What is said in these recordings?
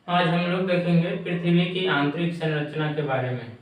आज हम लोग देखेंगे पृथ्वी की आंतरिक संरचना के बारे में।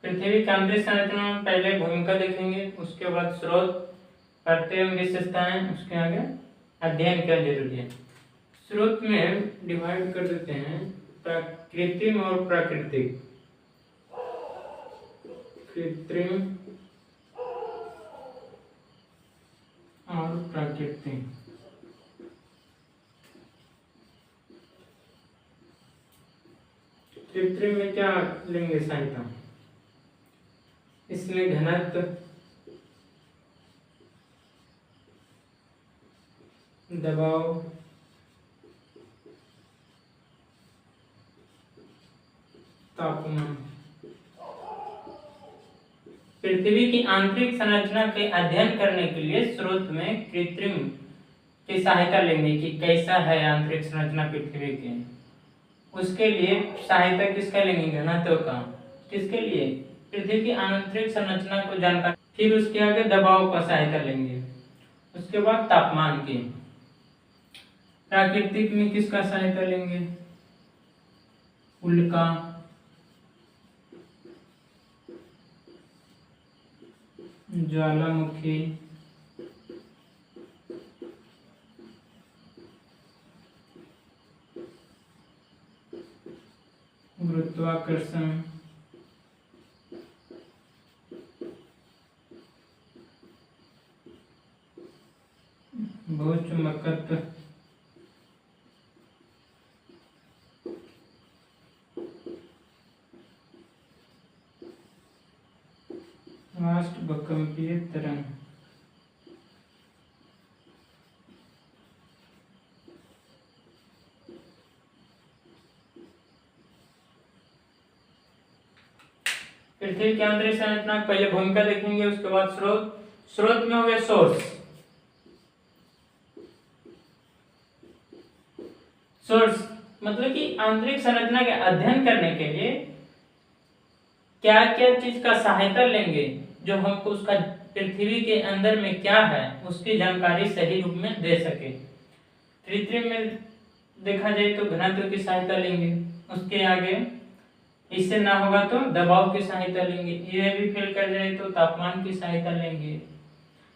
पृथ्वी की आंतरिक संरचना में पहले भूमिका देखेंगे, उसके बाद स्रोत, करते एवं विशेषताएं, उसके आगे अध्ययन क्या जरूरी है। स्रोत में डिवाइड कर देते हैं कृत्रिम और प्राकृतिक। कृत्रिम और प्राकृतिक। कृत्रिम में क्या लेंगे सहायता, इसमें घनत्व, दबाव, तापमान। पृथ्वी की आंतरिक संरचना के अध्ययन करने के लिए स्रोत में कृत्रिम की सहायता लेंगे कि कैसा है आंतरिक संरचना पृथ्वी की। उसके लिए सहायता किसका लेंगे, घनत्व का। किसके लिए, पृथ्वी की आंतरिक संरचना को जानकर। फिर उसके आगे दबाव का सहायता लेंगे, उसके बाद तापमान की। प्राकृतिक में किसका सहायता लेंगे, उल्का, ज्वालामुखी, गुरुत्वाकर्षण, भूचुंबकत्व, अष्टभुकंपीय तरंग। पृथ्वी की आंतरिक संरचना पहले भूमिका देखेंगे, उसके बाद स्रोत। स्रोत में हो गया सोर्स। सोर्स मतलब कि आंतरिक संरचना के अध्ययन करने के लिए क्या क्या चीज का सहायता लेंगे जो हमको उसका पृथ्वी के अंदर में क्या है उसकी जानकारी सही रूप में दे सके। कृत्रिम में देखा जाए तो घनत्व की सहायता लेंगे, उसके आगे इससे ना होगा तो दबाव की सहायता लेंगे, ये भी फेल कर जाए तो तापमान की सहायता लेंगे।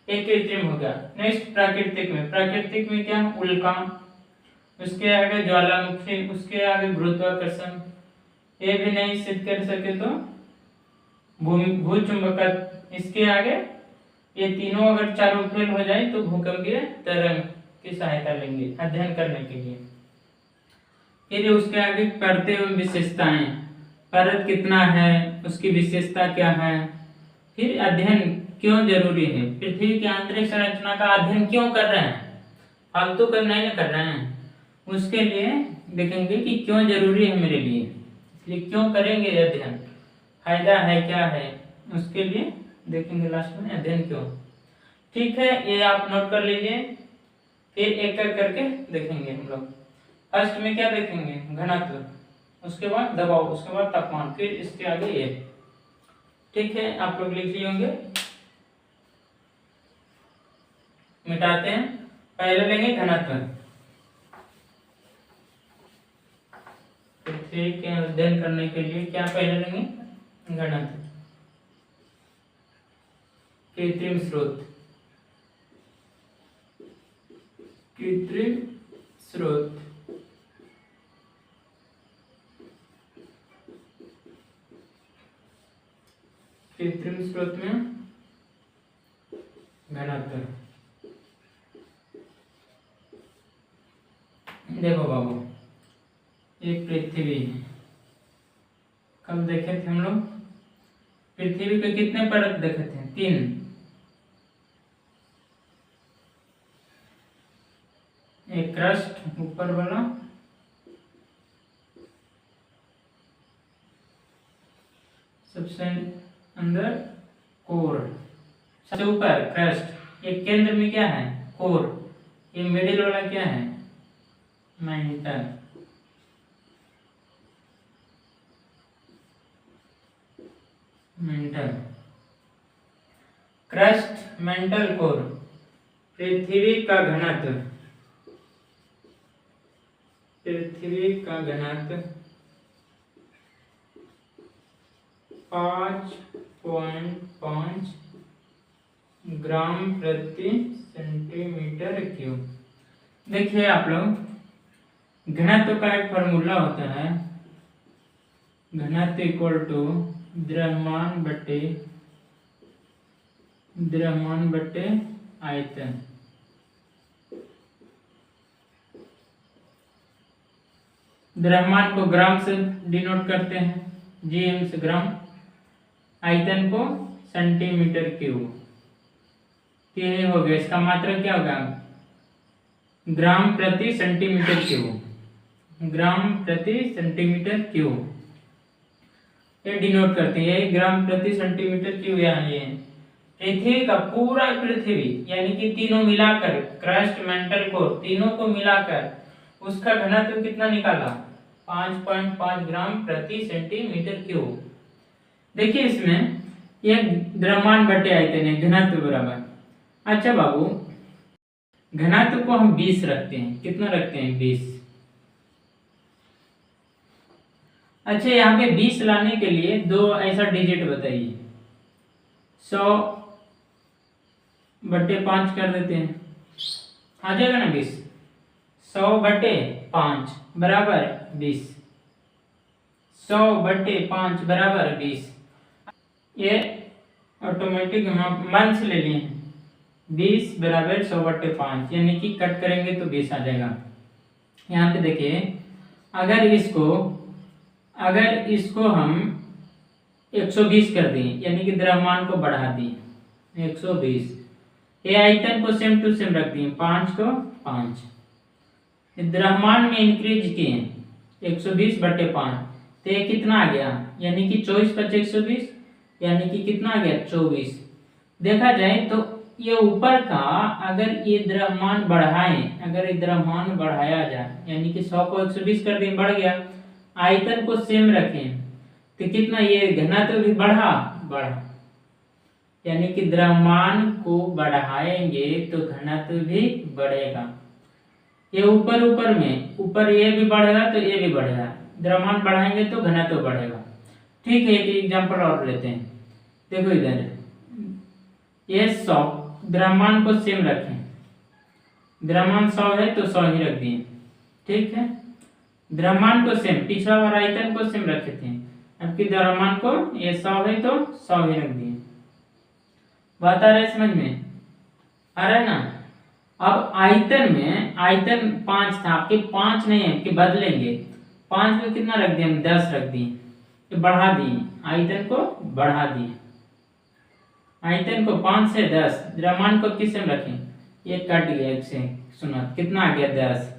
एक कृत्रिम होगा। नेक्स्ट प्राकृतिक में क्या, उल्का, उसके आगे ज्वालामुखी, उसके आगे गुरुत्वाकर्षण। ये भी नहीं सिद्ध कर सके तो भूचुंबकत्व। इसके आगे ये तीनों अगर चारों फेल हो जाए तो भूकंपीय तरंग की सहायता लेंगे अध्ययन करने के लिए। फिर उसके आगे करते हुए विशेषताएं, परत कितना है, उसकी विशेषता क्या है। फिर अध्ययन क्यों जरूरी है, पृथ्वी की आंतरिक संरचना का अध्ययन क्यों कर रहे हैं, फालतू कर नहीं कर रहे हैं, उसके लिए देखेंगे कि क्यों जरूरी है मेरे लिए, इसलिए क्यों करेंगे अध्ययन, फायदा है क्या है, उसके लिए देखेंगे लास्ट में अध्ययन क्यों। ठीक है, ये आप नोट कर लीजिए, फिर एक एक करके देखेंगे हम लोग। फर्स्ट में क्या देखेंगे, घनत्व, उसके बाद दबाव, उसके बाद तापमान, फिर इसके आगे ये। ठीक है, आप लोग लिख लिए होंगे, मिटाते हैं। पहले लेंगे घनत्व, पृथ्वी के अध्ययन करने के लिए क्या पहले लेंगे, घनत्व। कृत्रिम स्रोत, कृत्रिम स्रोत। कृत्रिम स्रोत में घनत्व। देखो बाबू, एक पृथ्वी है। कब देखे थे हम लोग? पृथ्वी के कितने परत देखे थे? 3। एक क्रस्ट ऊपर वाला, सबसे अंदर कोर, सबसे ऊपर क्रस्ट, एक केंद्र में क्या है? कोर, ये मिडिल वाला क्या है? Mantle. Mantle crust, mantle core. पृथ्वी का घनत्व, पृथ्वी का घनत्व 5.5 ग्राम प्रति सेंटीमीटर क्यूब। देखिए आप लोग, घनत्व का एक फॉर्मूला होता है, घनत्व इक्वल टू द्रव्यमान बटे आयतन। द्रव्यमान को ग्राम से डिनोट करते हैं, जीएम से ग्राम, आयतन को सेंटीमीटर क्यूब। ये हो गया, इसका मात्रक क्या होगा? ग्राम प्रति सेंटीमीटर क्यूब। ग्राम प्रति सेंटीमीटर क्यूब ये डिनोट करते हैं, ये ग्राम प्रति सेंटीमीटर क्यूब। यहाँ ये पृथ्वी का पूरा पृथ्वी यानी कि तीनों मिलाकर, क्रस्ट, मेंटल कोर, तीनों को मिलाकर उसका घनत्व कितना निकाला? 5.5 ग्राम प्रति सेंटीमीटर क्यूब। देखिए इसमें यह द्रव्यमान बटे आयतन है, घनत्व बराबर। अच्छा बाबू, घनत्व को हम 20 रखते हैं। कितना रखते हैं? 20। अच्छा, यहाँ पे 20 लाने के लिए दो ऐसा डिजिट बताइए। 100/5 कर देते हैं, आ जाएगा ना 20। 100/5 बराबर 20। 100/5 बराबर 20। ये ऑटोमेटिक हम मन से ले लिए हैं। 20 बराबर 100/5, यानी कि कट करेंगे तो 20 आ जाएगा। यहाँ पे देखिए, अगर इसको हम 120 कर दें, यानी कि द्रव्यमान को बढ़ा दें 120, ये आयतन को सेम टू सेम रख दिए 5 को 5, द्रव्यमान में इंक्रीज किए 120/5, तो ये कितना आ गया? यानी कि 24/120, यानी कि कितना आ गया? 24। देखा जाए तो ये ऊपर का अगर ये द्रव्यमान बढ़ाएं, अगर ये द्रव्यमान बढ़ाया जाए, यानी कि 100 को 120 कर दें, बढ़ गया। आयतन को सेम रखें तो कितना? ये घनत्व भी बढ़ा, यानी कि द्रव्यमान को बढ़ाएंगे तो घनत्व भी बढ़ेगा। ये ऊपर में, ऊपर ये भी बढ़ेगा तो ये भी बढ़ेगा, द्रव्यमान बढ़ाएंगे तो घनत्व बढ़ेगा। ठीक है, एक एग्जांपल और लेते हैं। देखो इधर, ये 100, द्रव्यमान को सेम रखें, द्रव्यमान 100 है तो 100 ही रख दिए। ठीक है, द्रव्यमान को सेम, पिछला बार आयतन को सेम रखे थे, अब की द्रव्यमान को ये 100 है तो 100 ही रख दिए। बात आ रहा है समझ में? आ रहा है ना? अब आयतन में, आयतन 5 था, आपके 5 नहीं है, आपके बदलेंगे। 5 को कितना रख दिए हम? 10 रख दिए, बढ़ा दिए, आयतन को बढ़ा दिए। आयतन को 5 से 10, द्रव्यमान को किस में रखें? ये कट गया, एक से सुना, कितना आ गया? 10।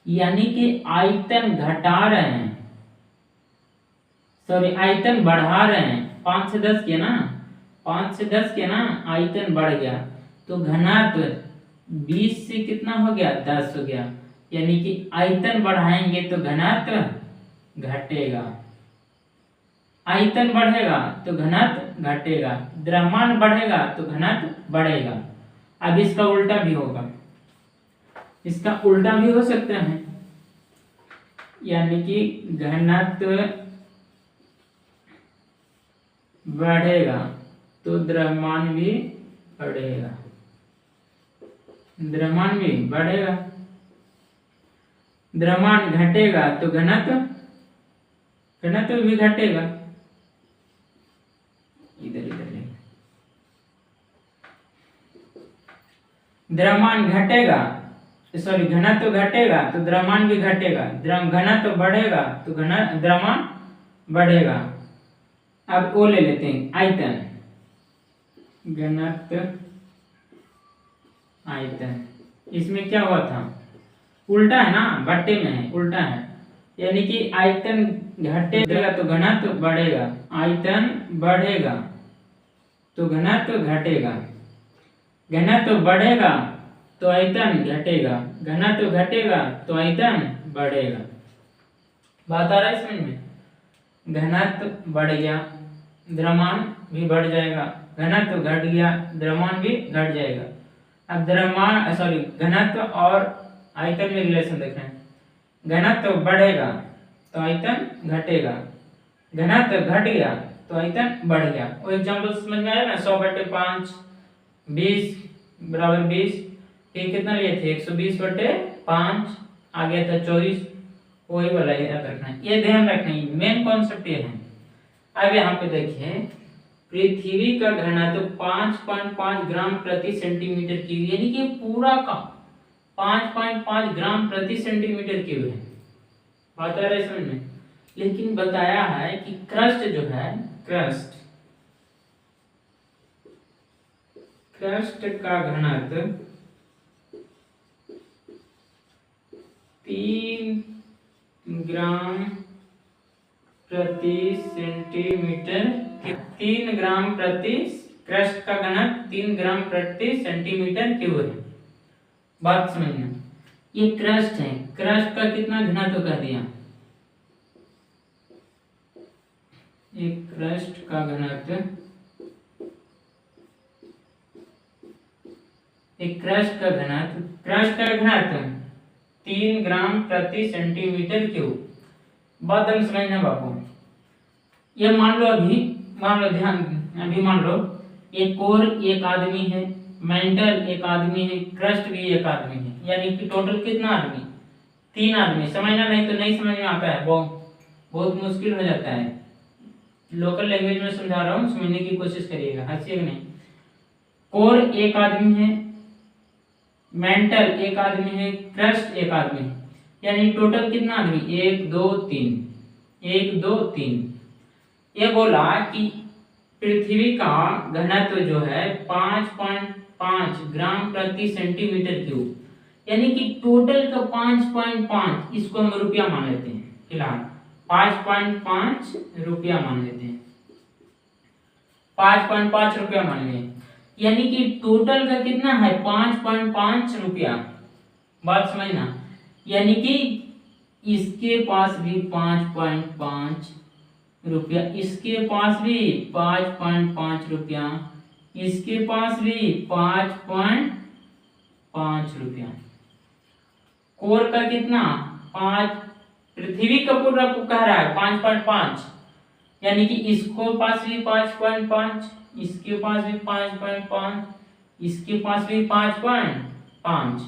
यानी कि आयतन घटा रहे हैं, सॉरी आयतन बढ़ा रहे हैं। 5 से 10 किया ना, 5 से 10 किया ना, आयतन बढ़ गया तो घनत्व 20 से कितना हो गया? 10 हो गया। यानी कि आयतन बढ़ाएंगे तो घनत्व घटेगा, आयतन बढ़ेगा तो घनत्व घटेगा, द्रव्यमान बढ़ेगा तो घनत्व बढ़ेगा। अब इसका उल्टा भी होगा, इसका उल्टा भी हो सकता है, यानी कि घनत्व बढ़ेगा तो द्रव्यमान भी बढ़ेगा। द्रव्यमान भी बढ़ेगा, द्रव्यमान घटेगा तो घनत्व भी घटेगा। इधर द्रव्यमान घटेगा, सॉरी घनत्व घटेगा तो द्रव्यमान भी घटेगा, घनत्व बढ़ेगा तो द्रव्यमान बढ़ेगा। अब वो ले लेते हैं आयतन, घनत्व आयतन। इसमें क्या हुआ था, उल्टा है ना, बट्टे में है, उल्टा है, यानी कि आयतन घटेगा तो घनत्व बढ़ेगा, आयतन बढ़ेगा तो घनत्व घटेगा, घनत्व बढ़ेगा तो आयतन घटेगा, घनत्व घटेगा तो आयतन बढ़ेगा। बात आ रहा है समझ में? घनत्व बढ़ गया, द्रव्यमान भी बढ़ जाएगा, घनत्व घट गया, द्रव्यमान भी घट जाएगा। अब द्रव्यमान सॉरी घनत्व और आयतन में रिलेशन देख रहे हैं। घनत्व बढ़ेगा तो आयतन घटेगा, घनत्व घट गया तो आयतन बढ़ गया। वो एग्जांपल समझ में आया ना, 100/5 20 = 20, ये कितना लिए थे 120/5, आ गया था 24, वही वाला याद रखना है, ये ध्यान रखना है, मेन कॉन्सेप्ट ये है। अब यहाँ पे देखिए, पृथ्वी का घनत्व 5.5 ग्राम प्रति सेंटीमीटर क्यूब, यानी कि पूरा का 5.5 ग्राम प्रति सेंटीमीटर क्यूब है। बात आ रहा है समझ में? लेकिन बताया है कि क्रस्ट जो है, क्रस्ट का घनत्व 3 ग्राम प्रति सेंटीमीटर, 3 ग्राम प्रति, क्रस्ट का घनत्व 3 ग्राम प्रति सेंटीमीटर क्यूब है। बात समझना, ये क्रस्ट है, क्रस्ट का कितना घनत्व कर दिया, ये क्रस्ट का घनत्व, एक क्रस्ट का घनत्व 3 ग्राम प्रति सेंटीमीटर क्यूब। बात हम समझना बाबू, ये मान लो अभी मान लो एक कोर एक आदमी है, मेंटल एक आदमी है, क्रस्ट भी एक आदमी है, यानी कि टोटल कितना आदमी, 3 आदमी। समझना नहीं तो नहीं समझ में आता है, बहुत मुश्किल हो जाता है। लोकल लैंग्वेज में समझा रहा हूँ, समझने की कोशिश करिएगा, हंसिएगा नहीं। कोर एक आदमी है, मेंटल एक आदमी है, क्रस्ट एक आदमी है, यानी टोटल कितना आदमी, 1 2 3। ये बोला कि पृथ्वी का घनत्व जो है 5.5 ग्राम प्रति सेंटीमीटर क्यूब, यानी कि टोटल का 5.5, इसको हम रुपया मान लेते हैं, फिलहाल 5.5 रुपया मान लेते हैं, 5.5 रुपया मान लें, यानी कि टोटल का कितना है 5.5 रुपया। बात समझना, यानी कि इसके पास भी 5.5 रुपया, इसके पास भी 5.5 रुपया, इसके पास भी 5.5 रुपया। कोर का कितना 5, पृथ्वी का पूरा को कह रहा है 5.5, यानी कि इसको पास भी 5.5, इसके पास भी 5.5, इसके पास भी 5.5।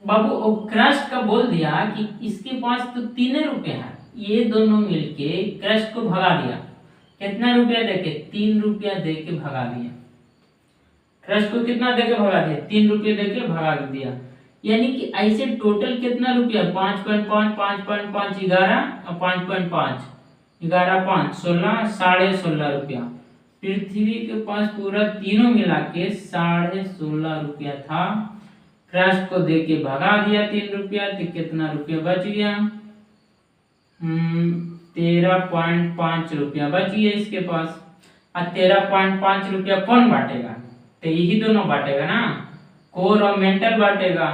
बाबू क्रस्ट का बोल दिया कि इसके पास तो 3 रुपया है, ये दोनों मिलके क्रस्ट को भगा दिया, कितना रुपया देके, 3 रुपया देके भगा दिया। क्रस्ट को कितना देके भगा दिया, 3 रुपये देके भगा दिया, यानी कि ऐसे टोटल कितना रुपया, 5.5 5.5 11 और 5.5 11 5 16 16.5 रुपया। पृथ्वी के पास पूरा तीनों मिला के 16.5 रुपया था, क्रस्ट को देके भगा दिया 3 रुपया, तो कितना रुपया बच गया, 13.5 रुपया बच गया इसके पास। और 13.5 रुपया कौन बांटेगा, तो यही दोनों बांटेगा ना, कोर और मेंटल बांटेगा,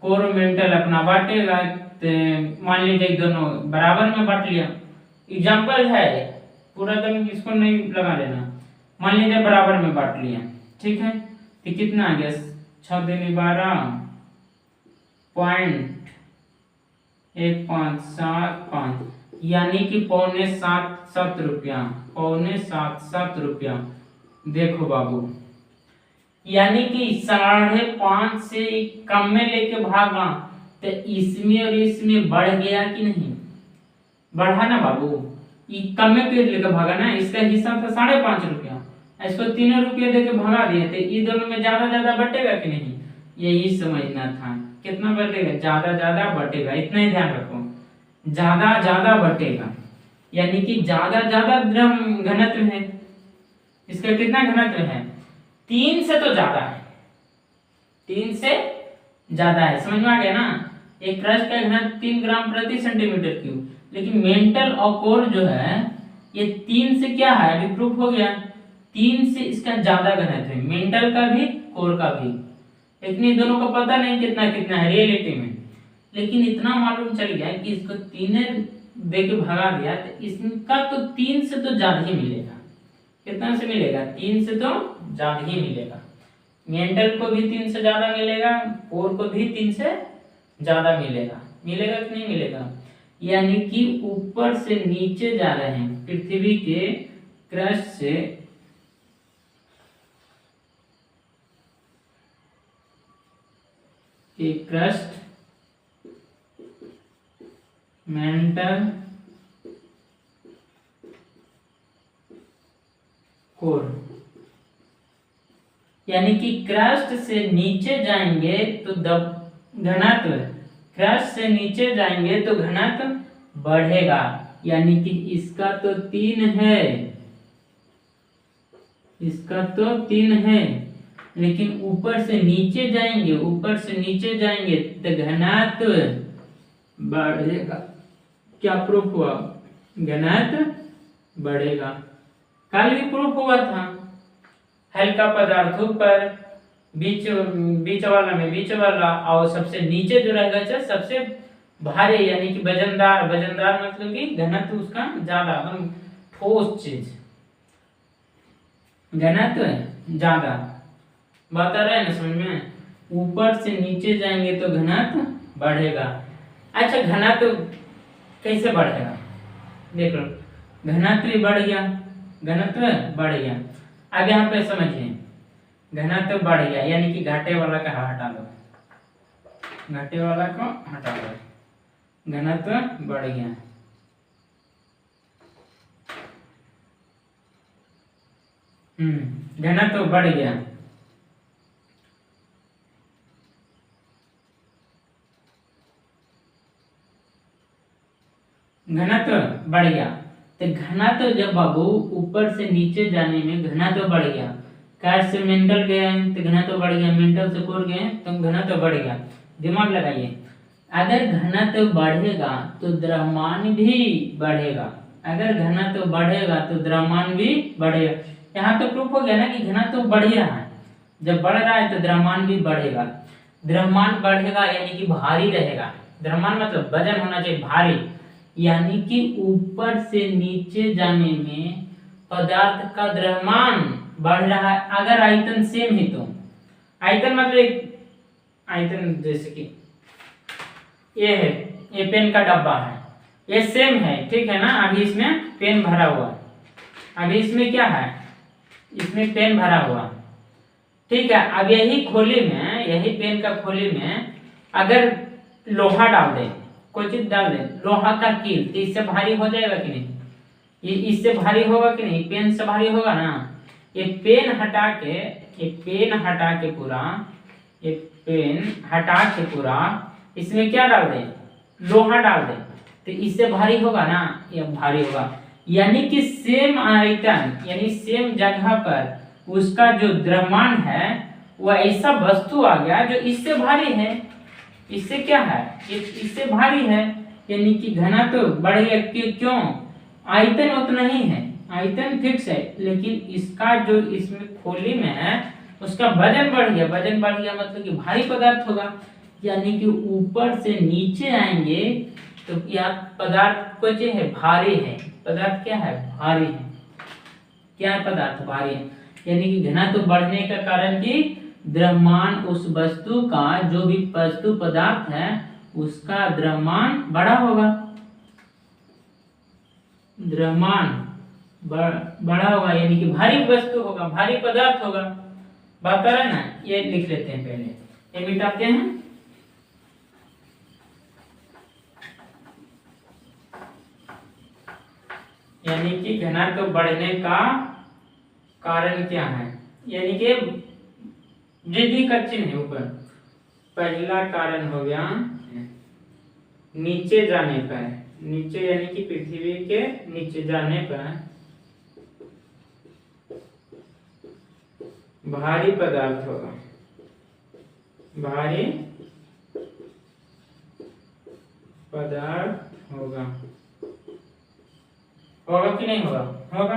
कोर और मेंटल अपना बांटेगा, तो मान लीजिए दोनों बराबर में बांट लिया। एग्जाम्पल है, पूरा दम इसको नहीं लगा लेना, मान लीजिए बराबर में बांट लिया, ठीक है, तो कितना आ गया 6 दूनी 12.1575, यानी कि 6.75 रुपया, 6.75 रुपया। देखो बाबू, यानी कि 5.5 से कम में लेके भागा तो इसमें और इसमें बढ़ गया कि नहीं, बढ़ा ना बाबू। ये कम में क्यों लेके भागा ना, इसका हिस्सा था 5.5 रुपया, इसको 3 रुपया देके भगा दिए तो ये दोनों में ज्यादा ज्यादा बटेगा कि नहीं, यही समझना था। कितना बटेगा, ज्यादा ज्यादा बटेगा, इतना ही ध्यान रखो, ज्यादा ज्यादा बटेगा, यानी कि ज्यादा ज्यादा द्रव्य घनत्व है। इसका कितना घनत्व है, 3 से तो ज्यादा है, 3 से ज्यादा है, समझ में आ गया ना। एक क्रस्ट का घनत्व 3 ग्राम प्रति सेंटीमीटर क्यूब, लेकिन मेंटल और कोर जो है ये 3 से क्या है, अभी प्रूफ हो गया, 3 से इसका ज्यादा घनत्व है, मेंटल का भी कोर का भी, लेकिन ये दोनों को पता नहीं कितना कितना है रियलिटी में, लेकिन इतना मालूम चल गया कि इसको 3 दे के भगा दिया तो इसका तो 3 से तो ज्यादा ही मिलेगा। कितना से मिलेगा, 3 से तो ज्यादा ही मिलेगा। मेंटल को भी 3 से ज्यादा मिलेगा, कोर को भी 3 से ज्यादा मिलेगा। मिलेगा कि नहीं मिलेगा, यानी कि ऊपर से नीचे जा रहे हैं पृथ्वी के क्रस्ट से क्रस्ट, मेंटल, कोर, यानी कि क्रस्ट से नीचे जाएंगे तो घनत्व, क्रस्ट से नीचे जाएंगे तो घनत्व बढ़ेगा, यानी कि इसका तो 3 है, इसका तो 3 है, लेकिन ऊपर से नीचे जाएंगे, ऊपर से नीचे जाएंगे तो घनत्व बढ़ेगा। क्या प्रूफ हुआ, घनत्व बढ़ेगा। कल भी प्रूफ हुआ था, हल्का पदार्थों पर बीच वाला और सबसे नीचे जो रहेगा सबसे भारी, यानी कि वजनदार, वजनदार मतलब कि घनत्व उसका ज्यादा, एकदम ठोस चीज, घनत्व ज्यादा, बात आ रहा है ना समझ में। ऊपर से नीचे जाएंगे तो घनत्व बढ़ेगा। अच्छा घनत्व कैसे बढ़ेगा, देख लो, घनत्व बढ़ गया, घनत्व बढ़ गया। अब यहाँ पे समझिए, घनत्व बढ़ गया यानी कि घाटे वाला का हटा दो, घाटे वाला को हटा दो, घनत्व बढ़ गया। घनत्व बढ़ गया, घनत्व बढ़ गया। तो घनत्व जब बाबू ऊपर से नीचे जाने में घनत्व बढ़ गया, क्रस्ट से मेंटल गए तो घनत्व बढ़ गया, मेंटल से कोर गए तो घनत्व बढ़ गया। दिमाग लगाइए, अगर घनत्व बढ़ेगा तो द्रव्यमान भी बढ़ेगा, अगर घनत्व बढ़ेगा तो द्रव्यमान भी बढ़ेगा। यहाँ तो प्रूफ हो गया ना कि घनत्व बढ़ रहा है, जब बढ़ रहा है तो द्रव्यमान भी बढ़ेगा। द्रव्यमान बढ़ेगा यानी कि भारी रहेगा, द्रव्यमान मतलब वजन होना चाहिए भारी, यानी कि ऊपर से नीचे जाने में पदार्थ का द्रव्यमान बढ़ रहा है। अगर आयतन सेम है तो, आयतन मतलब एक आयतन जैसे कि ये है, ये पेन का डब्बा है, ये सेम है, ठीक है ना। अभी इसमें पेन भरा हुआ है, अभी इसमें क्या है, इसमें पेन भरा हुआ, ठीक है। अब यही खोली में, यही पेन का खोली में अगर लोहा डाल दे, कोई चीज डाल दे, लोहा का कील, तो इससे भारी हो जाएगा कि नहीं, ये इससे भारी होगा कि नहीं, पेन से भारी होगा ना। ये पेन हटा के, ये पेन हटा के पूरा, ये पेन हटा के पूरा इसमें क्या डाल दे, लोहा डाल दे, तो इससे भारी होगा ना, ये भारी होगा। यानी कि सेम आयतन यानी सेम जगह पर उसका जो द्रव्यमान है वह ऐसा वस्तु आ गया जो इससे भारी है, इससे क्या है, इससे भारी है, यानी कि घनत्व तो बढ़ गया। क्यों, आयतन उतना ही है, आयतन फिक्स है, लेकिन इसका जो इसमें खोली में है उसका वजन बढ़ गया, वजन बढ़ गया मतलब कि भारी पदार्थ होगा। यानी कि ऊपर से नीचे आएंगे तो यह पदार्थ कुछ है, भारी है, पदार्थ क्या है, भारी है, क्या है, पदार्थ भारी है। यानी कि घनत्व बढ़ने का कारण कि द्रव्यमान उस वस्तु का, जो भी वस्तु पदार्थ है उसका द्रव्यमान बड़ा होगा, द्रव्यमान बड़ा होगा, यानी कि भारी वस्तु होगा, भारी पदार्थ होगा। बात आ रहा है ना, ये लिख लेते हैं पहले, ये मिटाते हैं। यानी कि घनत्व बढ़ने का कारण क्या है, यानी कि वृद्धि का चिन्ह है ऊपर। पहला कारण हो गया नीचे जाने पर, नीचे यानी कि पृथ्वी के नीचे जाने पर भारी पदार्थ होगा, भारी पदार्थ होगा, होगा कि नहीं होगा, होगा।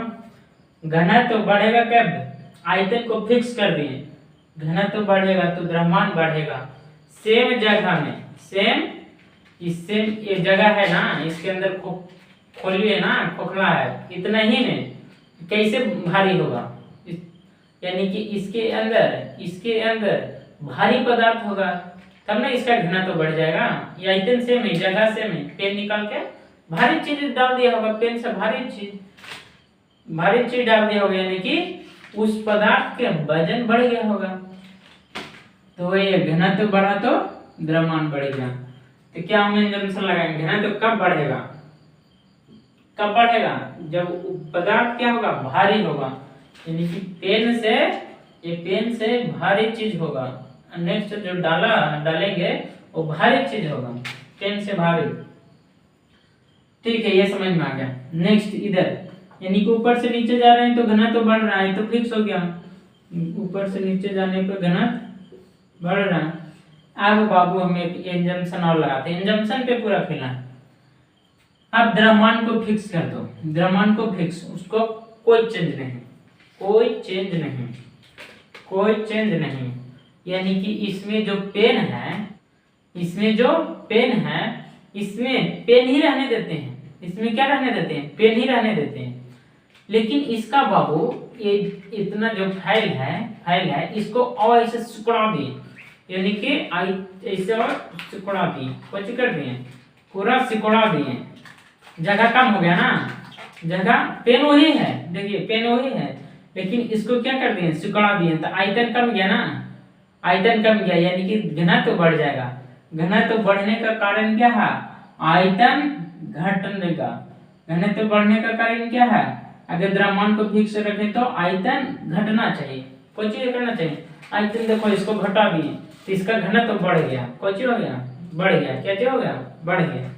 घनत्व बढ़ेगा कब, आयतन को फिक्स कर दिए, घनत्व बढ़ेगा तो द्रव्यमान बढ़ेगा सेम जगह में, सेम इससे ये जगह है ना, इसके अंदर खोलिए ना, खोखला है, इतना ही में कैसे भारी होगा, यानी कि इसके अंदर भारी पदार्थ होगा, तब ना इसका घनत्व बढ़ जाएगा। ये आयतन सेम है, जगह सेम है, पेन निकाल के भारी चीज डाल दिया होगा, पेन से भारी चीज डाल दिया होगा, यानी कि उस पदार्थ के वजन बढ़ गया होगा, तो ये घनत्व बढ़ा तो द्रव्यमान बढ़ेगा। तो क्या हम जंक्शन लगाएंगे, घनत्व कब बढ़ेगा, कब बढ़ेगा, जब पदार्थ क्या होगा, भारी होगा, यानी कि पेन से भारी चीज होगा, नेक्स्ट जो डालेंगे वो भारी चीज होगा, पेन से भारी। ठीक है, ये समझ में आ गया। नेक्स्ट इधर, यानी कि ऊपर से नीचे जा रहे हैं तो घनत्व बढ़ रहा है, तो फिक्स हो गया, ऊपर से नीचे जाने पर घनत्व बढ़ रहा है। अब बाबू हम एक एंजम्पशन और लगाते हैं, एंजम्पशन पे पूरा खेलना है। अब द्रव्यमान को फिक्स कर दो, द्रव्यमान को फिक्स, उसको कोई चेंज नहीं, कोई चेंज नहीं, कोई चेंज नहीं, यानी कि इसमें जो पेन है, इसमें पेन ही रहने देते हैं, इसमें क्या रहने देते हैं, पेन ही रहने देते हैं। लेकिन इसका बाबू ये इतना जो फाइल है इसको और ऐसे सिकुड़ा दिए, यानी कि ऐसे और सिकुड़ा दिए, कुछ कर दिए, पूरा सिकुड़ा दिए, जगह कम हो गया ना, जगह पेन वही है, देखिए पेन वही है, लेकिन इसको क्या कर दिए, सिकुड़ा दिए, तो आयतन कम गया ना, आयतन कम गया, यानी कि घनत्व बढ़ जाएगा। घनत्व बढ़ने का कारण क्या है, आयतन घटने का, घनत्व बढ़ने का कारण क्या है, अगर द्रव्यमान को फिक्स रखें तो आयतन घटना चाहिए, कोई चीज करना चाहिए, आयतन देखो इसको घटा दिए तो इसका घनत्व बढ़ गया, कोई चीज हो गया, बढ़ गया, क्या चीज हो गया, बढ़ गया।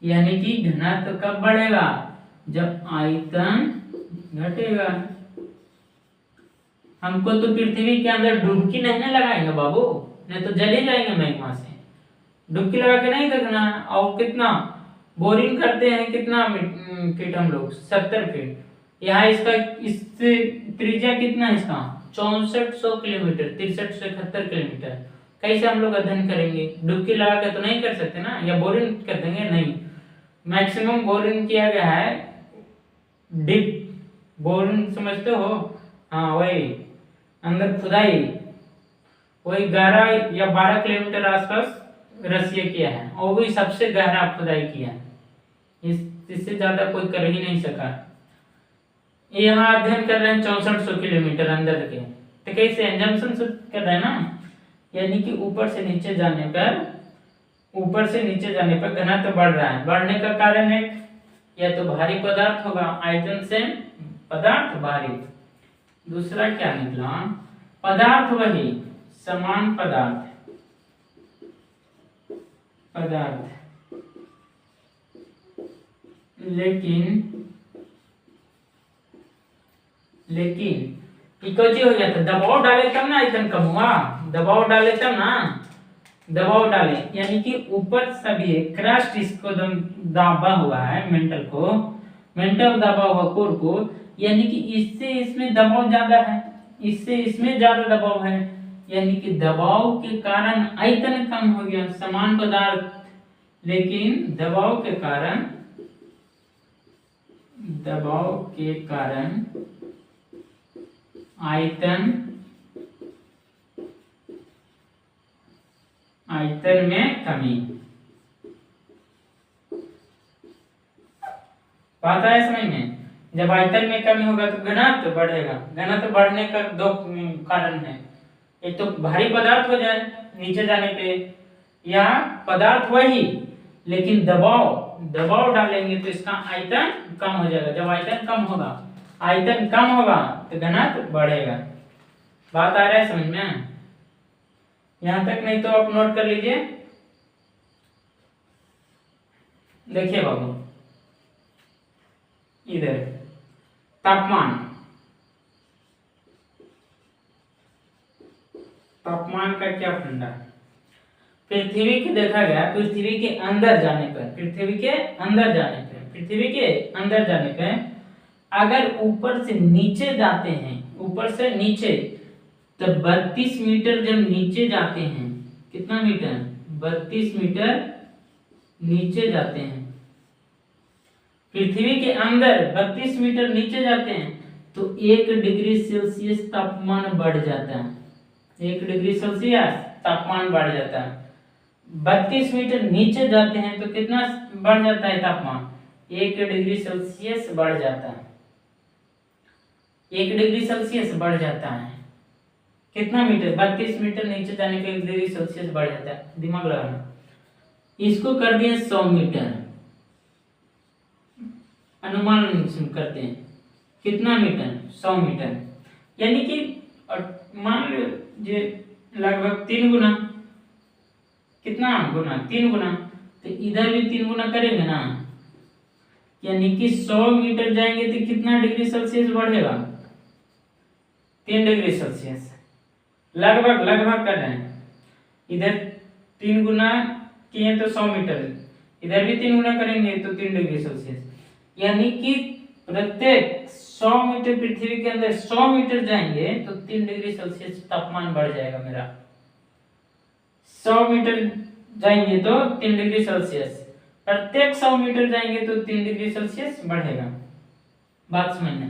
यानी कि घनत्व कब बढ़ेगा, जब आयतन घटेगा। हमको तो पृथ्वी के अंदर डुबकी नहीं लगाएंगे बाबू, नहीं तो जल ही जाएंगे मैग्मा से, डुबकी लगा के नहीं देखना। और कितना बोरिंग करते हैं, कितना फीट हम लोग, 70 फीट, यहाँ इसका इससे त्रिज्या कितना है इसका, 6400 किलोमीटर, 63 से 71 किलोमीटर, कैसे हम लोग अध्ययन करेंगे, डुबकी लगा के तो नहीं कर सकते ना, या बोरिंग कर देंगे, नहीं, मैक्सिमम बोरिंग किया गया है, डीप बोरिंग समझते हो, हाँ वही अंदर खुदाई, वही 11 या 12 किलोमीटर आसपास रसिया किया है, और भी सबसे गहरा खुदाई किया है, इससे ज्यादा कोई कर ही नहीं सका। यहाँ अध्ययन कर रहे हैं 6400 किलोमीटर अंदर के, तो कैसे एंजम्पशन से कर रहे हैं ना, यानी कि ऊपर से नीचे जाने पर घनत्व बढ़ रहा है, बढ़ने का कारण है या तो भारी पदार्थ होगा, आयतन से पदार्थ भारी, दूसरा क्या निकला, पदार्थ वही समान पदार्थ, लेकिन इकोजी हो गया था, दबाव डाले तब ना आयतन कम हुआ, दबाव डाले तब ना, दबाव डाले यानी कि ऊपर सभी क्रस्ट इसको दाबा हुआ है, मेंटल दबा हुआ कोर को, यानी कि इससे इसमें दबाव ज्यादा है, इससे इसमें ज्यादा दबाव है, यानी कि दबाव के कारण आयतन कम हो गया, समान पदार्थ, लेकिन दबाव के कारण आयतन में कमी। बात आया समझ में, जब आयतन में कमी होगा तो घनत्व बढ़ेगा। घनत्व बढ़ने का दो कारण है, एक तो भारी पदार्थ हो जाए नीचे जाने पे, या पदार्थ वही लेकिन दबाव डालेंगे तो इसका आयतन कम हो जाएगा। जब आयतन कम होगा तो घनत्व बढ़ेगा। बात आ रहा है समझ में? यहां तक नहीं तो आप नोट कर लीजिए। देखिए बाबू, इधर तापमान का क्या फंडा? पृथ्वी के देखा गया, पृथ्वी के अंदर जाने पे अगर ऊपर से नीचे जाते हैं, तो 32 मीटर जब नीचे जाते हैं, कितना मीटर? 32 मीटर नीचे जाते हैं, पृथ्वी के अंदर 32 मीटर नीचे जाते हैं तो 1 डिग्री सेल्सियस तापमान बढ़ जाता है। 1 डिग्री सेल्सियस तापमान बढ़ जाता है। 32 मीटर नीचे जाते हैं तो कितना बढ़ जाता है तापमान? 1 डिग्री सेल्सियस बढ़ जाता है। 1 डिग्री सेल्सियस बढ़ जाता है। कितना मीटर? 32 मीटर नीचे जाने पे 1 डिग्री सेल्सियस बढ़ जाता है। दिमाग लगाना। इसको कर दिए 100 मीटर, अनुमान करते हैं कितना मीटर? 100 मीटर, यानी कि मान लो लगभग 3 गुना। कितना गुना? 3 गुना। तो इधर भी 3 गुना करेंगे ना, यानी कि 100 मीटर जाएंगे तो कितना डिग्री सेल्सियस बढ़ेगा? 3 डिग्री सेल्सियस। लगभग कर रहे हैं। इधर 3 गुना किए तो 100 मीटर, इधर भी 3 गुना करेंगे तो 3 डिग्री सेल्सियस, यानी कि प्रत्येक 100 मीटर पृथ्वी के अंदर 100 मीटर जाएंगे तो 3 डिग्री सेल्सियस तापमान बढ़ जाएगा मेरा। 100 मीटर जाएंगे तो 3 डिग्री सेल्सियस, प्रत्येक 100 मीटर जाएंगे तो 3 डिग्री सेल्सियस बढ़ेगा। बात समझना।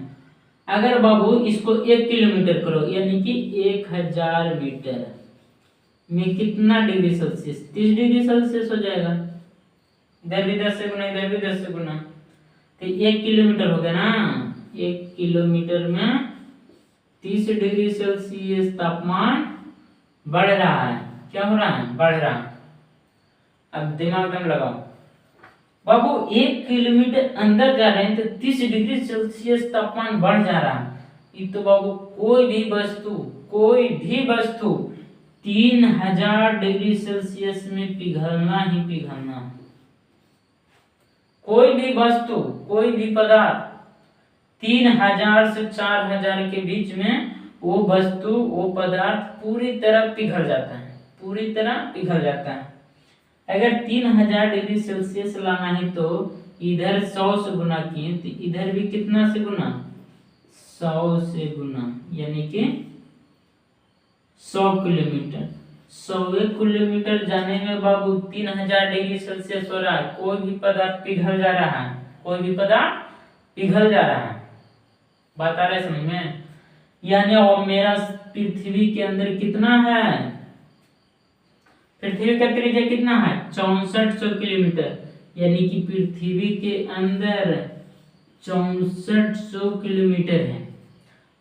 अगर बाबू इसको 1 किलोमीटर करो, यानी कि 1000 मीटर में कितना डिग्री सेल्सियस? 30 डिग्री सेल्सियस हो जाएगा। इधर भी 10 से गुना, इधर भी 10 से गुना, तो 1 किलोमीटर हो गया ना। 1 किलोमीटर में 30 डिग्री सेल्सियस तापमान बढ़ रहा है। क्या हो रहा है? बढ़ रहा है। अब दिमाग दम लगाओ बाबू, 1 किलोमीटर अंदर जा रहे हैं तो 30 डिग्री सेल्सियस तापमान बढ़ जा रहा है। ये तो बाबू कोई भी वस्तु 3000 डिग्री सेल्सियस में पिघलना ही पिघलना। कोई भी वस्तु, कोई भी पदार्थ 3000 से 4000 के बीच में वो वस्तु, वो पदार्थ पूरी तरह पिघल जाता है। अगर 3000 डिग्री सेल्सियस लाना है तो इधर 100 से गुना किए तो इधर भी कितना से गुना? 100 से गुना, यानी कि 100 किलोमीटर। 100 किलोमीटर जाने में बाबू 3000 डिग्री सेल्सियस हो रहा है। कोई भी पदार्थ पिघल जा रहा है। बात आ रहा है समझ में? यानी वो मेरा पृथ्वी के अंदर कितना है? पृथ्वी का त्रिज्या कितना है? 6400 किलोमीटर, यानी कि पृथ्वी के अंदर 6400 किलोमीटर है।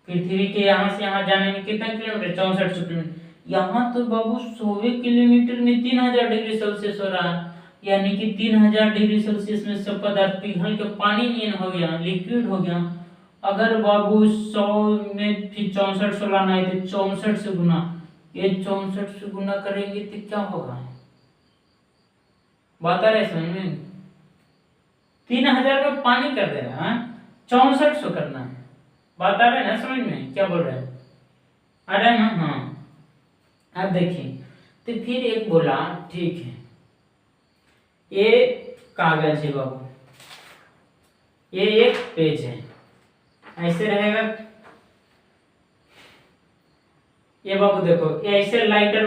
पृथ्वी के यहाँ से यहाँ जाने में कितना किलोमीटर? 6400 किलोमीटर। यहाँ तो बाबू 100 किलोमीटर में 3000 डिग्री सेल्सियस हो रहा है, यानी कि 3000 डिग्री सेल्सियस में सब पदार्थ पिघल के पानी नहीं हो गया, लिक्विड हो गया। अगर बाबू 100 में फिर 6400 लाना है तो 64 से गुना, ये 64 से गुना करेंगे तो क्या होगा? बात आ रहा है समझ में? 3000 में पानी कर दे रहा है, 6400 करना है। बात आ रहा है ना समझ में? क्या बोल रहे हैं? आ रहा है ना? हाँ। अब देखिए, तो फिर एक बोला ठीक है, ये कागज है बाबू, ये एक पेज है, ऐसे रहेगा। ये बाबू देखो, ये ऐसे लाइटर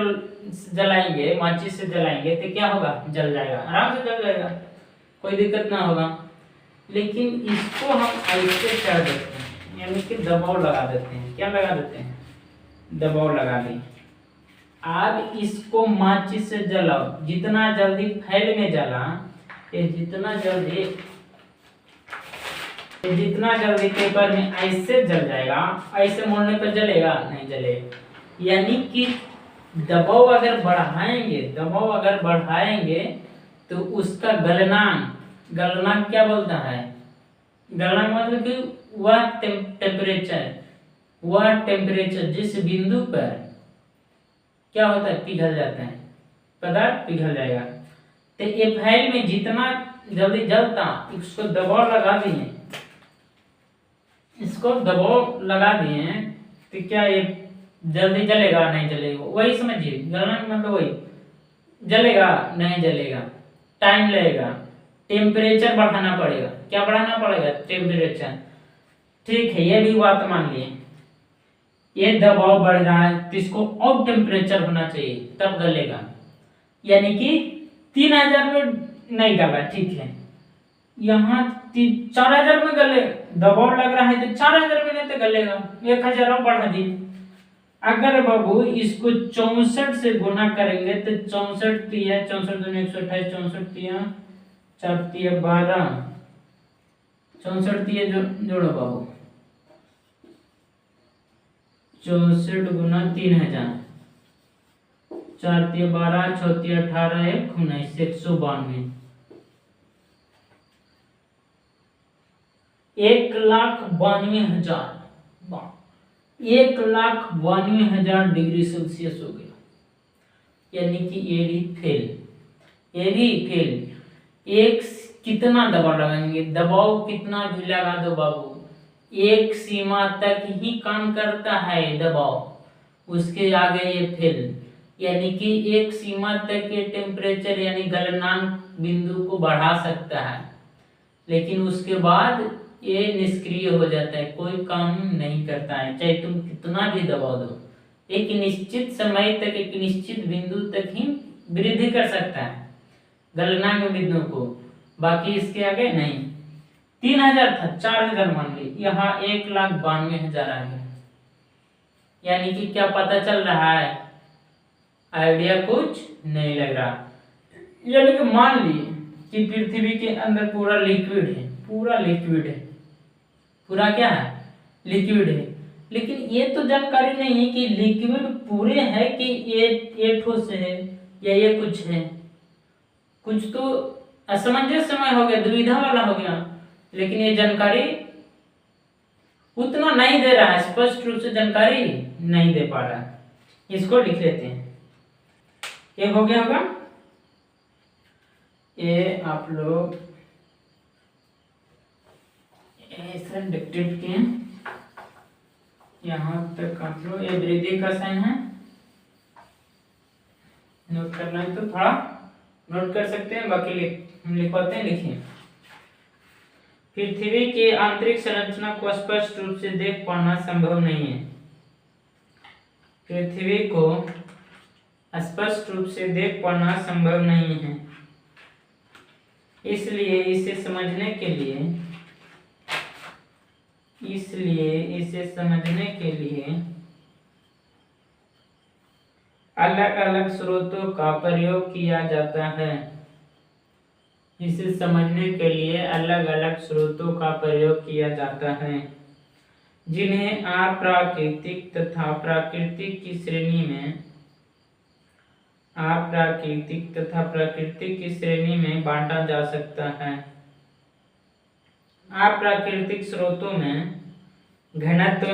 जलाएंगे, माचिस से जलाएंगे तो क्या होगा? जल जाएगा, आराम से जल जाएगा, कोई दिक्कत ना होगा। लेकिन इसको हम ऐसे कर देते हैं, यानी कि दबाव लगा देते हैं। क्या लगा देते हैं? दबाव लगा दें। अब इसको माचिस से जलाओ, जितना जल्दी फैल में जला, ये जितना जल्दी ये जितना जल्दी पेपर में ऐसे जल जाएगा, ऐसे मोड़ने पर जलेगा नहीं जलेगा। यानी कि दबाव अगर बढ़ाएंगे तो उसका गलनांक क्या बोलता है? गलनांक मतलब कि वह टेम्परेचर जिस बिंदु पर क्या होता है, पिघल जाता है, पदार्थ पिघल जाएगा। तो ये फाइल में जितना जल्दी जलता, इसको दबाव लगा दिए तो क्या ये जल्दी जलेगा नहीं जलेगा? वही समझिए, गलनांक मतलब वही, जलेगा नहीं जलेगा, टाइम लगेगा, टेम्परेचर बढ़ाना पड़ेगा। क्या बढ़ाना पड़ेगा? टेम्परेचर। ठीक है, ये भी बात मान लिए। ये दबाव बढ़ रहा है तो इसको और टेम्परेचर होना चाहिए तब गलेगा। यानी कि 3000 में नहीं गला, ठीक है, यहाँ 4000 में गले, दबाव लग रहा है तो 4000 में नहीं तो गलेगा, 1000 और बढ़ा दी। अगर बाबू इसको 64 से गुना करेंगे तो 64 तिया 64 दूनी 128, 64 तिया 4 तिया 12, 64 तिया जोड़ो बाबू, 64 गुना 3000, 4 तिया 12, 6 तिया 18, 1 19, 192, 1,92,000, 1,92,000 डिग्री सेल्सियस हो गया। यानी कि ये भी फेल। एक कितना दबाव लगाएंगे? दबाव कितना भी लगा दो बाबू, एक सीमा तक ही काम करता है दबाव, उसके आगे ये फेल। यानी कि एक सीमा तक ये टेम्परेचर यानी गलनांक बिंदु को बढ़ा सकता है, लेकिन उसके बाद ये निष्क्रिय हो जाता है, कोई काम नहीं करता है, चाहे तुम कितना भी दबाव दो। एक निश्चित समय तक, एक निश्चित बिंदु तक ही वृद्धि कर सकता है गलनांक बिंदु को, बाकी इसके आगे नहीं। 3000 था, 4000 मान ली, यहाँ 1,92,000 आ गया। यानी कि क्या पता चल रहा है? आइडिया कुछ नहीं लग रहा। यानी कि मान लिए कि पृथ्वी के अंदर पूरा लिक्विड है, पूरा क्या है? लिक्विड है। लेकिन ये तो जानकारी नहीं है कि लिक्विड पूरे है कि ये ठोस है या ये कुछ है। कुछ तो असमंजसमय हो गया, दुविधा वाला हो गया, लेकिन ये जानकारी उतना नहीं दे रहा है, स्पष्ट रूप से जानकारी नहीं दे पा रहा है। इसको लिख लेते हैं। ये हो गया होगा, ये आप लोग ऐसा डिक्टेट किए, यहाँ तक आप लोग, ये वृद्धि का साइन है, नोट करना है तो थोड़ा नोट कर सकते हैं, बाकी हम लिखवाते हैं। लिखिए, पृथ्वी के आंतरिक संरचना को स्पष्ट रूप से देख पाना संभव नहीं है। पृथ्वी को स्पष्ट रूप से देख पाना संभव नहीं है, इसलिए इसे समझने के लिए अलग अलग स्रोतों का प्रयोग किया जाता है। इसे समझने के लिए अलग अलग स्रोतों का प्रयोग किया जाता है, जिन्हें अप्राकृतिक तथा प्राकृतिक की श्रेणी में बांटा जा सकता है। अप्राकृतिक स्रोतों में घनत्व,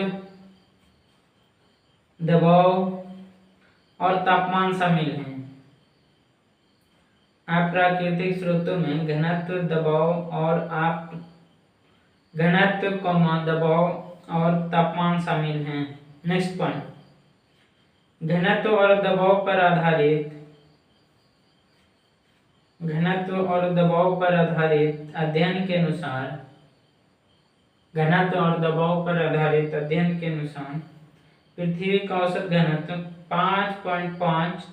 दबाव और तापमान शामिल हैं। अप्राकृतिक स्रोतों में घनत्व, दबाव और तापमान शामिल हैं। नेक्स्ट पॉइंट, घनत्व और दबाव पर आधारित अध्ययन के अनुसार पृथ्वी का औसत घनत्व 5.5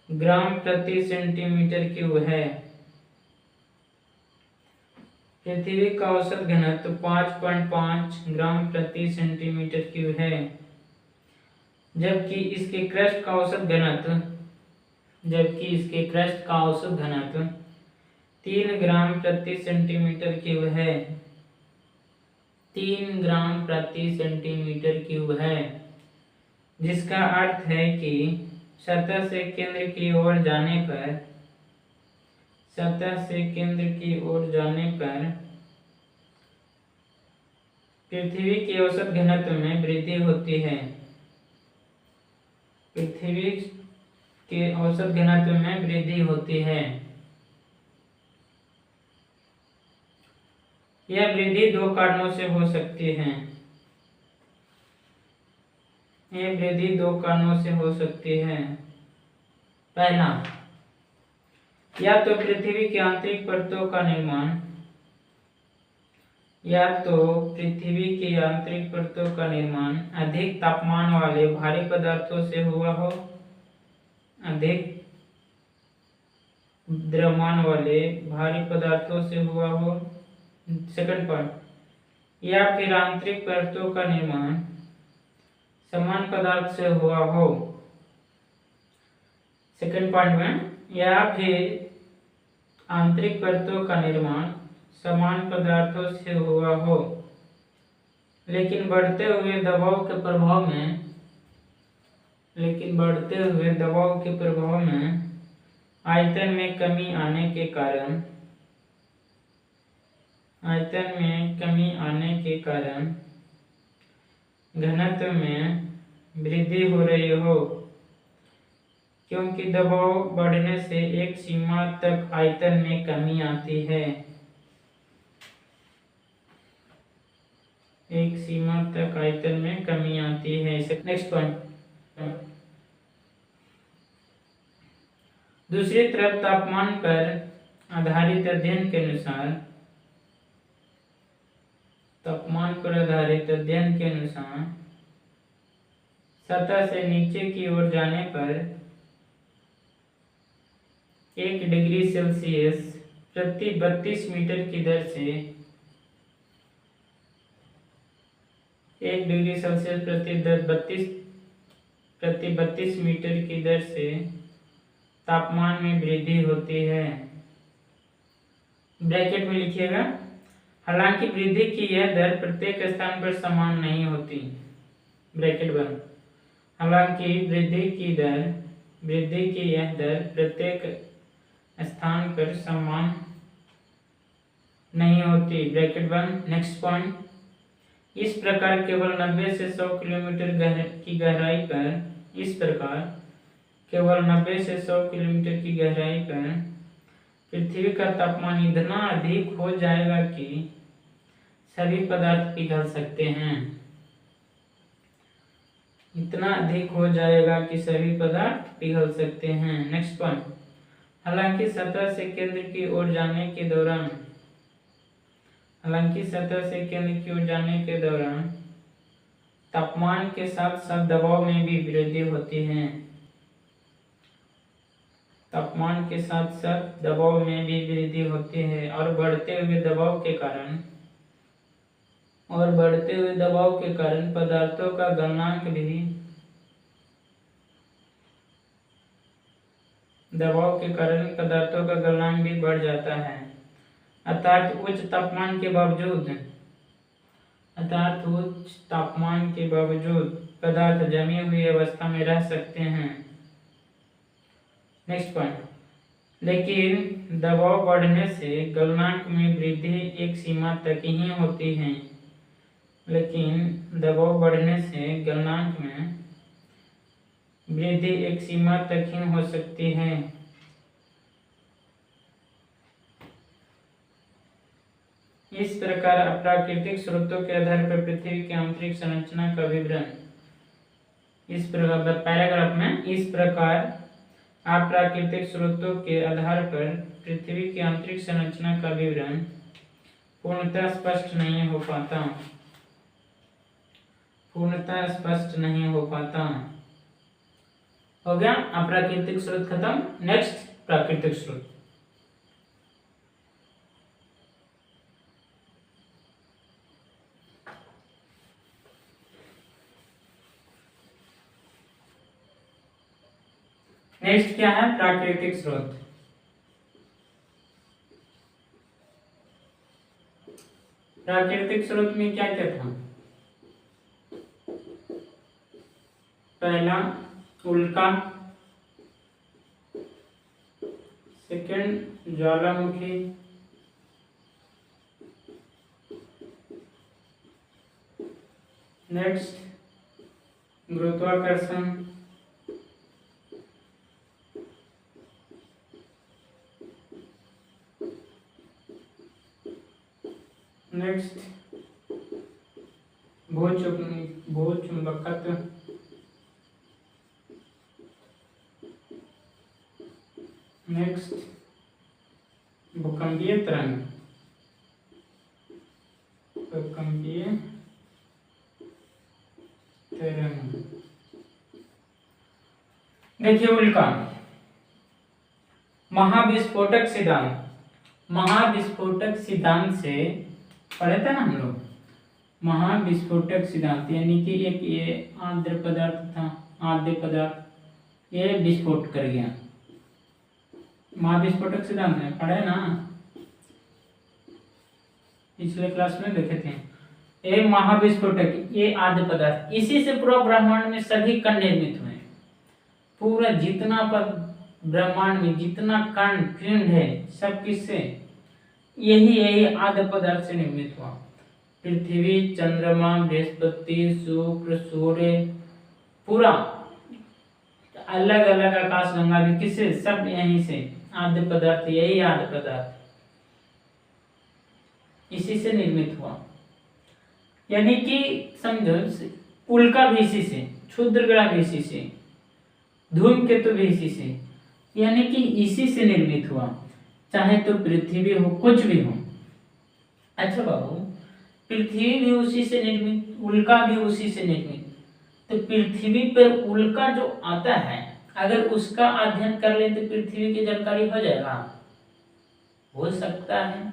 ग्राम प्रति सेंटीमीटर क्यूब है। पृथ्वी का औसत घनत्व 5.5 ग्राम प्रति सेंटीमीटर क्यूब है, जबकि इसके क्रस्ट का औसत घनत्व 3 ग्राम प्रति सेंटीमीटर क्यूब है। 3 ग्राम प्रति सेंटीमीटर क्यूब है, जिसका अर्थ है कि सतह से केंद्र की ओर जाने पर पृथ्वी के औसत घनत्व में वृद्धि होती है। पृथ्वी के औसत घनत्व में वृद्धि होती है। यह वृद्धि दो कारणों से हो सकती है। यह वृद्धि दो कारणों से हो सकती है। पहला, या तो पृथ्वी की आंतरिक परतों का निर्माण अधिक तापमान वाले भारी पदार्थों से हुआ हो, अधिक द्रव्यमान वाले भारी पदार्थों से हुआ हो। सेकंड पॉइंट, या फिर आंतरिक परतों का निर्माण समान पदार्थ से हुआ हो। सेकंड पॉइंट में, या फिर आंतरिक परतों का निर्माण समान पदार्थों से हुआ हो, लेकिन बढ़ते हुए दबाव के प्रभाव में आयतन में कमी आने के कारण घनत्व में वृद्धि हो रही हो, क्योंकि दबाव बढ़ने से एक सीमा तक आयतन में कमी आती है। नेक्स्ट पॉइंट, दूसरी तरफ तापमान पर आधारित अध्ययन के अनुसार सतह से नीचे की ओर जाने पर 1 डिग्री सेल्सियस प्रति 32 मीटर की दर से 1 डिग्री सेल्सियस प्रति 32 मीटर की दर से तापमान में वृद्धि होती है। ब्रैकेट में लिखिएगा, हालांकि वृद्धि की यह दर प्रत्येक स्थान पर समान नहीं होती। ब्रैकेट बंद। हालांकि वृद्धि की यह दर प्रत्येक स्थान पर समान नहीं होती। ब्रैकेट बंद। नेक्स्ट पॉइंट, इस प्रकार केवल 90 से 100 किलोमीटर की गहराई पर पृथ्वी का तापमान इतना अधिक हो जाएगा कि सभी पदार्थ पिघल सकते हैं। नेक्स्ट पॉइंट, हालांकि सतह से केंद्र की ओर जाने के दौरान तापमान के साथ साथ दबाव में भी वृद्धि होती है, और बढ़ते हुए दबाव के कारण पदार्थों का गलनांक भी बढ़ जाता है। अर्थात उच्च तापमान के बावजूद पदार्थ जमी हुई अवस्था में रह सकते हैं। नेक्स्ट पॉइंट, लेकिन दबाव बढ़ने से गलनांक में वृद्धि एक सीमा तक ही होती है। हो सकती है। इस प्रकार अप्राकृतिक स्रोतों के आधार पर पृथ्वी की आंतरिक संरचना का विवरण पैराग्राफ में इस प्रकार अप्राकृतिक स्रोतों के आधार पर पृथ्वी की आंतरिक संरचना का विवरण पूर्णतः स्पष्ट नहीं हो पाता। हो गया अप्राकृतिक स्रोत खत्म। नेक्स्ट प्राकृतिक स्रोत। नेक्स्ट क्या है? प्राकृतिक स्रोत। प्राकृतिक स्रोत में क्या क्या था? पहला उल्का, सेकंड ज्वालामुखी, नेक्स्ट गुरुत्वाकर्षण, नेक्स्ट भूचुंबकत्व, नेक्स्ट भूकंपीय तरंग, भूकंपीय तरंग। देखिए उल्का, महाविस्फोटक सिद्धांत, महाविस्फोटक सिद्धांत से पढ़े थे ना हम लोग। महाविस्फोटक सिद्धांत यानी कि एक ये आद्र पदार्थ था, आद्य पदार्थ ये विस्फोट कर गया। महाविस्फोटक सिद्धांत में पढ़े ना, पिछले क्लास में देखे थे। ये महाविस्फोटक, ये आद्य पदार्थ, इसी से पूरा ब्रह्मांड में सभी कण निर्मित हुए। पूरा जितना ब्रह्मांड में जितना कण पिंड है सब किससे? यही आद्य पदार्थ से निर्मित हुआ। पृथ्वी, चंद्रमा, बृहस्पति, शुक्र, सूर्य, पूरा अलग अलग आकाश गंगा भी किससे? सब यहीं से आद्य पदार्थ, यही आद्य पदार्थ इसी से निर्मित हुआ। यानी कि समझो उल्का भी इसी से, क्षुद्रग्रह भी इसी से, धूमकेतु भी इसी से, यानी कि इसी से निर्मित हुआ। चाहे तो पृथ्वी हो, कुछ भी हो। अच्छा बाबू, पृथ्वी भी उसी से निर्मित, उल्का भी उसी से निर्मित, तो पृथ्वी पर उल्का जो आता है अगर उसका अध्ययन कर ले तो पृथ्वी की जानकारी हो जाएगा? हो सकता है।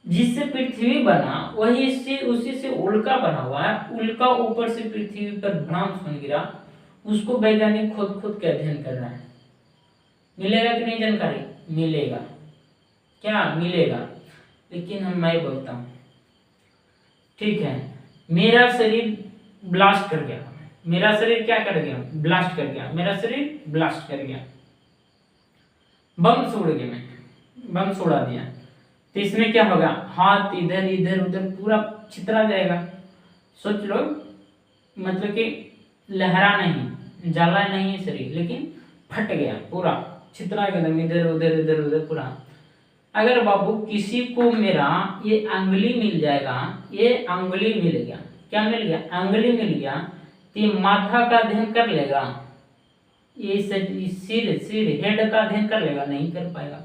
जिससे पृथ्वी बना वही से उसी से उल्का बना हुआ है। उल्का ऊपर से पृथ्वी पर भ्रांत गिरा, उसको वैज्ञानिक खुद के अध्ययन कर रहा है। मिलेगा कि नहीं जानकारी? मिलेगा। क्या मिलेगा? लेकिन मैं बोलता हूँ ठीक है, मेरा शरीर ब्लास्ट कर गया, मेरा शरीर क्या कर गया? ब्लास्ट कर गया, मेरा शरीर ब्लास्ट कर गया, बम छोड़ गया, मैं बम छोड़ा दिया, तो इसमें क्या होगा? हाथ इधर इधर उधर पूरा छितरा जाएगा। सोच लो, मतलब कि लहरा नहीं, जला नहीं है शरीर, लेकिन फट गया, पूरा छितरा एकदम इधर उधर पूरा। अगर बाबू किसी को मेरा ये अंगुली मिल जाएगा, ये अंगुली मिल गया, क्या मिल गया? अंगुली मिल गया, तो ये माथा का अध्ययन कर लेगा? ये सिर हेड का अध्ययन कर लेगा? नहीं कर पाएगा।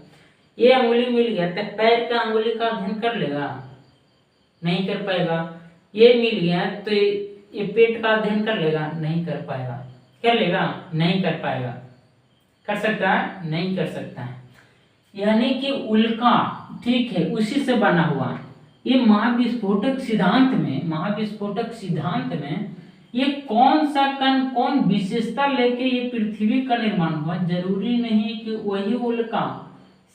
ये अंगुली मिल गया तो पैर का अंगुली का अध्ययन कर लेगा? नहीं कर पाएगा। ये मिल गया तो ये पेट का अध्ययन कर लेगा? नहीं कर पाएगा। कर लेगा? नहीं कर पाएगा। कर सकता है? नहीं कर सकता है। यानी कि उल्का ठीक है उसी से बना हुआ। ये महाविस्फोटक सिद्धांत में ये कौन सा कण कौन विशेषता लेके ये पृथ्वी का निर्माण हुआ? जरूरी नहीं कि वही उल्का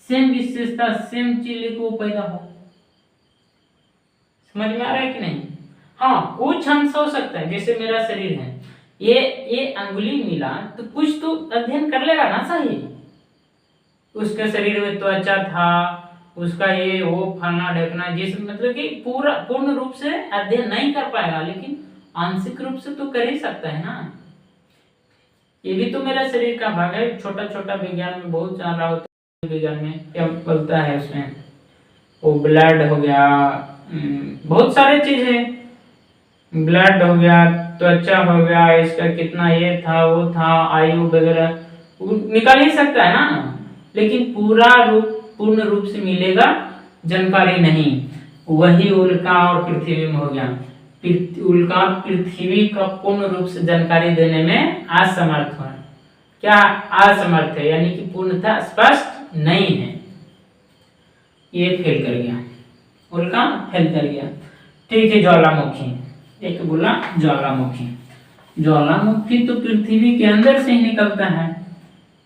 सेम विशेषता सेम चीज लेके वो पैदा हो। समझ में आ रहा है कि नहीं? हाँ, कुछ अंश हो सकता है, जैसे मेरा शरीर है, ये अंगुली मिला तो कुछ तो अध्ययन कर लेगा ना सही। उसके शरीर में त्वचा था, उसका ये वो फलना ढकना, जिस मतलब कि पूर्ण रूप से अध्ययन नहीं कर पाएगा, लेकिन आंशिक रूप से तो कर ही सकता है ना। ये भी तो मेरा शरीर का भाग है। छोटा छोटा विज्ञान में बहुत जान रहा होता है। विज्ञान में क्या बोलता है उसमें, वो ब्लड हो गया, बहुत सारे चीज है, ब्लड हो गया, त्वचा हो गया, इसका कितना ये था वो था, आयु वगैरह निकाल ही सकता है ना, लेकिन पूर्ण रूप से मिलेगा जानकारी नहीं। वही उल्का और पृथ्वी में हो गया। उल्का पृथ्वी का पूर्ण रूप से जानकारी देने में असमर्थ है। क्या असमर्थ है? यानी कि पूर्णतः स्पष्ट नहीं है। ये फेल कर गया, उल्का फेल कर गया। ठीक है, ज्वालामुखी, एक बोला ज्वालामुखी। ज्वालामुखी तो पृथ्वी के अंदर से ही निकलता है।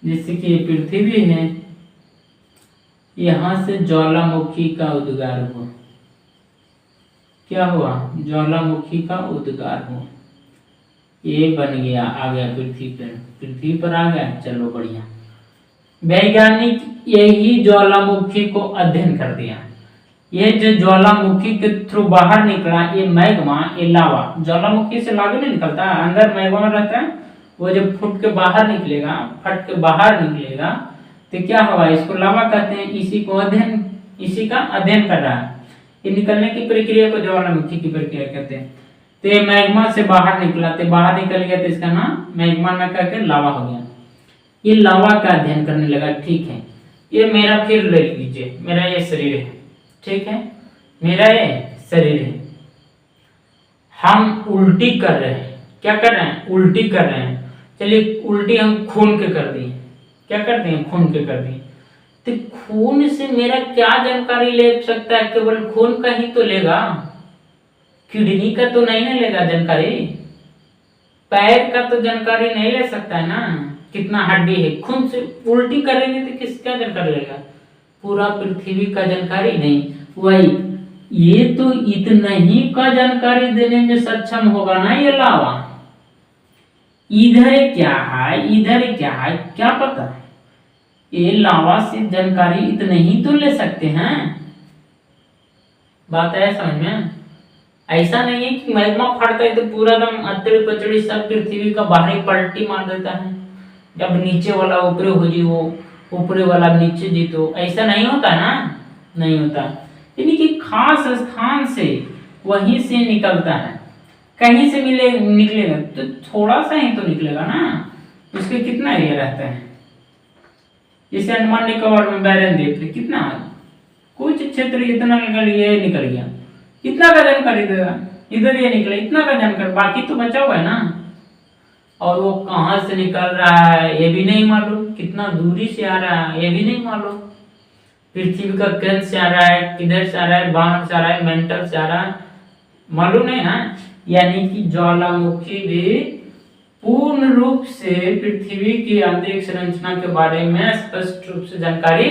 जैसे कि ये पृथ्वी है, यहां से ज्वालामुखी का उद्गार हुआ। क्या हुआ, ज्वालामुखी का उद्गार हुआ, ये बन गया, आ गया पृथ्वी पर आ गया। चलो बढ़िया। वैज्ञानिक यही ज्वालामुखी को अध्ययन कर दिया। ये जो ज्वालामुखी के थ्रू बाहर निकला, ये मैग्मा, ये लावा, ज्वालामुखी से लावा नहीं निकलता, अंदर मैग्मा रहता है, वो जब फट के बाहर निकलेगा तो क्या होगा, इसको लावा कहते हैं। इसी का अध्ययन कर रहा है। ये निकलने की प्रक्रिया को ज्वालामुखी की प्रक्रिया कहते हैं। तो ये मैग्मा से बाहर निकला, तो बाहर निकल गया, तो इसका नाम मैग्मा में कहकर लावा हो गया। ये लावा का अध्ययन करने लगा। ठीक है, ये मेरा फिर ले लीजिए, मेरा ये शरीर है, ठीक है, मेरा ये शरीर है। हम उल्टी कर रहे हैं, क्या कर रहे हैं, उल्टी कर रहे हैं। चलिए उल्टी हम खून के कर दिए, क्या करते हैं, खून के कर दिए। तो खून से मेरा क्या जानकारी ले सकता है, केवल खून का ही तो लेगा, किडनी का तो नहीं ना लेगा जानकारी, पैर का तो जानकारी नहीं ले सकता है ना, कितना हड्डी है। खून से उल्टी करेंगे तो किसका जानकारी लेगा, पूरा पृथ्वी का जानकारी नहीं। वही ये तो इतना ही का जानकारी देने में सक्षम होगा ना ये लावा। इधर क्या है क्या पता, ये लावा से जानकारी इतने ही तो ले सकते हैं। बात है समझ में। ऐसा नहीं है कि मैग्मा फटता है तो पूरा दम अतड़ी पचड़ी सब पृथ्वी का बाहरी पलटी मार देता है, जब नीचे वाला ऊपरे हो जी, वो ऊपरे वाला नीचे जी, तो ऐसा नहीं होता ना, नहीं होता। यानी कि खास स्थान से वहीं से निकलता है, कहीं से निकलेगा तो थोड़ा सा ही तो निकलेगा ना, उसके कितना एरिया रहता है। जैसे अंडमान निकोबार में बैरन द्वीप थे, कितना कुछ क्षेत्र इतना निकल गया, इतना का जानकारी देगा, इधर ये निकला इतना का जानकारी, बाकी तो बचा हुआ है ना। और वो कहाँ से निकल रहा है ये भी नहीं मालूम, कितना दूरी से आ रहा है ये भी नहीं मालूम, पृथ्वी का केंद्र से आ रहा है, किधर से आ रहा है, बाहर से आ रहा है, मेंटल से आ रहा है, मालूम नहीं ना। यानी कि ज्वालामुखी भी पूर्ण रूप से पृथ्वी की आंतरिक संरचना के बारे में स्पष्ट रूप से जानकारी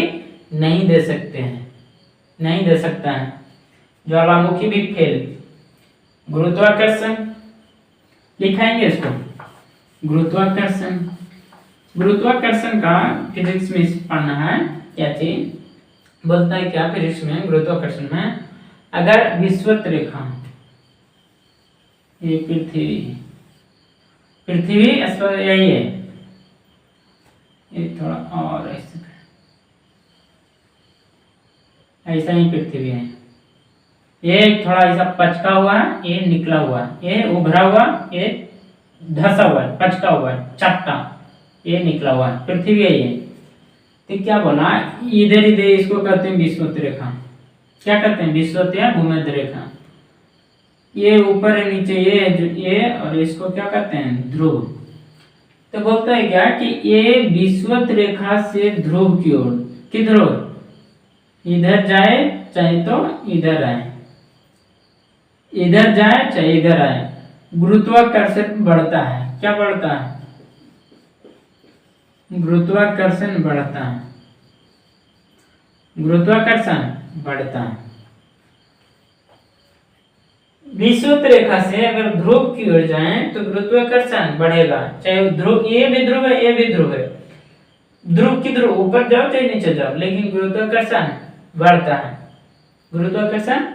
नहीं दे सकते हैं, नहीं दे सकता है। ज्वालामुखी भी फेल। गुरुत्वाकर्षण लिखाएंगे इसको, गुरुत्वाकर्षण का फिजिक्स में पढ़ना है। क्या चीज बोलता है, क्या फिजिक्स में, गुरुत्वाकर्षण में, अगर विषुवत रेखा, ये पृथ्वी यही है, ये थोड़ा और ऐसा ही पृथ्वी है, ये थोड़ा ऐसा पचका हुआ है, ये निकला हुआ है, ये उभरा हुआ, ये धसा हुआ है, पचका हुआ है, चपटा, ये निकला हुआ है, पृथ्वी है ये। तो क्या बोला, इधर इसको कहते हैं विषुवत रेखा। क्या कहते हैं, विषुवत या भूमध्य रेखा। ये ऊपर है, नीचे ये और इसको क्या कहते हैं, ध्रुव। तो बोलता है क्या कि ये विषुवत रेखा से ध्रुव की ओर, किधर इधर जाए चाहे तो इधर आए, इधर जाए चाहे इधर आए, गुरुत्वाकर्षण बढ़ता है। क्या बढ़ता है, गुरुत्वाकर्षण बढ़ता है, गुरुत्वाकर्षण बढ़ता है। विषुवत रेखा से अगर ध्रुव की ओर जाएं तो गुरुत्वाकर्षण बढ़ेगा, चाहे ध्रुव, ये भी ध्रुव है, ये भी ध्रुव है, ध्रुव की ध्रुव ऊपर जाओ चाहे नीचे जाओ, लेकिन गुरुत्वाकर्षण बढ़ता है, गुरुत्वाकर्षण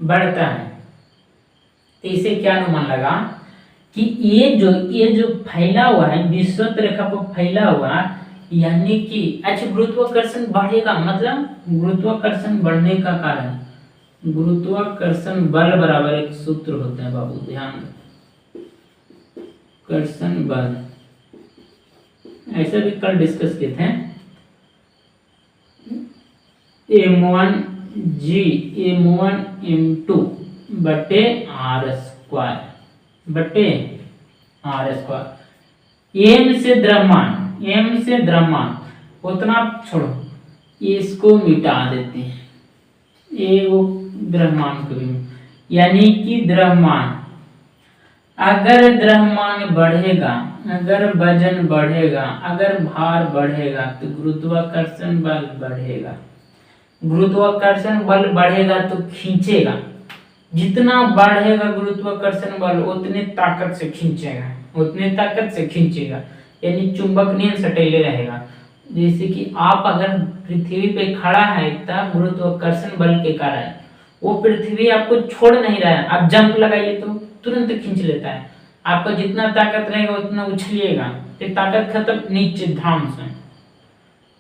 बढ़ता है। तो इसे क्या अनुमान लगा कि ये जो फैला हुआ है, विषुवत रेखा पर फैला हुआ, यानी कि अच्छा गुरुत्वाकर्षण बढ़ेगा, मतलब गुरुत्वाकर्षण बढ़ने का कारण, गुरुत्वाकर्षण बल बराबर एक सूत्र होता है बाबू, ध्यान दो, कर्षण बल, ऐसा भी कल डिस्कस किए थे, m1 बटे r स्क्वायर बटे r स्क्वायर। m से द्रव्यमान उतना छोड़ो, इसको मिटा देते हैं, ये वो द्रव्यमान को भी, यानी कि द्रव्यमान, अगर द्रव्यमान बढ़ेगा, अगर वजन बढ़ेगा, अगर भार बढ़ेगा तो गुरुत्वाकर्षण बल बढ़ेगा, गुरुत्वाकर्षण बल बढ़ेगा तो खींचेगा, जितना बढ़ेगा गुरुत्वाकर्षण बल उतने ताकत से खींचेगा, उतने ताकत से खींचेगा, यानी चुंबकनीय सटेले रहेगा। जैसे कि आप अगर पृथ्वी पे खड़ा है तब गुरुत्वाकर्षण बल के कारण वो पृथ्वी आपको छोड़ नहीं रहा है, आप जंप लगाइए तो तुरंत खींच लेता है। आपका जितना ताकत रहेगा उतना उछलिएगा, फिर ताकत खत्म, नीचे धाम से।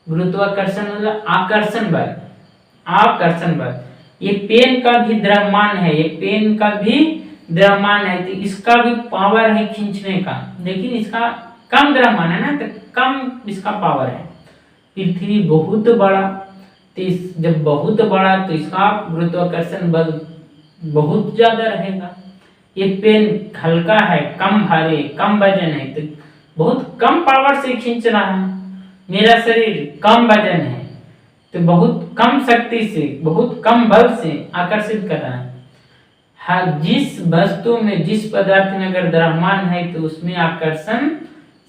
गुरुत्वाकर्षण मतलब आकर्षण बल, आकर्षण बल। ये पेन का भी द्रव्यमान है, ये पेन का भी द्रव्यमान है, तो इसका भी पावर है खींचने का, लेकिन इसका कम द्रव्यमान है ना, तो कम इसका पावर है। पृथ्वी बहुत बड़ा, तो जब बहुत बड़ा तो इसका गुरुत्वाकर्षण बल बहुत ज्यादा रहेगा। ये पेन हल्का है, कम भारी, कम वजन है, तो बहुत कम पावर से खींच रहा है। मेरा शरीर कम वजन है तो बहुत कम शक्ति से, बहुत कम बल से आकर्षित कर रहा है। हाँ, जिस वस्तु में, जिस पदार्थ में अगर द्रव्यमान है तो उसमें आकर्षण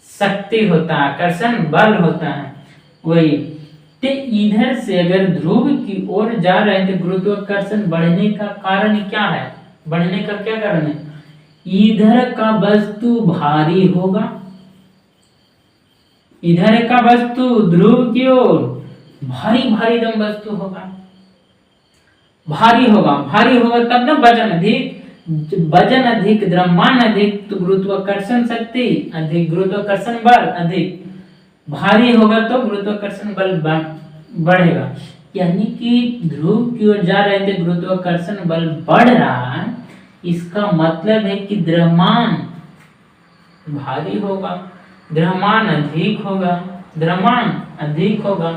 शक्ति होता है, आकर्षण बल होता है। वही तो इधर से अगर ध्रुव की ओर जा रहे हैं तो गुरुत्वाकर्षण बढ़ने का कारण क्या है? बढ़ने का क्या कारण है? इधर का वस्तु भारी होगा, इधर का वस्तु ध्रुव की ओर भारी भारी दम वस्तु होगा, भारी होगा, भारी होगा तब ना वजन अधिक, वजन अधिक, द्रव्यमान अधिक, तो गुरुत्वाकर्षण शक्ति अधिक, गुरुत्वाकर्षण बल अधिक। भारी होगा तो गुरुत्वाकर्षण बल बढ़ेगा, यानी कि ध्रुव की ओर जा रहे थे, गुरुत्वाकर्षण बल बढ़ रहा है, इसका मतलब है कि द्रव्यमान भारी होगा, द्रव्यमान अधिक होगा, द्रव्यमान अधिक होगा।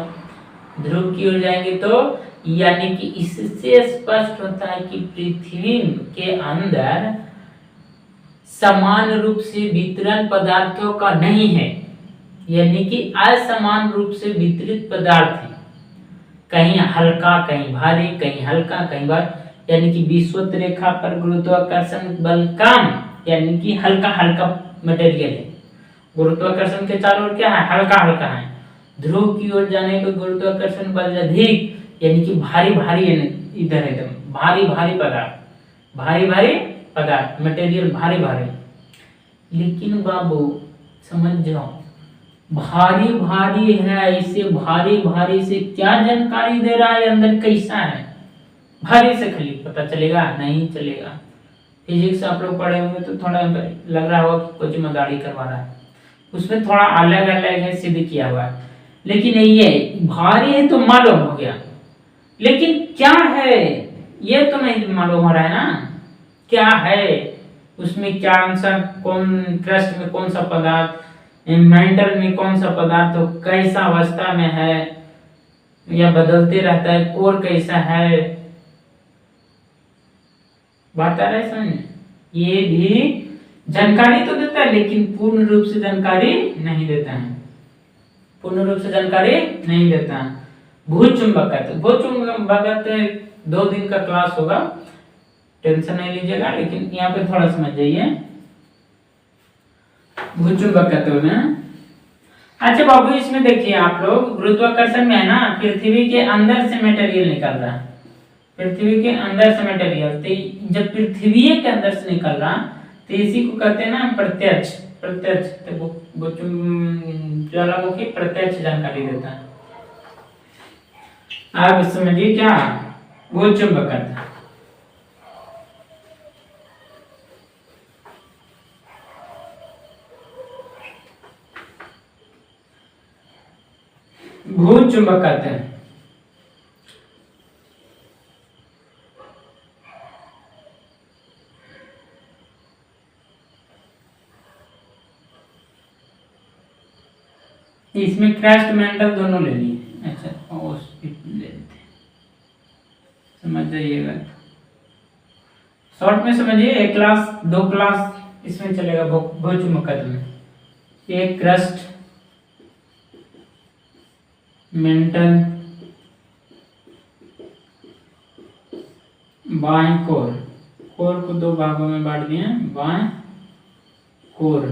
ध्रुव की ओर जाएंगे तो यानी कि इससे स्पष्ट होता है कि पृथ्वी के अंदर समान रूप से वितरण पदार्थों का नहीं है, यानी कि असमान रूप से वितरित पदार्थ है, कहीं हल्का कहीं भारी, कहीं हल्का कहीं भारी, यानी कि विषुवत रेखा पर गुरुत्वाकर्षण बल कम, यानी कि हल्का हल्का मटेरियल है। गुरुत्वाकर्षण के चारों ओर क्या है? हल्का हल्का है। ध्रुव की ओर जाने पर गुरुत्वाकर्षण बल अधिक, यानी कि भारी भारी है, इधर एकदम भारी भारी पदार्थ, भारी भारी पदार्थ, मटेरियल भारी भारी। लेकिन बाबू समझ जाओ, भारी भारी है, इसे भारी भारी से क्या जानकारी दे रहा है अंदर कैसा है? भारी से खाली पता चलेगा? नहीं चलेगा। फिजिक्स आप लोग पढ़े होंगे तो थोड़ा लग रहा होगा कि कुछ मदारी करवा रहा है, उसमें थोड़ा अलग अलग है, सिद्ध किया हुआ है। लेकिन ये भारी है तो मालूम हो गया, लेकिन क्या है ये तो नहीं मालूम हो रहा है ना, क्या है उसमें, क्या आंसर, कौन क्रस्ट में कौन सा पदार्थ, मेंटल में कौन सा पदार्थ हो, कैसा अवस्था में है या बदलते रहता है, कोर कैसा है, बात आ रहा है समझ? ये भी जानकारी तो देता है लेकिन पूर्ण रूप से जानकारी नहीं देता है, पूर्ण रूप से जानकारी नहीं देता है। भूचुंबकत्व, भूचुंबकत्व 2 दिन का क्लास होगा, टेंशन नहीं लीजिएगा, लेकिन यहाँ पे थोड़ा समझ जाइए भूचुंबकत्व में। अच्छा बाबू, इसमें देखिए आप लोग, गुरुत्वाकर्षण में है ना, पृथ्वी के अंदर से मटेरियल निकल रहा है, पृथ्वी के अंदर से मटेरियल, तो जब पृथ्वी के अंदर से निकल रहा तो इसी को कहते हैं ना प्रत्यक्ष, प्रत्यक्ष, तो ज्वालामुखी प्रत्यक्ष जानकारी देता है। आप समझिए क्या भूचुंबकत्व। भूचुंबकत्व इसमें क्रस्ट मेंटल दोनों ले लिए। अच्छा ले लेते, समझ जाइएगा, शॉर्ट में समझिए, 1 क्लास 2 क्लास इसमें चलेगा भूचुंबकत्व में। एक क्रस्ट मेंटल बाएं कोर, कोर को 2 भागों में बांट दिए, बाएं कोर,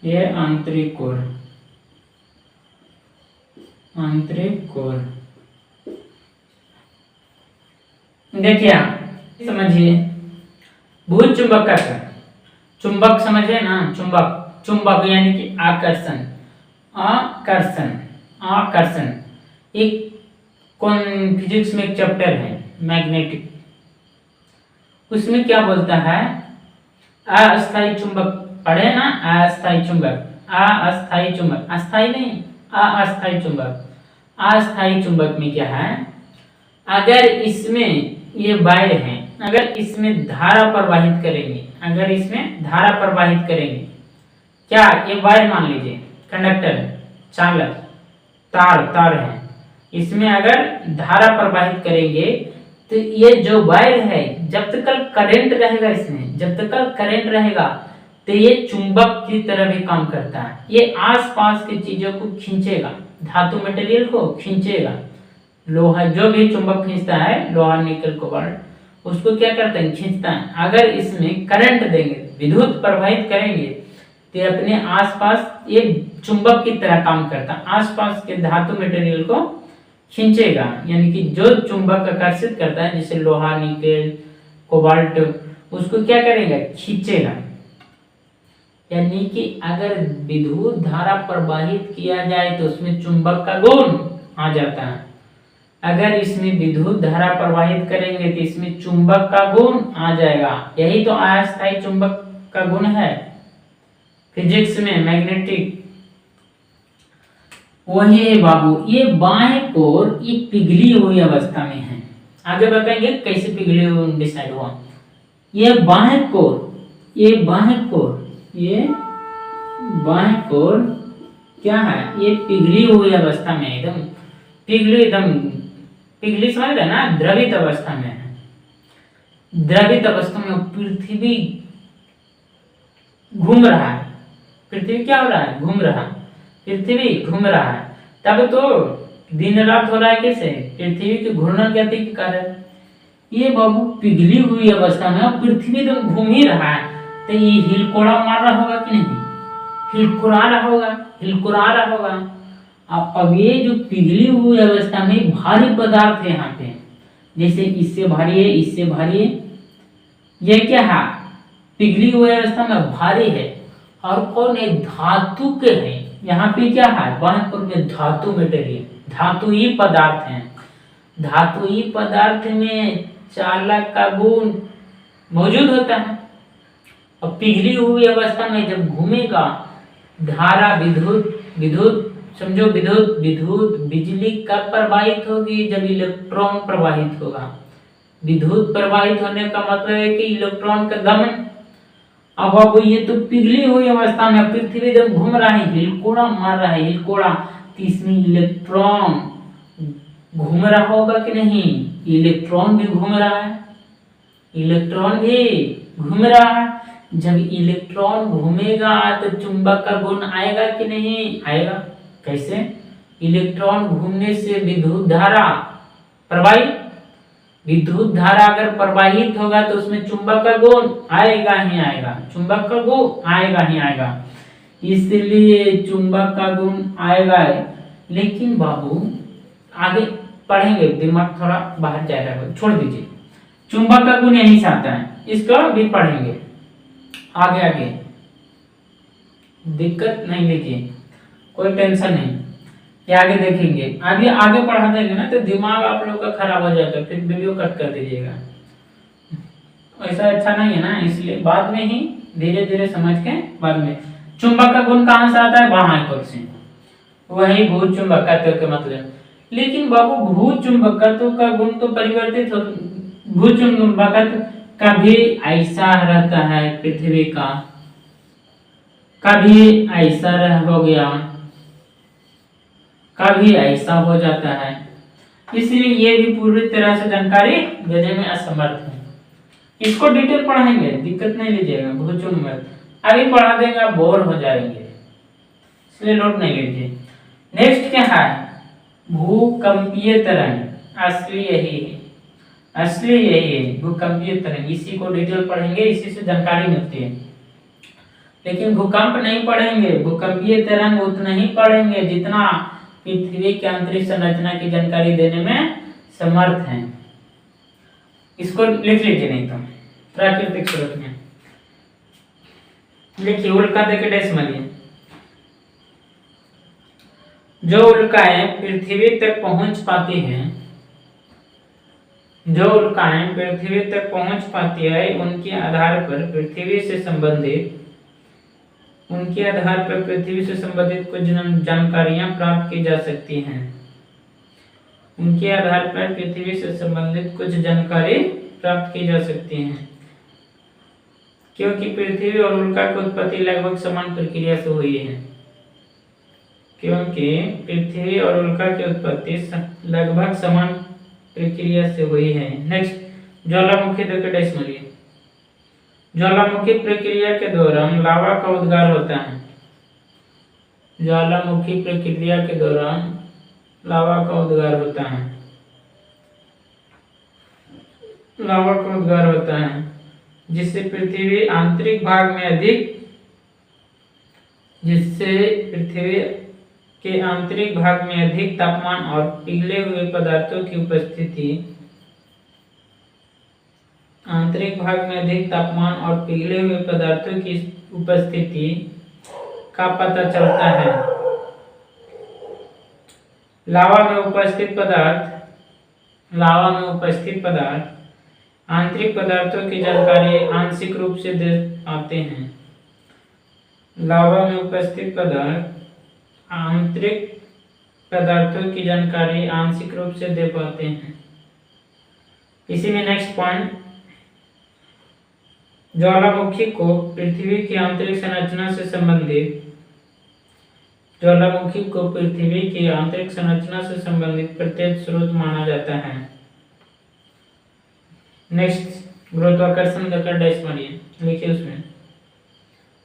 ये आंतरिक कोर, आंतरिक कोर। देखिए समझिए भूल चुंबक का क्या, चुंबक समझे ना, चुंबक चुंबक यानी कि आकर्षण, आकर्षण आकर्षण। एक कौन फिजिक्स में एक चैप्टर है मैग्नेटिक, उसमें क्या बोलता है, अस्थायी चुंबक पढ़े ना, अस्थायी चुंबक, अस्थायी चुंबक, अस्थायी नहीं, अस्थायी चुंबक। अस्थायी चुंबक में क्या है, अगर इसमें ये वायर है, अगर इसमें धारा प्रवाहित करेंगे, अगर इसमें धारा प्रवाहित करेंगे, क्या ये वायर मान लीजिए कंडक्टर चालक तार है, इसमें अगर धारा प्रवाहित करेंगे तो ये जो वायर है जब तक करंट रहेगा, इसमें जब तक करंट रहेगा तो ये चुंबक की तरह भी काम करता है, ये आसपास की चीजों को खींचेगा, धातु मटेरियल को खींचेगा। लोहा जो भी चुंबक खींचता है, लोहा निकल कोबाल्ट, उसको क्या करता है, खींचता है। अगर इसमें करंट देंगे, विद्युत प्रवाहित करेंगे तो अपने आसपास ये चुंबक की तरह काम करता है, आसपास के धातु मटेरियल को खींचेगा, यानी कि जो चुंबक आकर्षित करता है जैसे लोहा निकल कोबाल्ट, उसको क्या करेगा, खींचेगा। यानी कि अगर विद्युत धारा प्रवाहित किया जाए तो उसमें चुंबक का गुण आ जाता है, अगर इसमें विद्युत धारा प्रवाहित करेंगे तो इसमें चुंबक का गुण आ जाएगा। यही तो अस्थायी चुंबक का गुण है फिजिक्स में मैग्नेटिक। वही है बाबू, ये बाएं कोर ये पिघली हुई अवस्था में है, आगे बताएंगे कैसे पिघली हुई डिसाइड हुआ। ये बाएं कोर, ये बाएं कोर, ये बाएं कोर क्या है, ये पिघली हुई अवस्था में, एकदम पिघली, एकदम पिघली समझ रहे ना, द्रवित अवस्था में है। द्रवित अवस्था में पृथ्वी घूम रहा है, पृथ्वी क्या हो रहा है, घूम रहा, पृथ्वी घूम रहा है। तब तो दिन रात हो रहा है कैसे, पृथ्वी के घूर्णन गति के कारण। ये बाबू पिघली हुई अवस्था में पृथ्वी तो घूम ही रहा है, तो ये हिलकोड़ा मार रहा होगा कि नहीं, हिलकुरा रहा होगा, हिलकुरा रहा होगा। अब ये जो पिघली हुई अवस्था में भारी पदार्थ है यहाँ पे, जैसे इससे भारी है, इससे भारी है, ये क्या है, पिघली हुई अवस्था में भारी है। और कौन है, धातु के हैं, यहाँ पे क्या है, बाएं में धातु मटेरियल, धातुई पदार्थ हैं। धातुई पदार्थ में चालक का गुण मौजूद होता है। और पिघली हुई अवस्था में जब घूमेगा, धारा विद्युत समझो, विद्युत बिजली कब प्रवाहित होगी, जब इलेक्ट्रॉन प्रवाहित होगा। विद्युत प्रवाहित होने का मतलब है कि इलेक्ट्रॉन का गमन। अब ये तो पिघली हुई अवस्था में पृथ्वी जब घूम रहा है, हिलकोड़ा मार रहा है, हिलकोड़ा, तो इसमें इलेक्ट्रॉन घूम रहा होगा कि नहीं, इलेक्ट्रॉन भी घूम रहा है, इलेक्ट्रॉन भी घूम रहा है। जब इलेक्ट्रॉन घूमेगा तो चुंबक का गुण आएगा कि नहीं आएगा, कैसे, इलेक्ट्रॉन घूमने से विद्युत धारा प्रवाहित, विद्युत धारा अगर प्रवाहित होगा तो उसमें चुंबक का गुण आएगा ही आएगा, चुंबक का गुण आएगा ही आएगा, इसलिए चुंबक का गुण आएगा। लेकिन बाबू आगे पढ़ेंगे, दिमाग थोड़ा बाहर जा रहा है, छोड़ दीजिए, चुंबक का गुण यहीं से आता है, इसका भी पढ़ेंगे आगे आगे, दिक्कत नहीं लीजिए, कोई टेंशन नहीं, ये आगे देखेंगे। अभी आगे पढ़ा देंगे ना तो दिमाग आप लोग का खराब हो जाएगा, फिर वीडियो कट कर दीजिएगा, ऐसा अच्छा नहीं है ना, इसलिए बाद में ही धीरे धीरे समझ के बाद में। चुंबक का गुण कहाँ से आता है, बाएं कोर से, वही भू चुंबकत्व का मतलब। लेकिन बाबू भू चुंबकत्व का गुण तो परिवर्तित हो, भू चुंबकत्व कभी ऐसा रहता है पृथ्वी का, कभी ऐसा हो गया, कभी ऐसा हो जाता है, इसलिए ये भी पूरी तरह से जानकारी देने में असमर्थ है। इसको डिटेल पढ़ाएंगे, दिक्कत नहीं लीजिएगा, भूचुंबक अभी पढ़ा देगा बोर हो जाएंगे, इसलिए नोट नहीं लीजिए। नेक्स्ट क्या है, भूकंपीय तरंग, असली यही है, असली यही है भूकंपीय तरंग, इसी को डिटेल पढ़ेंगे, इसी से जानकारी मिलती है। लेकिन भूकंप नहीं पढ़ेंगे, भूकंपीय तरंग उतना ही पढ़ेंगे जितना पृथ्वी के आंतरिक संरचना की जानकारी देने में समर्थ हैं। इसको लिख लीजिए नहीं तो प्राकृतिक स्रोत में लिखिए, उल्का देके डैश मारिए। जो उल्काएं पृथ्वी तक पहुंच पाती हैं, जो उल्काएं पृथ्वी तक पहुंच पाती है, उनके आधार पर पृथ्वी से संबंधित कुछ जानकारियां प्राप्त की जा सकती हैं। उनके आधार पर पृथ्वी से संबंधित कुछ जानकारी प्राप्त की जा सकती हैं, क्योंकि पृथ्वी और उल्का की उत्पत्ति लगभग समान प्रक्रिया से हुई है। क्योंकि पृथ्वी और उल्का की उत्पत्ति लगभग समान प्रक्रिया से हुई है। नेक्स्ट, ज्वालामुखी देकर डैश मारिए। ज्वालामुखी प्रक्रिया के दौरान लावा का उद्गार होता है। ज्वालामुखी प्रक्रिया के दौरान लावा का उद्गार होता है। लावा का उद्गार होता है, जिससे पृथ्वी के आंतरिक भाग में अधिक तापमान और पिघले हुए पदार्थों की उपस्थिति का पता चलता है। लावा में उपस्थित पदार्थ आंतरिक पदार्थों की जानकारी आंशिक रूप से दे पाते हैं। लावा में उपस्थित पदार्थ आंतरिक पदार्थों की जानकारी आंशिक रूप से दे पाते हैं। इसी में नेक्स्ट पॉइंट, ज्वालामुखी को पृथ्वी की आंतरिक संरचना से संबंधित प्रत्यक्ष स्रोत माना जाता है। नेक्स्ट, गुरुत्वाकर्षण का डैश मारिए, लिखिए उसमें।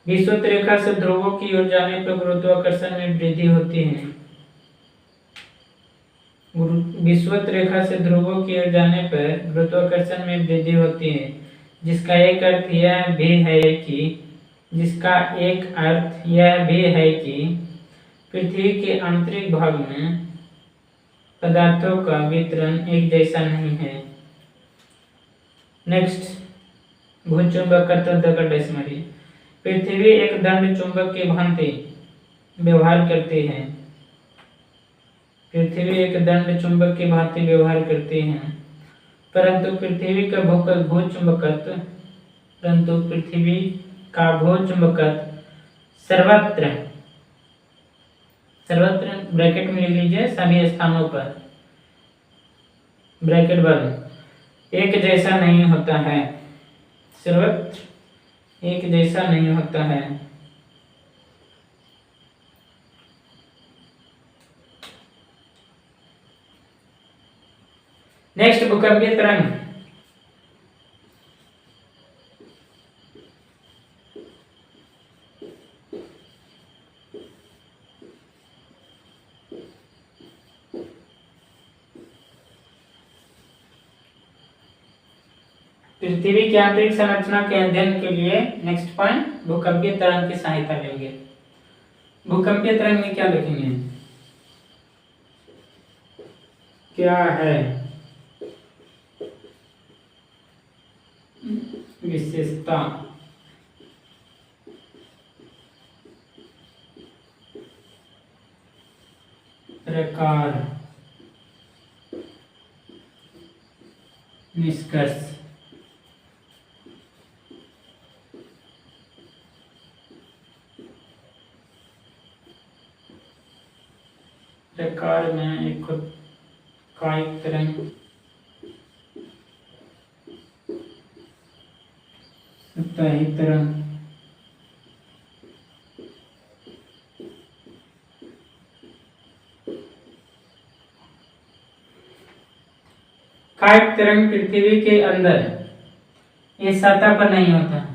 विषुवत रेखा से ध्रुवों की ओर जाने पर गुरुत्वाकर्षण में वृद्धि होती है। विषुवत रेखा से ध्रुवों की ओर जाने पर गुरुत्वाकर्षण में वृद्धि होती है, जिसका एक अर्थ यह भी है कि पृथ्वी के आंतरिक भाग में पदार्थों का वितरण एक जैसा नहीं है। नेक्स्ट, भूचुंबकत्व का डैश मारिए। पृथ्वी एक दंड चुंबक की भांति व्यवहार करती है, परंतु पृथ्वी का भूचुंबकत्व सर्वत्र ब्रैकेट में लिख लीजिए, सभी स्थानों पर ब्रैकेट बंद एक जैसा नहीं होता है। सर्वत्र एक जैसा नहीं होता है। नेक्स्ट, भूकंपीय तरंग। पृथ्वी की आंतरिक संरचना के अध्ययन के लिए नेक्स्ट पॉइंट, भूकंपीय तरंग की सहायता लेंगे। भूकंपीय तरंग में क्या लिखेंगे? क्या है विशेषता? प्रकार, निष्कर्ष। प्रकार में एक कायिक तरंग, सतही तरंग, कायिक तरंग पृथ्वी के अंदर ये सतह पर नहीं होता है,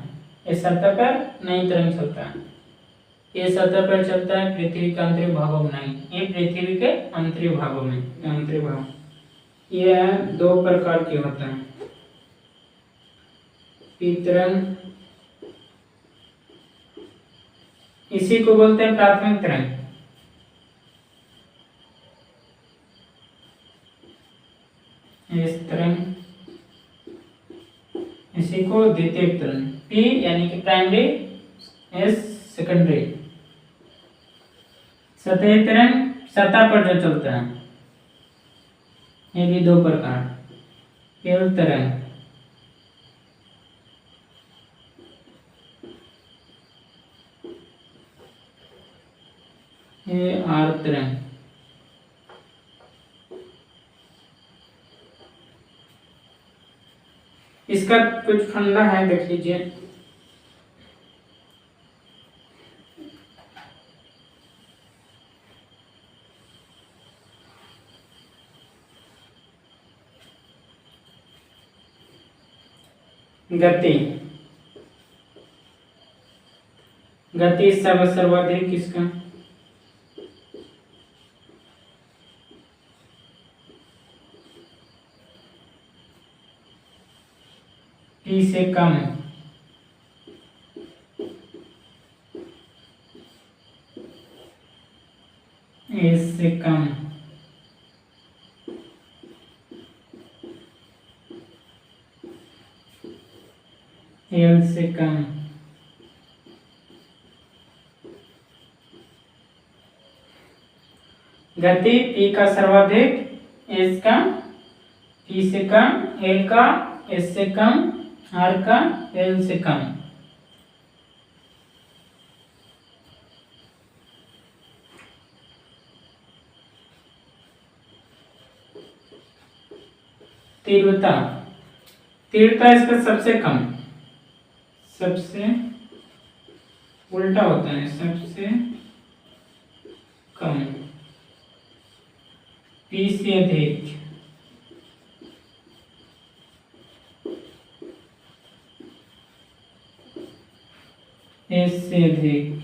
ये सतह पर नहीं तरंग चलता है, ये सतह पर चलता है, पृथ्वी के आंतरिक भागों में नहीं, ये पृथ्वी के आंतरिक भागों में, आंतरिक भाग। ये दो प्रकार के होते हैं, तरंग, इसी को बोलते हैं प्राथमिक तरंग। इस तरंग इसी को द्वितीय तरंग, P यानी कि प्राइमरी, S सेकेंडरी। सतही तरंग सतह पर जो चलता है, ये भी दो प्रकार, एल तरंग, ये आर तरंग। इसका कुछ फंडा है, देख लीजिए। गति, गति सर्वाधिक किसका, P से कम, S से कम, L से कम, गति P का सर्वाधिक, S का, P से कम, L का, S से कम, R का, L से कम। तीव्रता, तीव्रता इसका सबसे कम, सबसे उल्टा होता है, सबसे कम, P से अधिक, S से अधिक,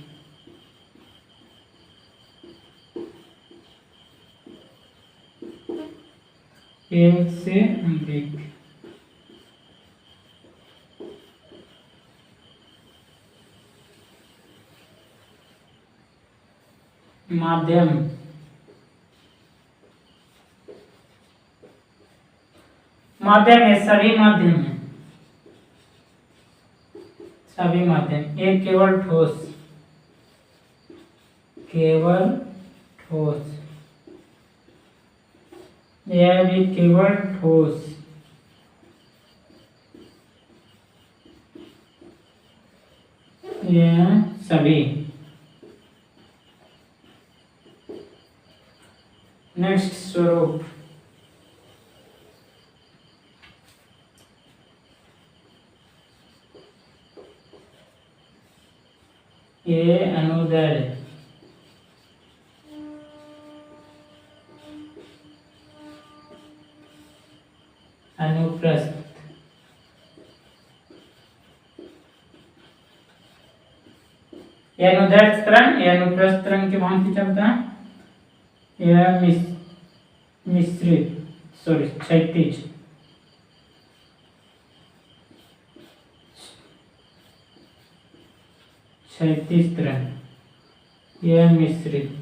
L से अधिक। माध्यम, माध्यम है, सभी माध्यम है, सभी माध्यम। एक केवल ठोस, केवल ठोस, यह भी केवल ठोस, यह सभी। नेक्स्ट स्वरूप, ये अनुदैर्ध्य, अनुप्रस्थ, यह अनुदैर्ध्य तरंग, यह अनुप्रस्थ तरंग के भांति चलता है। यह मिश्रित, सॉरी क्षैतिज, क्षैतिज तरंग, यह मिश्रित।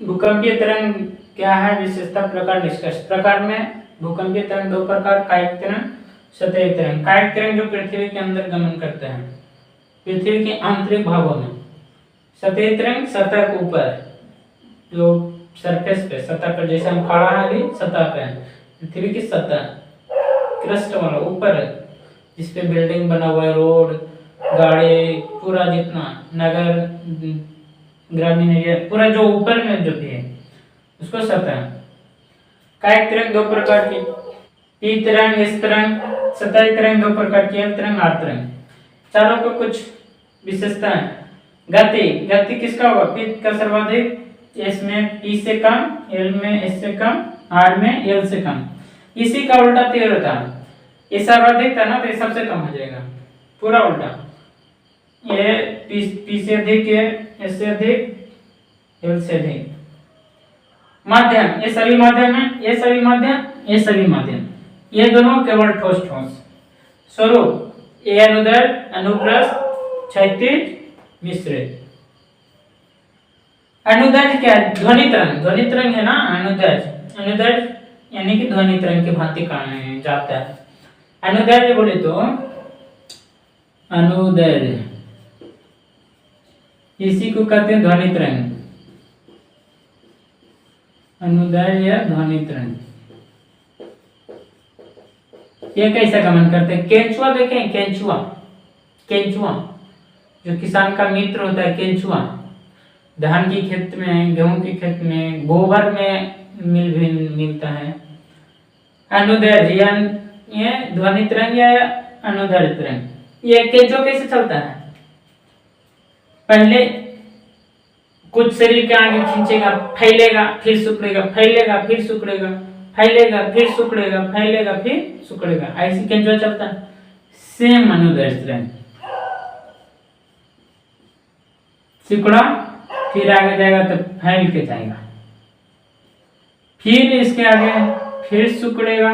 भूकंपीय तरंग क्या है, विशेषता, प्रकार, निष्कर्ष। प्रकार में भूकंपीय तरंग दो प्रकार, कायिक तरंग, सतही तरंग। कायिक तरंग जो पृथ्वी के अंदर गमन करते हैं, पृथ्वी के आंतरिक भागों में। सतही तरंग सतह के ऊपर, जो सरफेस पे, सतह पर, जैसे हम खड़ा है अभी सतह पे, पृथ्वी की सतह, क्रस्ट वाला ऊपर, जिसपे बिल्डिंग बना हुआ है, रोड, गाड़ी, पूरा जितना नगर, ग्रामीण एरिया, पूरा जो ऊपर में जो भी है उसको सतह। कायिक तरंग दो प्रकार की, P तरंग, S तरंग। सतही तरंग दो प्रकार की, L तरंग, R तरंग। चारों को कुछ विशेषताएं। गति, गति किसका होगा, P का सर्वाधिक, S में P से कम, L में S से कम, R में L से कम। इसी का उल्टा तीव्रता, ये सर्वाधिक था ना, तो ये सबसे कम हो जाएगा, पूरा उल्टा। ये P से अधिक है, S से अधिक, L से अधिक। माध्यम, ये सभी माध्यम है, ये सभी माध्यम, ये सभी माध्यम, ये दोनों केवल ठोस ठोस। स्वरूप, ये अनुदैर्ध्य, अनुप्रस्थ, क्षैतिज, मिश्रित। अनुदैर्ध्य क्या है, ध्वनि तरंग, ध्वनि तरंग है ना अनुदैर्ध्य। अनुदैर्ध्य यानी कि ध्वनि तरंग की भांति जाता है। अनुदैर्ध्य बोले तो अनुदैर्ध्य, इसी को कहते हैं ध्वनि तरंग, अनुदैर्ध्य या ध्वनि तरंग। ये कैसा गमन करते हैं? केंचुआ देखें, केंचुआ, केंचुआ जो किसान का मित्र होता है, केंचुआ धान की खेत में, गेहूं की खेत में, गोबर में मिलता है। अनुदैर्ध्य ये ध्वनि तरंग या अनुदैर्ध्य तरंग। ये केंचुआ कैसे चलता है? पहले कुछ शरीर के आगे खींचेगा, फैलेगा, फिर सिकुड़ेगा, फैलेगा, फिर सिकुड़ेगा, फैलेगा, फिर सिकुड़ेगा, फैलेगा, फिर सिकुड़ेगा, ऐसे केंचुआ चलता है। सेम अनुदैर्ध्य तरंग, सिकुड़ा, फिर आगे जाएगा तो फैल के जाएगा, फिर इसके आगे फिर सिकुड़ेगा,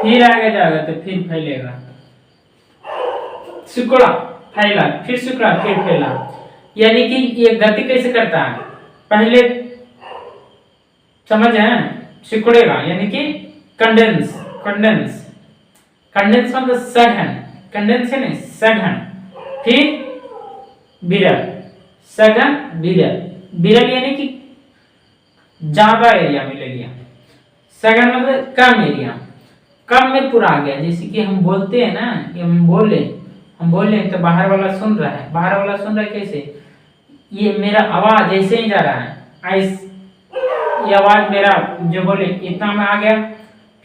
फिर आगे जाएगा तो फिर फैलेगा, सिकुड़ा, फैला, फिर सिकुड़ा, फिर फैला। यानी कि ये गति कैसे करता है? पहले समझ है, सिकुड़ेगा यानी कि कंडेंस, कंडेंस, कंडेंस मतलब सघन, कंडेंस है ना सघन, फिर विरल, सघन विरल, विरल यानी कि ज्यादा एरिया में ले लिया, सघन मतलब कम एरिया, कम में पूरा आ गया। जैसे कि हम बोलते हैं ना, कि हम बोले तो बाहर वाला सुन रहा है, बाहर वाला सुन रहा है कैसे? ये मेरा आवाज ऐसे ही जा रहा है, ये आवाज मेरा जो बोले इतना में आ गया,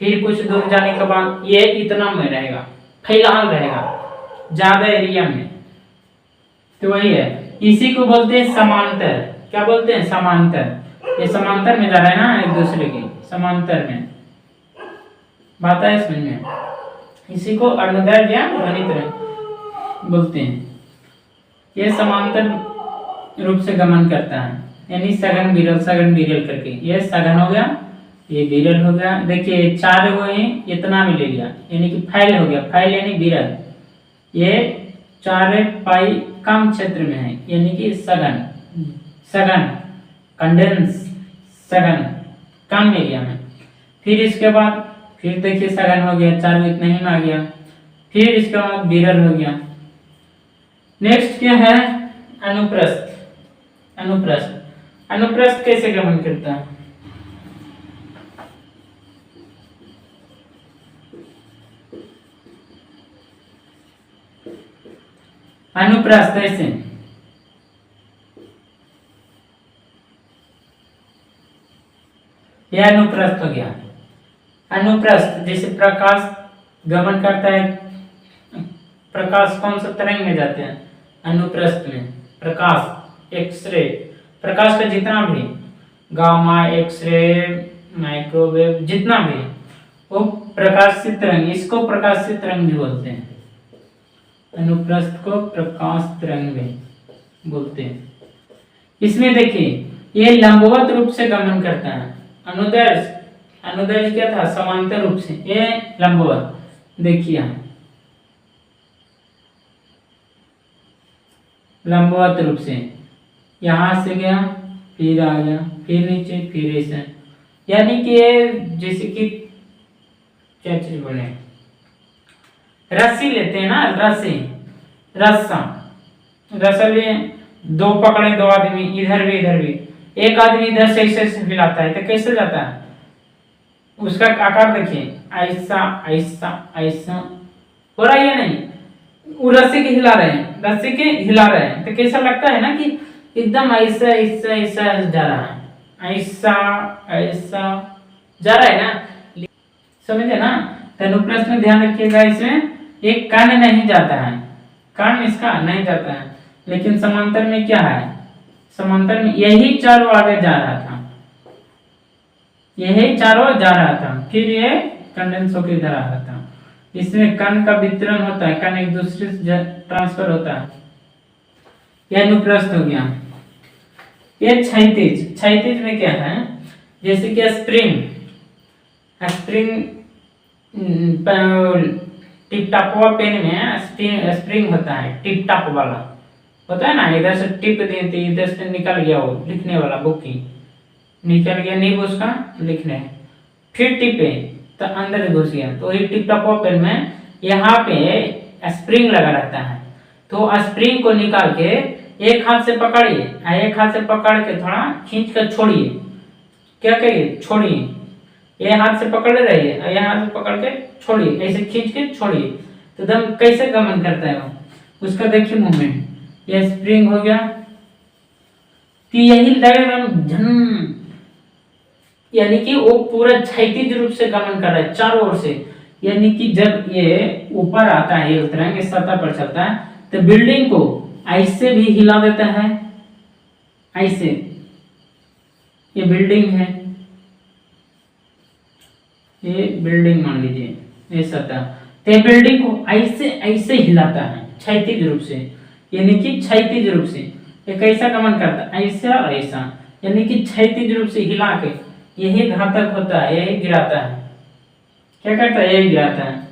फिर कुछ दूर जाने के बाद ये इतना में रहेगा, फैलाव रहेगा ज्यादा एरिया में। तो वही है, इसी को बोलते हैं समांतर। क्या बोलते हैं? समांतर। ये समांतर में जा रहा है ना एक दूसरे के, समांतर में, बात है समझ में? इसी को अनुदैर्ध्य या ध्वनि तरंग बोलते हैं। ये समांतर रूप से गमन करता है, यानी सघन विरल, सघन विरल करके। ये सघन हो गया, ये विरल हो गया। देखिए चार हुए इतना में ले लिया, यानी कि फैल हो गया, फैल यानी विरल। ये चार पाई कम क्षेत्र में है, यानी कि सघन, सघन, कंडेंस, सघन कम एरिया में। फिर इसके बाद फिर देखिए सघन हो गया, चार इतना ही में आ गया, फिर इसके बाद विरल हो गया। नेक्स्ट क्या है? अनुप्रस्थ। अनुप्रस्थ, अनुप्रस्थ कैसे गमन करता है? अनुप्रस्थ ऐसे, यह अनुप्रस्थ हो गया। अनुप्रस्थ जैसे प्रकाश गमन करता है, प्रकाश कौन सा तरंग में जाते हैं? अनुप्रस्थ में। प्रकाश, एक्सरे, प्रकाश का जितना भी गामा, एक्सरे, माइक्रोवेव, जितना भी वो प्रकाशित तरंग, इसको प्रकाशित तरंग भी बोलते हैं। अनुप्रस्थ को प्रकाश तरंग भी बोलते हैं। इसमें देखिए ये लंबवत रूप से गमन करता है। अनुदैर्ध्य, अनुदैर्ध्य क्या था? समांतर रूप से, ये लंबवत। देखिए लंबवत रूप से यहां से गया, फिर आ गया, फिर नीचे, फिर ऐसे, यानी कि जैसे कि क्या चीज बोले, रस्सी लेते हैं ना, रस्सी, रस्सा, रस्सा लिए, दो पकड़े, दो आदमी, इधर भी इधर भी, एक आदमी इधर से ऐसे हिलाता है तो कैसे जाता है? उसका आकार देखिए, ऐसा ऐसा ऐसा हो रहा है या नहीं? वो रस्सी के हिला रहे हैं, रस्सी के हिला रहे हैं, तो कैसा लगता है ना कि एकदम ऐसा ऐसा ऐसा जा रहा है, ऐसा ऐसा जा रहा है ना, समझे ना? अनुप्रस्थ में ध्यान रखिएगा, इसमें एक कण नहीं जाता है, कण इसका नहीं जाता है। लेकिन समांतर में क्या है? समांतर में यही चारों आगे जा रहा था, यही चारों जा रहा था, फिर ये कंडेंस होकर इधर आ रहा था। इसमें कण का वितरण होता है, कण एक दूसरे से ट्रांसफर होता है। यह अनुप्रस्थ हो गया। ये क्षैतिज, क्षैतिज में क्या है? जैसे कि spring, spring tip top pen में स्प्रिंग होता है, टिप टॉप वाला होता है ना, इधर से टिप देती, इधर से निकल गया वो लिखने वाला, बुक की निकल गया, निब उसका लिखने, फिर टिपे तो अंदर घुस गया, तो ये टिप टॉप ओपन में यहाँ पे स्प्रिंग लगा रहता है, तो स्प्रिंग को निकाल के एक हाथ से पकड़िए, एक हाथ से पकड़ के थोड़ा खींच कर छोड़िए, क्या कहिए छोड़िए, ये हाथ से पकड़े रहिए, ये हाथ से पकड़ के छोड़िए, ऐसे खींच के छोड़िए, तो एकदम कैसे गमन करता है वो, उसका देखिए मूवमेंट, ये स्प्रिंग हो गया, तो यही लगेगा झन, यानी कि वो पूरा क्षैतिज रूप से गमन कर रहा है चारों ओर से, यानी कि जब ये ऊपर आता है, ये तरंग इस सतह पर चलता है, तो बिल्डिंग को ऐसे भी हिला देता है, ऐसे, ये बिल्डिंग है, ये बिल्डिंग मान लीजिए, ये सतह, तो बिल्डिंग को ऐसे ऐसे हिलाता है क्षैतिज रूप से, यानी कि क्षैतिज रूप से ये कैसा गमन करता है, ऐसा और ऐसा, यानी कि क्षैतिज रूप से हिला के, यही घातक होता है, यही गिराता है, क्या करता है, यही गिराता है।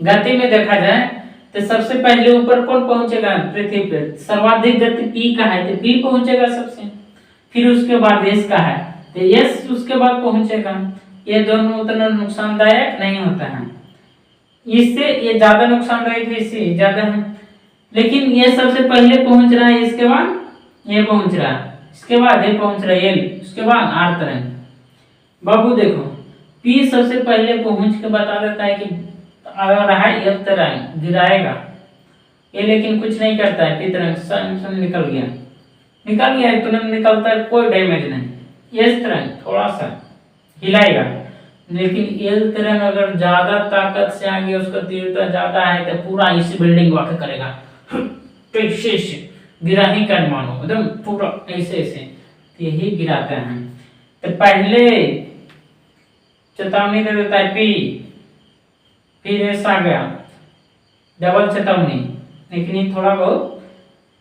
गति में देखा जाए तो सबसे पहले ऊपर कौन पहुंचेगा, पृथ्वी पे सर्वाधिक गति पी का है, तो पी पहुंचेगा सबसे, फिर उसके बाद एस का है, तो एस उसके बाद पहुंचेगा, ये दोनों उतना नुकसानदायक नहीं होता है, इससे ये ज्यादा नुकसानदायक है, इससे ज्यादा है, लेकिन ये सबसे पहले पहुंच रहा है, इसके बाद ये पहुंच रहा है, इसके बाद ये पहुंच रहा है एल, उसके बाद आर तरंग। बाबू देखो पी सबसे पहले पहुंच के बता देता है कि आ रहा है एल तरंग, गिराएगा ये, लेकिन कुछ नहीं करता है, पी तरंग सन निकल गया तुरंत निकलता है, कोई डैमेज नहीं, एस तरंग थोड़ा सा हिलाएगा, लेकिन एल तरंग अगर ज्यादा ताकत से आ गया, उसका तीव्रता ज्यादा है, तो पूरा इसी बिल्डिंग वाके करेगा, गिरा ही कर मानो एकदम पूरा ऐसे ऐसे, यही गिराते हैं। तो पहले चेतावनी दे देता है पी, फिर एस आ गया डबल चेतावनी, लेकिन ये थोड़ा बहुत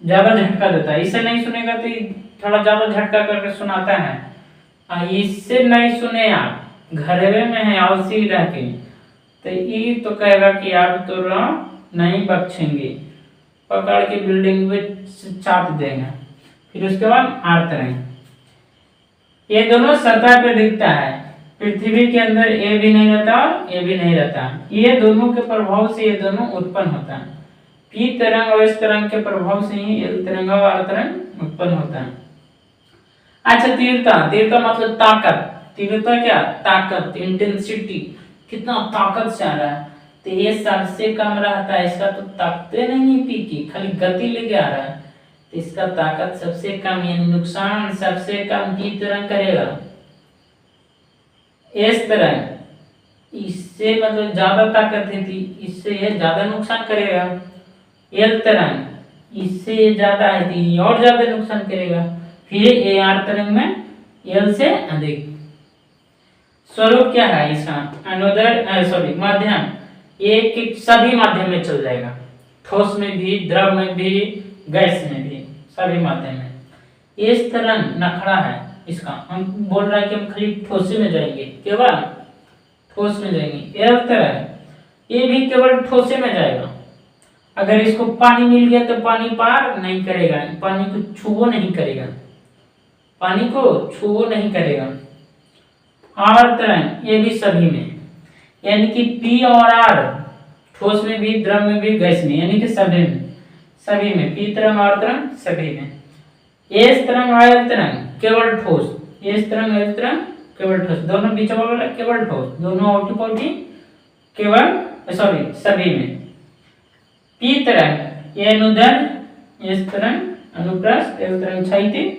ज्यादा झटका देता है, इसे नहीं सुनेगा तो थोड़ा ज्यादा झटका करके सुनाता है, इससे नहीं सुने आप घरवे में है आलसी रह के, तो ये तो कहेगा कि आप तो नहीं बख्शेंगे, पकड़ के बिल्डिंग में चाट देगा। फिर उसके बाद आर तरंग, ये दोनों सतह पे दिखता है, पृथ्वी के अंदर ये भी नहीं रहता और ये भी नहीं रहता, ये दोनों के प्रभाव से ये दोनों उत्पन्न होता है, पी तरंग और इस तरंग के प्रभाव से ही एल तरंग और आर तरंग उत्पन्न होता है। अच्छा तीव्रता मतलब ताकत, तीव्रता क्या, ताकत, इंटेंसिटी, कितना ताकत से आ रहा है, तो ये सबसे कम रहता है, इसका तो ताकते नहीं पी की, खाली गति लेके आ रहा है, तो इसका ताकत सबसे कम, यानी नुकसान सबसे कम पी तरंग करेगा, इस तरह इससे मतलब ज्यादा ताकत है, इससे ये ज्यादा नुकसान करेगा, एल तरंग इससे ये ज्यादा है, और ज्यादा नुकसान करेगा, फिर ए आर तरंग में एल से अधिक। स्वरूप क्या है इसका, अनुदैर्ध्य सॉरी माध्यम, एक सभी माध्यम में चल जाएगा, ठोस में भी, द्रव में भी, गैस में भी, सभी माध्यम में। इस तरंग नखड़ा है इसका, हम बोल रहे हैं कि हम खाली ठोस में जाएंगे, केवल ठोस में जाएंगे, एल तरंग ये भी केवल ठोसे में जाएगा, अगर इसको पानी मिल गया तो पानी पार नहीं करेगा, पानी को छुओ नहीं करेगा, पानी को छुओ नहीं करेगा। आर तरंग ये भी सभी में, यानी कि पी और आर ठोस में भी, द्रव में भी, गैस में, यानी कि सभी में पी तरंग आर तरंग सभी में। एस तरंग और एल तरंग केवल ठोस, एस तरंग एल तरंग केवल ठोस, दोनों बीच वाला केवल ठोस, दोनों आउटी केवल सॉरी सभी में। पी तरंग ये अनुदैर्ध्य, एस तरंग अनुप्रस्थ, एल तरंग क्षैतिज,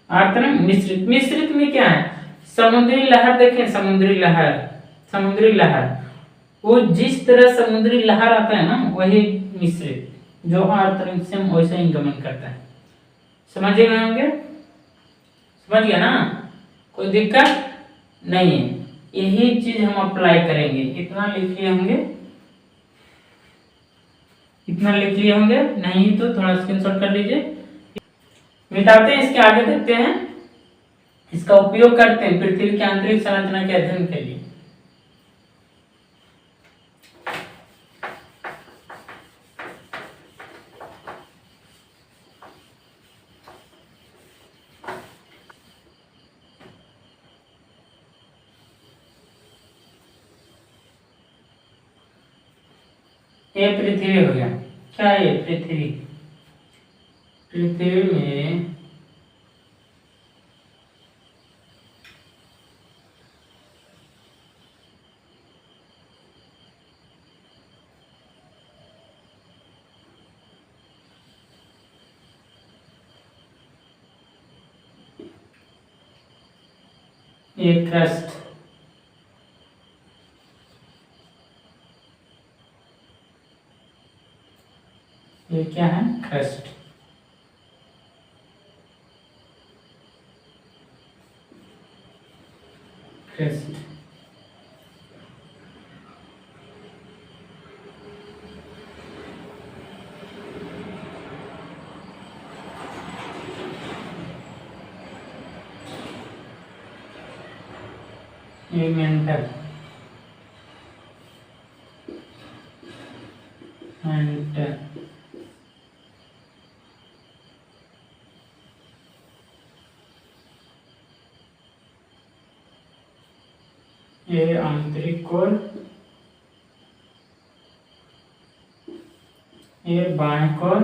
आर तरंग मिश्रित। मिश्रित में क्या है, समुद्री लहर देखें, समुद्री लहर वो जिस तरह समुद्री लहर आता है ना, वही मिश्रित, जो आर तरंग से वैसे ही गमन करता है, समझ गए होंगे, समझ गया ना, कोई दिक्कत नहीं है, यही चीज हम अप्लाई करेंगे, इतना लिख लिए होंगे, नहीं तो थोड़ा स्क्रीनशॉट कर लीजिए। मिटाते हैं, इसके आगे देखते हैं, इसका उपयोग करते हैं पृथ्वी की आंतरिक संरचना के अध्ययन के लिए। ये पृथ्वी हो गया। क्या है ये? पृथ्वी। पृथ्वी में ये क्रस्ट, ये क्या है? क्रस्ट। क्रस्ट ये मेंटल, मेंटल ये आंतरिक कोर, ये बाएं कोर,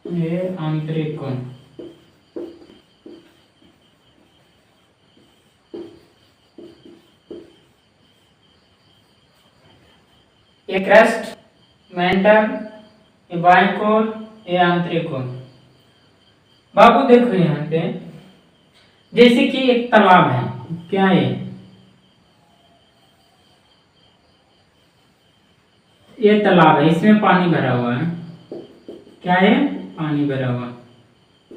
ये आंतरिक कोर। ये क्रस्ट, मेंटल, ये बाएं कोर, ये आंतरिक कोर। बाबू देखो यहाँ पे, जैसे कि एक तालाब है, क्या है? ये तालाब है, इसमें पानी भरा हुआ है। क्या है? पानी भरा हुआ।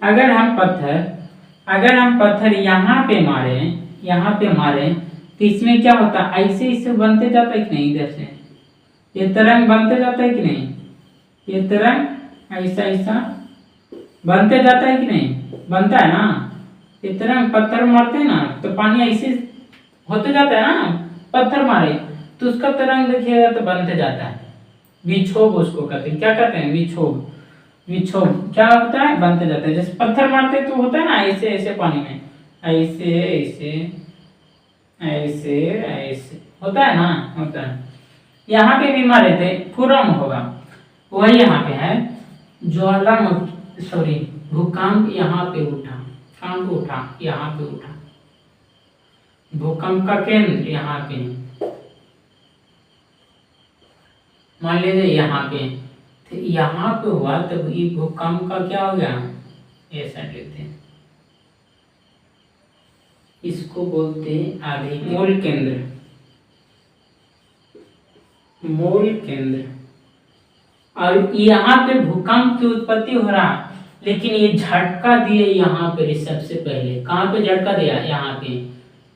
अगर हम पत्थर यहाँ पे मारे, यहाँ पे मारे, तो इसमें क्या होता है? ऐसे ऐसे बनते जाता है कि नहीं? इधर से ये तरंग बनते जाता है कि नहीं? ये तरंग ऐसा ऐसा बनते जाता है कि नहीं? बनता है ना। ये तरंग पत्थर मारते हैं ना, तो पानी ऐसे होते जाता है ना। पत्थर मारे तो उसका तरंग देखिएगा तो बनते जाता है। विक्षोभ उसको कहते हैं। क्या कहते हैं? विक्षोभ। विक्षोभ क्या होता है? बनते जाता है। जैसे पत्थर मारते तो होता है ना ऐसे ऐसे पानी में, ऐसे ऐसे ऐसे ऐसे होता है ना, होता है। यहाँ पे भी मारे थे, पूरम होगा वही। यहाँ पे है ज्वालामुखी, सॉरी, भूकंप यहाँ पे उठा, कंप उठा, यहाँ पे उठा। भूकंप का केंद्र यहाँ पे, मान लीजिए यहाँ पे, तो यहाँ पे हुआ तब ये भूकंप का क्या हो गया? ऐसा लेते हैं, इसको बोलते हैं आधे मूल केंद्र। मूल केंद्र। और यहाँ पे भूकंप की उत्पत्ति हो रहा, लेकिन ये झटका दिए यहाँ पे सबसे पहले। कहाँ पे झटका दिया? यहाँ पे।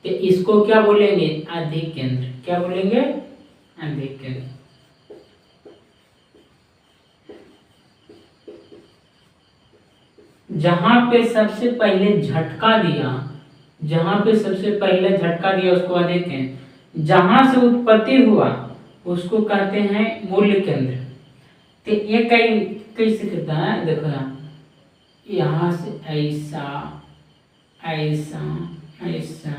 तो इसको क्या बोलेंगे? अधिक केंद्र। क्या बोलेंगे? अधिक केंद्र। जहाँ पे सबसे पहले झटका दिया, जहाँ पे सबसे पहले झटका दिया उसको अधिक केंद्र। जहाँ से उत्पत्ति हुआ उसको कहते हैं मूल केंद्र। तो ये कैसे करता है? देखो यहाँ से ऐसा ऐसा ऐसा,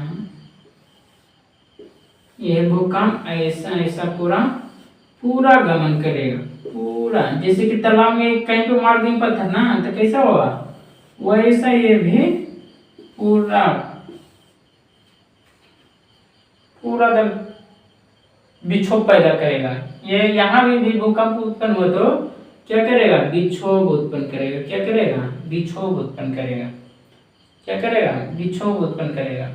ये भूकंप ऐसा ऐसा पूरा पूरा गमन करेगा, पूरा। जैसे कि तालाब में कहीं पे मार दें पत्थर ना, तो कैसा होगा? वैसा ये भी पूरा पूरा दम विक्षोभ पैदा करेगा। ये यहाँ भी भूकंप उत्पन्न हो तो क्या करेगा? विक्षोभ उत्पन्न करेगा। क्या करेगा? विक्षोभ उत्पन्न करेगा। क्या करेगा? विक्षोभ उत्पन्न करेगा।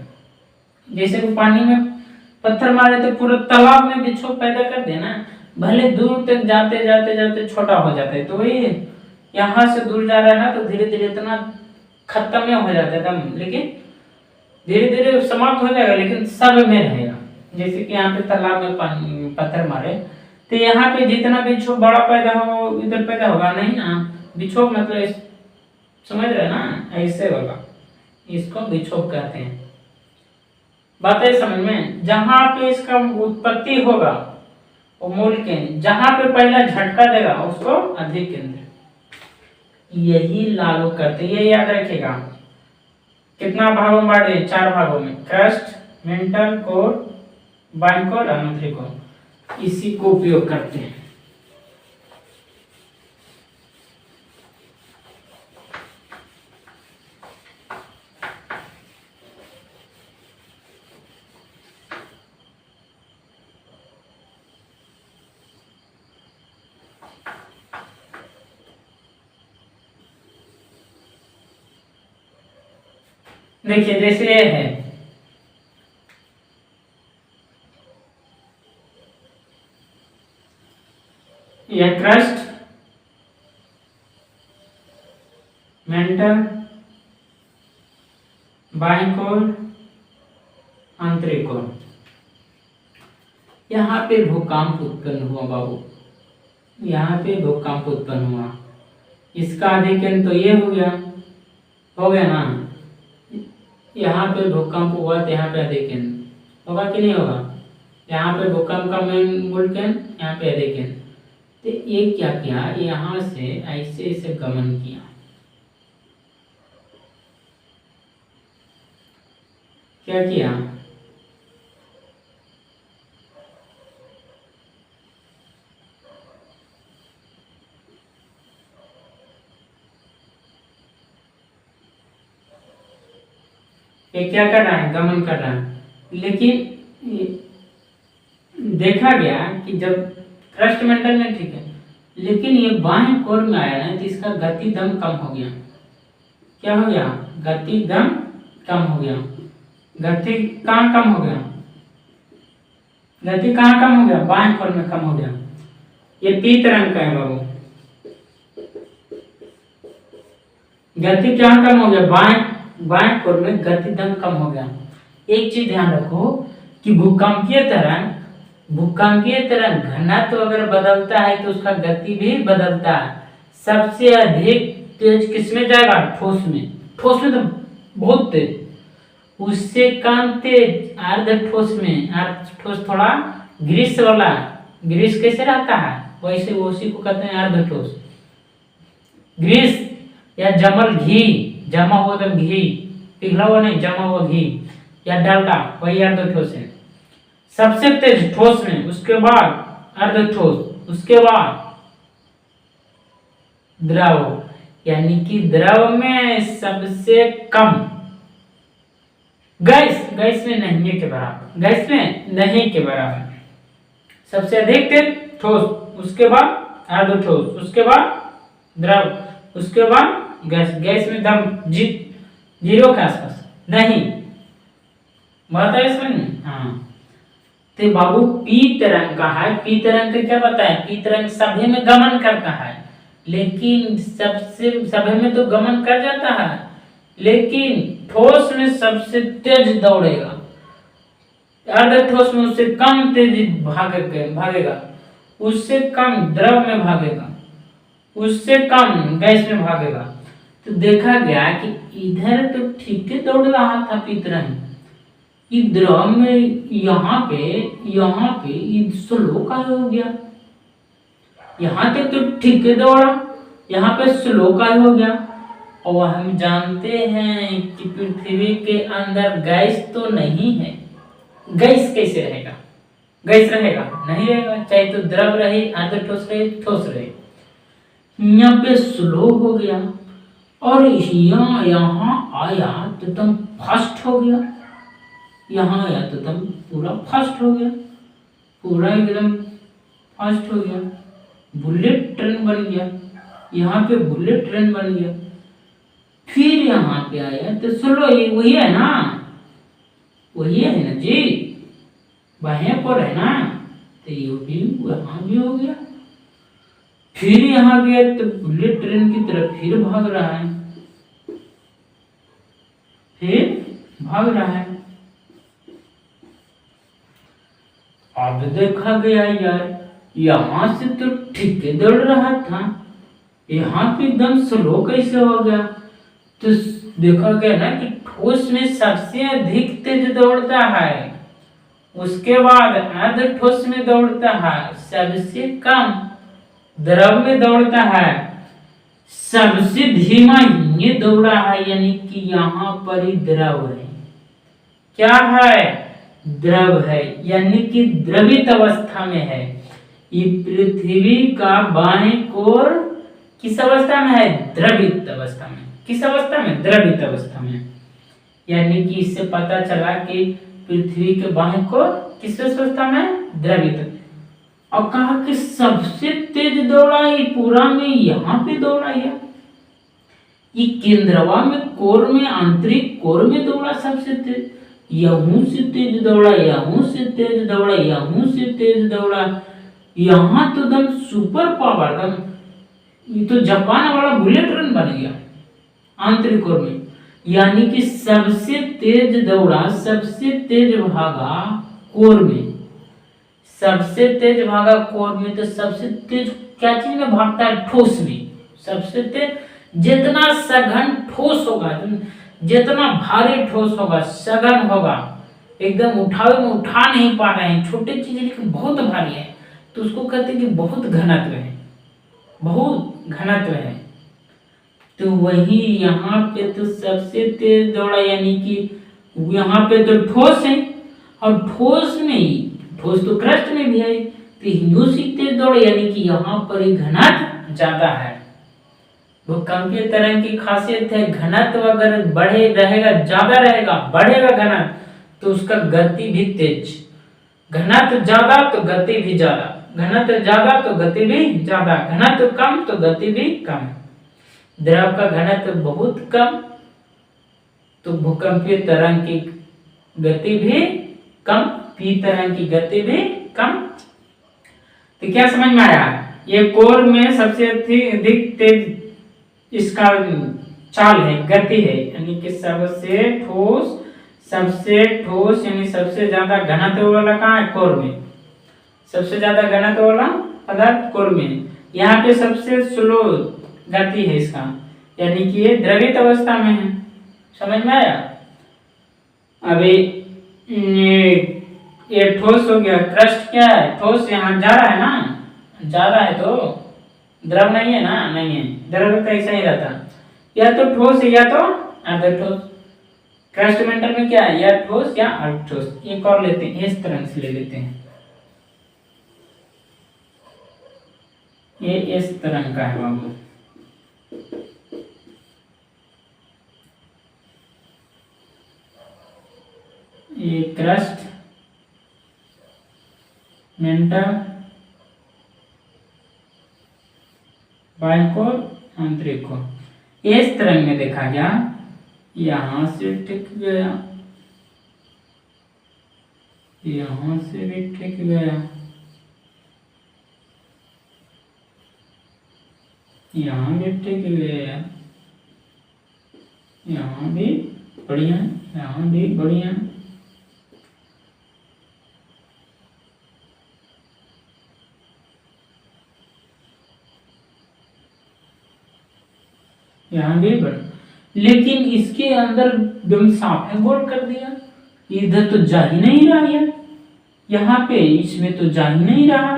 जैसे कि पानी में पत्थर मारे तो पूरे तालाब में विक्षोभ पैदा कर देना, भले दूर तक जाते जाते जाते छोटा हो जाता है। तो वही यहाँ से दूर जा रहा है ना, तो धीरे धीरे इतना खत्म हो जाता है दम, लेकिन धीरे धीरे समाप्त हो जाएगा, लेकिन सब में रहेगा। जैसे कि यहाँ पे तालाब में पानी पत्थर मारे तो यहाँ पे जितना विक्षोभ बड़ा पैदा हो इधर पैदा होगा नहीं ना। विक्षोभ मतलब समझ रहे ना, ऐसे होगा, इसको विक्षोभ कहते हैं। बात है समझ में? जहाँ पे इसका उत्पत्ति होगा वो मूल केंद्र, जहाँ पे पहला झटका देगा उसको अधिक केंद्र। यही लागू करते, ये याद रखेगा। कितना भागों में बांटे? 4 भागों में। क्रस्ट, मेंटल कोड, बाइंड कोड, अनुत्री कोड, इसी को उपयोग करते हैं। देखिए जैसे ये है, यह क्रस्ट, मेंटल, बाइकोर, आंतरिकोर। यहाँ पे भूकंप उत्पन्न हुआ बाबू, यहाँ पे भूकंप उत्पन्न हुआ, इसका अधिकरण तो ये हो गया ना। यहाँ पे भूकंप हुआ तो यहाँ पे अधिकरण होगा कि नहीं होगा। यहाँ पे भूकंप का मेन मूलकण, यहाँ पे अधिकरण। तो ये क्या किया, यहाँ से ऐसे ऐसे गमन किया, क्या किया, ये क्या कर रहा है, गमन कर रहा है। लेकिन देखा गया कि जब क्रस्ट मेंटल में ठीक है, लेकिन ये बाएं कोर में आया ना तो इसका गति दम कम हो गया। क्या हो गया, गति दम कम हो गया। गति कहाँ कम हो गया, गति कहाँ कम हो गया, बाएं कोर में कम हो गया। ये पी तरंग का है बाबू, गति क्या कम हो गया, बाएं कोर में गति दम कम हो गया। एक चीज ध्यान रखो कि भूकंपीय तरंग घनत्व अगर बदलता है तो उसका गति भी बदलता है। सबसे अधिक तेज किसमें जाएगा, ठोस में। ठोस में तो बहुत तेज, उससे कम तेज अर्ध ठोस में। अर्ध ठोस थोड़ा ग्रीस वाला, ग्रीस कैसे रहता है वैसे उसी को कहते हैं अर्ध ठोस। ग्रीस या जमल घी, जमा हुआ तो घी, पिघला हुआ नहीं, जमा हुआ घी या डालडा, वही अर्ध ठोस है। सबसे तेज ठोस में, उसके बाद अर्ध ठोस, उसके बाद द्रव, यानी कि द्रव में सबसे कम, गैस में नहीं के बराबर, गैस में नहीं के बराबर। सबसे अधिक तेज ठोस, उसके बाद अर्ध ठोस, उसके बाद द्रव, उसके बाद गैस में दम जीरो के आसपास नहीं, बात है समझ में। हाँ तो बाबू पी तरंग का है, पी तरंग का क्या बताया, पी तरंग सभी में गमन करता है, लेकिन सभी में तो गमन कर जाता है, लेकिन ठोस में सबसे तेज दौड़ेगा, अर्ध ठोस में उससे कम तेज भागेगा, उससे कम द्रव में भागेगा, उससे कम गैस में भागेगा। तो देखा गया कि इधर तो ठीक है दौड़ रहा था पी तरंग, द्रव में यहाँ पे स्लो का हो गया, यहाँ तक तो ठीक है दौड़ा, यहाँ पे स्लो का हो गया। और हम जानते हैं कि पृथ्वी के अंदर गैस तो नहीं है, गैस कैसे रहेगा, गैस रहेगा नहीं रहेगा, चाहे तो द्रव रहे, अर्ध ठोस रहे, ठोस रहे। यहाँ पे स्लो हो गया और यहाँ आया तो तुम फास्ट हो गया, यहाँ आया तो तुम पूरा फास्ट हो गया, पूरा एकदम फास्ट हो गया, बुलेट ट्रेन बन गया, यहाँ पे बुलेट ट्रेन बन गया। फिर यहाँ पे आया तो स्लो, वही है ना, वही है ना जी, बाएं पर है ना, तो ये भी वहाँ भी हो गया। फिर यहाँ गया तो बुलेट ट्रेन की तरफ फिर भाग रहा है, फिर भाग रहा है। अब देखा गया यार यहाँ से तो ठीक दौड़ रहा था, यहाँ पे एकदम स्लो कैसे हो गया। तो देखा गया ना कि ठोस में सबसे अधिक तेज दौड़ता है, उसके बाद अर्ध ठोस में दौड़ता है, सबसे कम द्रव में दौड़ता है, सबसे धीमा ये दौड़ा है, यानी कि यहाँ पर ही द्रव है। क्या है, द्रव है, यानी कि द्रवित अवस्था में है। ये पृथ्वी का बाएं कोर किस अवस्था में है? द्रवित अवस्था में। किस अवस्था में? द्रवित अवस्था में। यानी कि इससे पता चला कि पृथ्वी के बाएं कोर किस अवस्था में? द्रवित। और कहा कि सबसे तेज दौड़ा ये पूरा में यहाँ पे दौड़ा है, ये केंद्रवा में कोर में, आंतरिक कोर में दौड़ा सबसे तेज। यहूं से तेज दौड़ा, यहूं से तेज दौड़ा, यहूं से तेज दौड़ा, यहाँ तो दम सुपर पावर, दम ये तो जापान वाला बुलेट ट्रेन बन गया आंतरिक कोर में। यानी कि सबसे तेज दौड़ा, सबसे तेज भागा कोर में, सबसे तेज भागा कोर में। तो सबसे तेज क्या चीज में भागता है? ठोस में। सबसे तेज जितना सघन ठोस होगा, जितना भारी ठोस होगा, सघन होगा, एकदम उठावे में उठा नहीं पा रहे हैं, छोटे चीज लेकिन बहुत भारी है, तो उसको कहते हैं कि बहुत घनत्व है, बहुत घनत्व है। तो वही यहाँ पे तो सबसे तेज दौड़ा, यानी कि यहाँ पे तो ठोस है, और ठोस में ही, ठोस तो क्रस्ट में भी है, तो हिंदू से तेज दौड़ा, यानी कि यहाँ पर ही घनत्व ज्यादा है। भूकंपीय तरंग की खासियत है, घनत्व अगर बढ़े रहेगा, ज्यादा रहेगा, बढ़ेगा घनत्व, तो उसका गति भी तेज। घनत्व ज्यादा तो गति भी ज्यादा, घनत्व ज्यादा तो गति भी ज्यादा, घनत्व कम तो गति भी कम। द्रव का घनत्व बहुत कम, तो भूकंपीय तरंग की गति भी कम, पी तरंग की गति भी कम। तो क्या समझ में आया? ये कोर में सबसे अधिक तेज इसका चाल है, गति है, यानी कि सबसे ठोस यानी सबसे ज्यादा घनत्व वाला कहाँ है? कोर में। सबसे ज्यादा घनत्व वाला पदार्थ कोर में। यहाँ पे सबसे स्लो गति है इसका, यानी कि ये द्रवित अवस्था में है। समझ में आया? अभी ये ठोस हो गया, क्रस्ट क्या है? ठोस यहाँ जा रहा है ना, जा रहा है तो द्रव नहीं है ना, नहीं है, द्रव तो ऐसा ही रहता, या तो ठोस है या तो अर्ध ठोस। क्रस्ट मेंटल में क्या है? या ठोस या अर्ध ठोस। एक और लेते हैं, इस तरह से ले लेते हैं, ये इस तरह का है बाबू। ये क्रस्ट मेंटल, बाह्य कोर, आंतरिक कोर। इस तरह में देखा गया, यहां से टिक गया, यहां से भी टिक गया, यहाँ भी टिक गया, यहाँ भी बढ़िया, यहाँ भी बढ़िया। यहाँ भी बढ़, लेकिन इसके अंदर एकदम साफ है, गोल कर दिया, इधर तो जा ही नहीं रहा है, यहाँ पे इसमें तो जा ही नहीं रहा,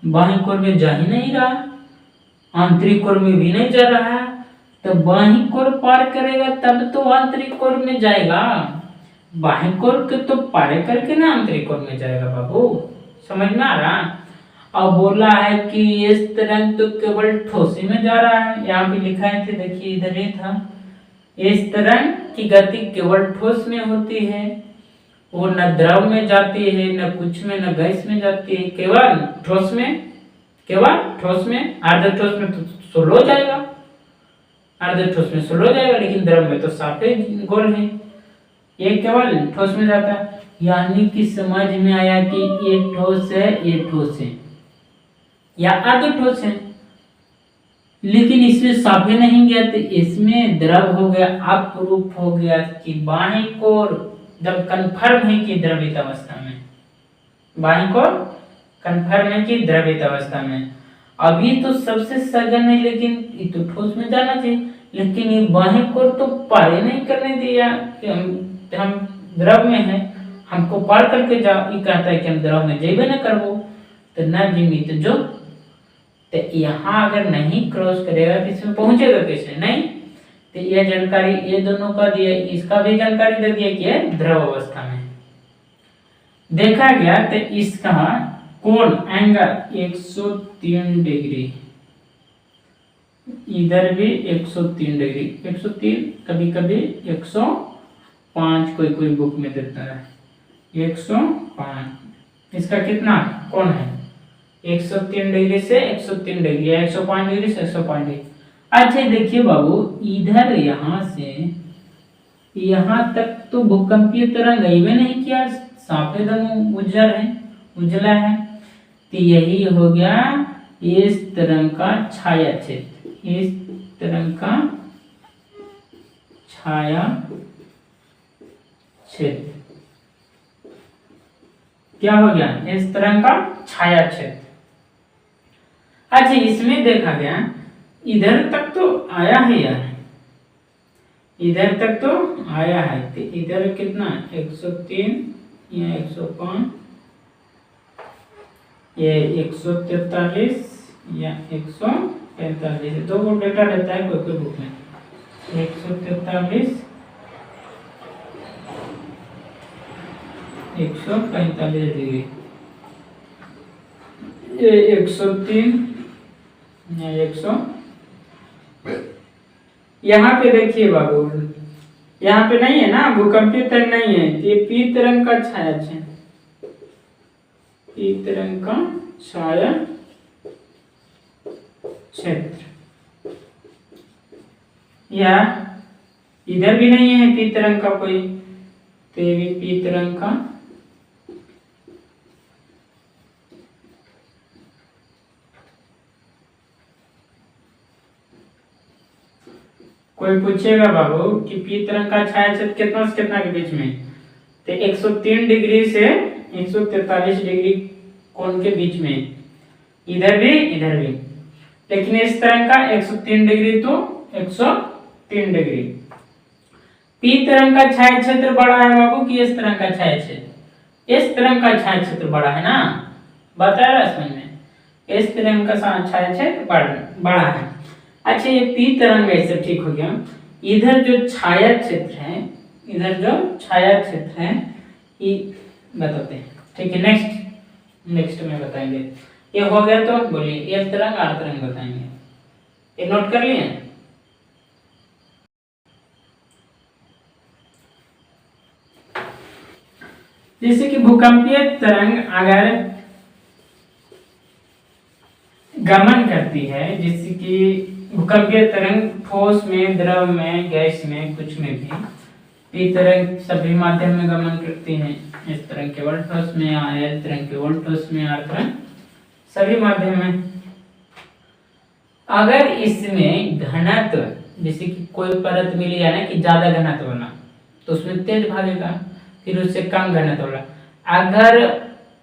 बाह्य कोर में जा ही नहीं रहा, आंतरिक कोर में भी नहीं जा रहा है। तो बाह्य कोर पार करेगा तब तो आंतरिक कोर में जाएगा, बाह्य कोर के तो पार करके ना आंतरिक कोर में जाएगा बाबू। समझ में आ रहा? अब बोला है कि इस तरंग तो केवल ठोसी में जा रहा है, यहाँ भी लिखा है थे, देखिए इधर ही था, इस तरंग की गति केवल ठोस में होती है, वो न द्रव में जाती है, न कुछ में, न गैस में जाती है, केवल ठोस में, केवल ठोस में। अर्ध ठोस में तो स्लो जाएगा, अर्ध ठोस में स्लो जाएगा, लेकिन द्रव में तो साफे गोल है, ये केवल ठोस में जाता है। यानी कि समझ में आया कि ये ठोस है, ये ठोस है या अर्ध ठोस है, लेकिन इसमें साफे नहीं गया, तो इसमें द्रव हो गया, अप्रूफ हो गया कि बाह्य कोर जब कन्फर्म है कि द्रवित अवस्था में, बाह्य कोर कन्फर्म है कि द्रवित अवस्था में। अभी तो सबसे सघन है, लेकिन ये तो ठोस में जाना चाहिए, लेकिन ये बाह्य कोर तो पार नहीं करने दिया कि हम द्रव में हैं, हमको पार करके जाओ, ये कहता है कि हम द्रव में जेबे न करबो, तो न जिमी तो जो, तो यहाँ अगर नहीं क्रॉस करेगा तो इसमें पहुंचेगा कैसे? नहीं, तो यह जानकारी ये दोनों का दिया, इसका भी जानकारी दे दिया कि है द्रव अवस्था में। देखा गया तो इसका कोण एंगल 103 डिग्री, इधर भी 103 डिग्री, 103 कभी कभी 105 कोई कोई बुक में देता है 105। इसका कितना कोण है 103 डिग्री से 103 डिग्री, 105 डिग्री से 105 डिग्री। अच्छा देखिए बाबू, इधर यहां से यहां तक तो भूकंपीय तरंग गई नहीं किया, सफेद उज्जर है, उजला है, तो यही हो गया इस तरंग का छाया क्षेत्र, इस तरंग का छाया क्षेत्र क्या हो गया, इस तरंग का छाया क्षेत्र। अच्छा इसमें देखा गया इधर तक तो आया है यार, इधर तक तो आया है, तो इधर कितना 103 या 105, ये 143 या 145, दो को डेटा रहता है कोई कोई बुक में, 143 145 डिग्री, ये 103 या 100। यहाँ पे देखिए बाबू, यहाँ पे नहीं है ना भूकंपीय तरंग नहीं है, ये पी तरंग का छाया क्षेत्र, पी तरंग का छाया क्षेत्र, या इधर भी नहीं है पी तरंग का कोई, तो ये भी पी तरंग का कोई पूछेगा बाबू कि पी तरंग का छाया क्षेत्र कितना से कितना के बीच में, तो 103 डिग्री से 143 डिग्री कोण के बीच में, इधर भी इधर भी। लेकिन इस तरंग का 103 डिग्री तो 103 डिग्री। पी तरंग का छाया क्षेत्र बड़ा है बाबू कि इस तरंग का छाया क्षेत्र, इस तरंग का छाया क्षेत्र बड़ा है ना, बताया समझ में, इस तरंग का छाया क्षेत्र बड़ा है। अच्छा ये पी तरंग ऐसे ठीक हो गया, इधर जो छाया क्षेत्र है, इधर जो छाया क्षेत्र है ये बताते हैं, ठीक है। नेक्स्ट में बताएंगे। ये हो गया तो बोलिए एफ तरंग आर तरंग बताएंगे, ये नोट कर लिए। जैसे कि भूकंपीय तरंग अगर गमन करती है, जैसे कि भूकंपीय तरंग ठोस में, द्रव में, गैस में, कुछ में भी पी तरंग सभी माध्यम में गमन करती है। इस तरंग केवल ठोस में, एल तरंग केवल ठोस में, आर तरंग सभी माध्यम में। अगर इसमें घनत्व, जैसे कि कोई परत मिली है ना कि ज्यादा घनत्व होना, तो उसमें तेज भागेगा, फिर उससे कम घनत्व होगा। अगर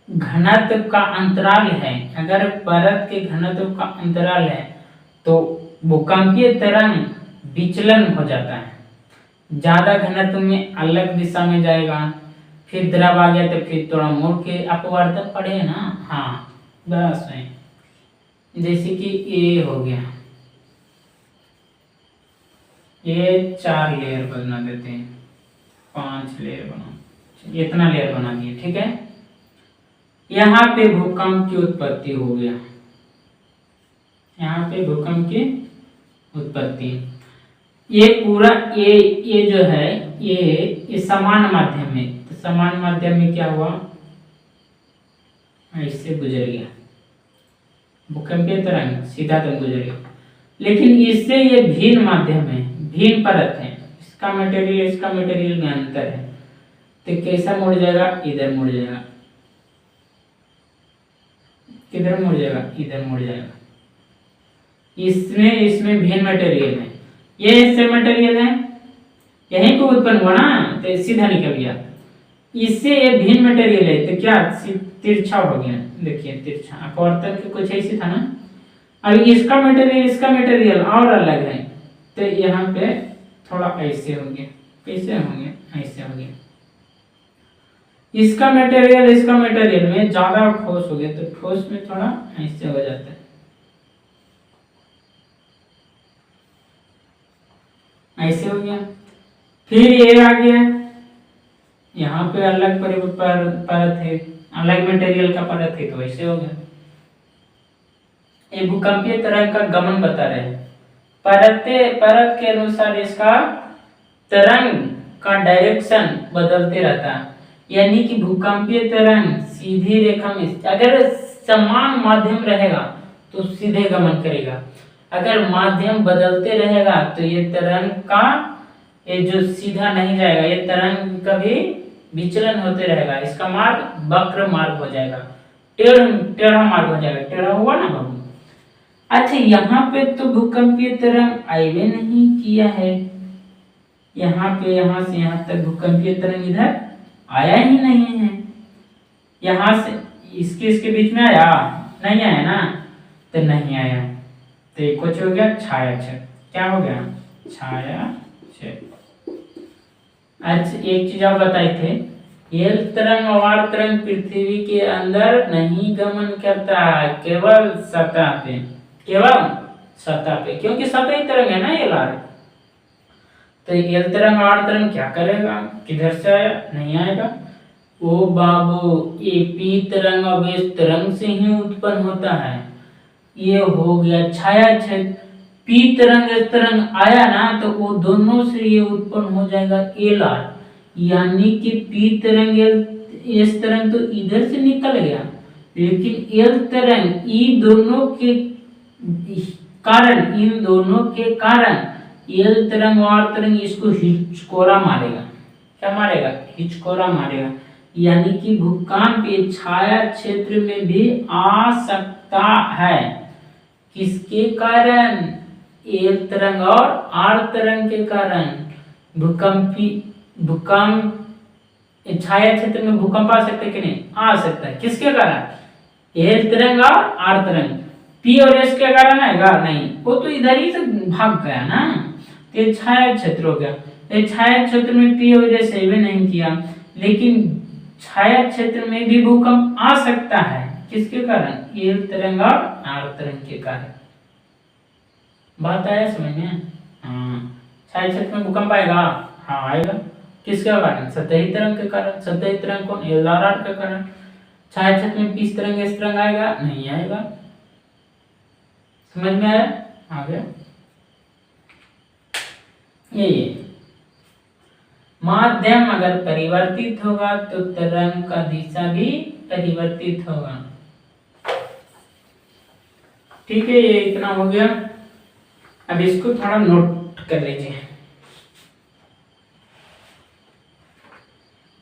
घनत्व का अंतराल है, अगर परत के घनत्व का अंतराल है तो भूकंपीय तरंग विचलन हो जाता है, ज्यादा घनत्व में अलग दिशा में जाएगा, फिर द्रव आ गया तो फिर थोड़ा मोड़ के अपवर्तन पड़े ना, हाँ बस है। जैसे कि ये हो गया, ये 4 लेयर बना देते हैं, 5 लेयर बना, इतना लेयर बना दिए, ठीक है। यहाँ पे भूकंप की उत्पत्ति हो गया, यहाँ पे भूकंप की उत्पत्ति, ये पूरा ये जो है ये समान माध्यम है, तो समान माध्यम में क्या हुआ, ऐसे गुजर गया भूकंपीय तरंग, सीधा तरंग गुजर गया। लेकिन इससे ये भिन्न माध्यम है, भिन्न परत है, इसका मटेरियल में अंतर है, तो कैसा मुड़ जाएगा, इधर मुड़ जाएगा, किधर मुड़ जाएगा, इधर मुड़ जाएगा। इसमें भिन्न मटेरियल है, ये इससे मटेरियल है, यहीं को उत्पन्न हुआ ना, तो सीधा निकल गया। इससे ये भिन्न मटेरियल है तो क्या तिरछा हो गया, देखिए तिरछा, अपवर्तन के कुछ ऐसे था ना। अब इसका मटेरियल और अलग है, तो यहाँ पे थोड़ा ऐसे हो गया, कैसे हो गया, ऐसे हो गया। इसका मटेरियल में ज्यादा ठोस हो गया, तो ठोस में थोड़ा ऐसे हो जाता है, ऐसे हो गया। फिर ये आ गया, यहाँ पे अलग परत है, अलग मटेरियल का परत है, तो ऐसे हो गया। ये भूकंपीय तरंग का गमन बता रहे हैं। परत के अनुसार इसका तरंग का डायरेक्शन बदलते रहता है, यानी कि भूकंपीय तरंग सीधी रेखा में, अगर समान माध्यम रहेगा तो सीधे गमन करेगा, अगर माध्यम बदलते रहेगा तो ये तरंग का ये जो सीधा नहीं जाएगा, ये तरंग कभी विचलन होते रहेगा, इसका मार्ग वक्र मार्ग हो जाएगा, टेढ़ा मार्ग हो जाएगा। टेढ़ा हुआ ना बाबू। अच्छा, यहाँ पे तो भूकंपीय तरंग आइवे नहीं किया है, यहाँ पे यहाँ से यहाँ तक भूकंपीय तरंग इधर आया ही नहीं है। यहाँ से इसके बीच में आया नहीं, आया ना, तो नहीं आया, तो कुछ हो गया छाया छेद। क्या हो गया? छाया छेद। अच्छा, एक चीज आप बताए थे, एल तरंग और तरंग पृथ्वी के अंदर नहीं गमन करता, केवल सतह पे, केवल सतह पे, क्योंकि सतही तरंग है ना एल आर। तो एल तरंग और तरंग क्या करेगा? किधर से आया? नहीं आएगा। ओ बाबू, ये पी तरंग और एस तरंग से ही उत्पन्न होता है। ये हो गया छाया छेद। पी तरंग एस तरंग आया ना, तो वो दोनों से ये उत्पन्न हो जाएगा एल आर, यानी कि पी तरंग एस तरंग तो इधर से निकल गया, लेकिन एल तरंग इन दोनों के कारण एल तरंग और तरंग इसको हिचकोरा मारेगा। क्या मारेगा? हिचकोरा मारेगा, यानी कि भूकंप ये छाया क्षेत्र में भी आ सकता है। किसके कारण? एल तरंग और आर तरंग के कारण। भूकंप छाया क्षेत्र में भूकंप आ सकता है कि नहीं? आ सकता है। किसके कारण? एल तरंग और आर तरंग। पी और एस के कारण आएगा? नहीं, वो तो इधर ही से भाग गया ना, ये छाया क्षेत्र हो गया। ये छाया क्षेत्र में पी और एस भी नहीं किया, लेकिन छाया क्षेत्र में भी भूकंप आ सकता है। किसके कारण? एल तरंग और आर तरंग के कारण। बात आया समझ में? हाँ, छाया क्षेत्र में भूकंप आएगा? हाँ आएगा। किसके कारण? सतही तरंग के कारण। सतही तरंग कौन? एल और आर के कारण। छाया क्षेत्र में पी तरंग एस तरंग आएगा? नहीं आएगा। समझ में आया? आ गया। ये माध्यम अगर परिवर्तित होगा तो तरंग का दिशा भी परिवर्तित होगा। ठीक है, ये इतना हो गया। अब इसको थोड़ा नोट कर लीजिए।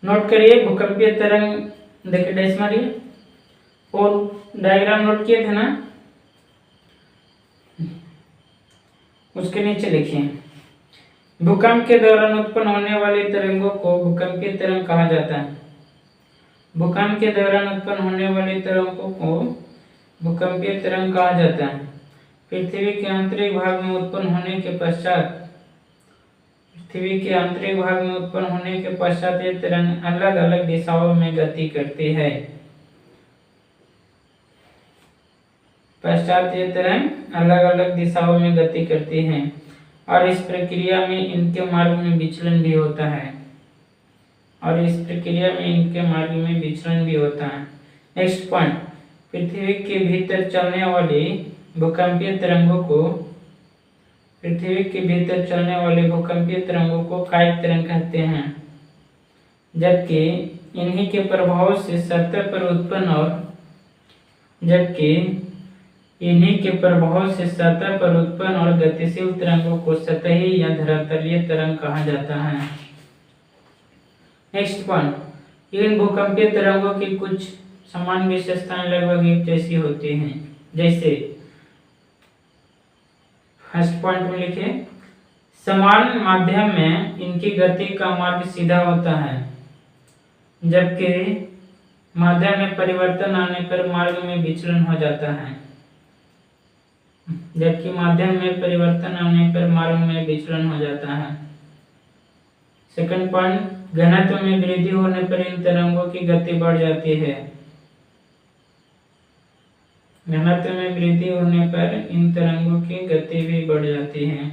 नोट करिए, भूकंपीय तरंग देखिए, डैश मारिए, और डायग्राम नोट किए थे ना, उसके नीचे लिखिए, भूकंप के दौरान उत्पन्न होने वाली तरंगों को भूकंपीय तरंग कहा जाता है। भूकंप के दौरान उत्पन्न होने वाली तरंगों को भूकंपीय तरंग कहा जाता है। पृथ्वी के आंतरिक भाग में उत्पन्न होने के पश्चात ये तरंग अलग अलग दिशाओं में गति करती है। ये तरंग अलग अलग दिशाओं में गति करती हैं, और इस प्रक्रिया में इनके मार्ग में विचलन भी होता है। नेक्स्ट पॉइंट, पृथ्वी के भीतर चलने वाली भूकंपीय तरंगों को कायिक तरंग कहते हैं, जबकि इन्हीं के प्रभाव से सतह पर उत्पन्न और गतिशील तरंगों को सतही या धरातलीय तरंग कहा जाता है। नेक्स्ट पॉइंट, इन भूकंपीय तरंगों की कुछ समान विशेषताएं लगभग एक जैसी होती हैं। जैसे फर्स्ट पॉइंट में लिखे, समान माध्यम में इनकी गति का मार्ग सीधा होता है, जबकि माध्यम में परिवर्तन आने पर मार्ग में विचलन हो जाता है। सेकंड पॉइंट, घनत्व में वृद्धि होने पर इन तरंगों की गति बढ़ जाती है। घनत्व में वृद्धि होने पर इन तरंगों की गति भी बढ़ जाती है।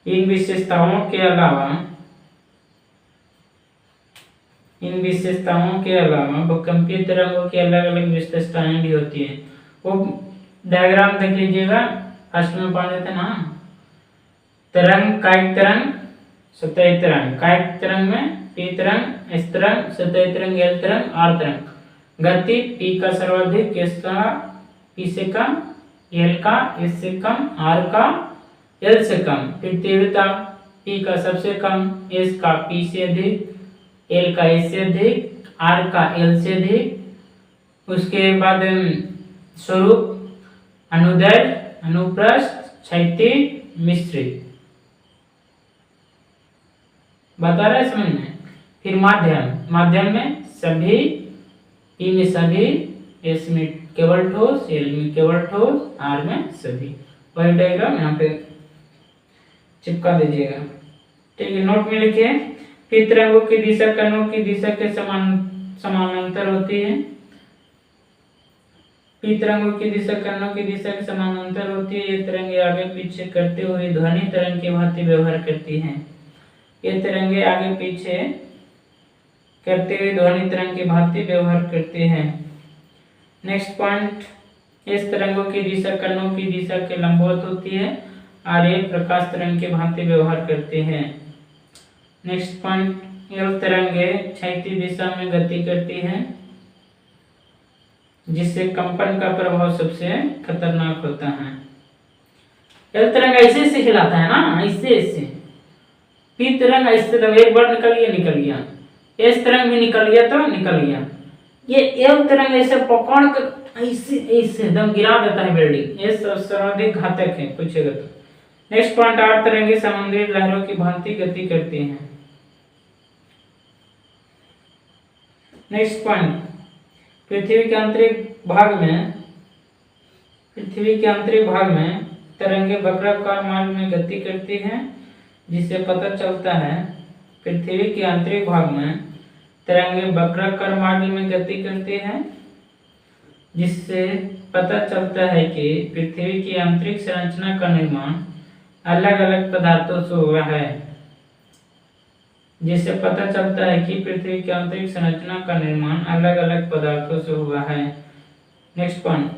इन विशेषताओं के अलावा भूकंपीय तरंगों की अलग अलग विशेषताएं भी होती है। वो डायग्राम देख लीजिएगा, फर्स्ट में पढ़ लेते ना, तरंग, कायिक तरंग, सतही तरंग। कायिक तरंग में पी तरंग, एस तरंग, सतही तरंग एल तरंग, आर तरंग। गति पी का सर्वाधिक, एस का पी से कम, एल का एस से कम, आर का एल से कम। फिर तीव्रता पी का सबसे कम, एस का पी से अधिक, एल का एस से अधिक, आर का एल से अधिक। उसके बाद स्वरूप अनुदैर्घ्य, अनुप्रस्थ, क्षैतिज, मिश्रित। बता रहे समझ में। फिर माध्यम में सभी, पी में सभी, एस में केवल ठोस, एल में केवल ठोस, आर में सभी। वही डायग्राम यहाँ पे चिपका दीजिएगा, ठीक है। नोट में लिखिए, पी तरंगों की दिशा कणों की दिशा के समानांतर होती है। पी तरंगों की दिशा कणों की दिशा के समानांतर होती है। ये तरंगे आगे पीछे करते हुए ध्वनि तरंग की भांति व्यवहार करती हैं। ये तरंगे आगे पीछे करते हुए ध्वनि तरंग की भांति व्यवहार करते हैं। नेक्स्ट पॉइंट, इस तरंगों की दिशा कणों की दिशा के लंबवत होती है और ये प्रकाश तरंग की भांति व्यवहार करते हैं। नेक्स्ट पॉइंट, एल तरंगे क्षैतिज दिशा में गति करती हैं, जिससे कंपन का प्रभाव सबसे खतरनाक होता है। एल तरंग ऐसे हिलाता है ना, ऐसे। पी तरंग ऐसे, एक बार निकल गया। एस तरंग भी निकल गया तो निकल गया। ये एल तरंग ऐसे पकड़ कर ऐसे एकदम गिरा देता है बिल्डिंग। ये सर्वाधिक घातक है, पूछेगा तो। नेक्स्ट पॉइंट, आर तरंगे समुद्री लहरों की भांति गति करती हैं। नेक्स्ट पॉइंट, पृथ्वी के आंतरिक भाग में तरंगे वक्राकार मार्ग में गति करती हैं, जिससे पता चलता है पृथ्वी के आंतरिक भाग में तरंगे वक्राकार मार्ग में गति करती हैं, जिससे पता चलता है कि पृथ्वी की आंतरिक संरचना का निर्माण अलग अलग पदार्थों से हुआ है। जिससे पता चलता है कि पृथ्वी की आंतरिक संरचना का निर्माण अलग अलग पदार्थों से हुआ है। नेक्स्ट पॉइंट,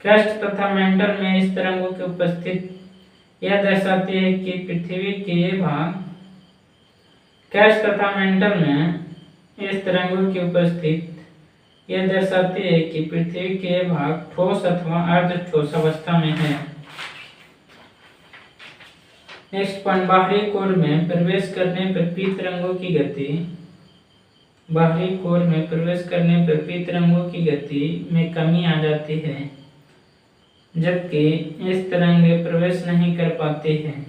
क्रस्ट तथा मेंटल में इस तरंगों की उपस्थिति यह दर्शाती है कि पृथ्वी के भाग, क्रस्ट तथा मेंटल में इस तरंगों की उपस्थिति यह दर्शाती है कि पृथ्वी के भाग ठोस अथवा अर्ध ठोस अवस्था में है। नेक्स्ट पॉइंट, बाहरी कोर में प्रवेश करने पर पी तरंगों की गति, बाहरी कोर में प्रवेश करने पर पी तरंगों की गति में कमी आ जाती है, जबकि इस तरंगे प्रवेश नहीं कर पाते हैं।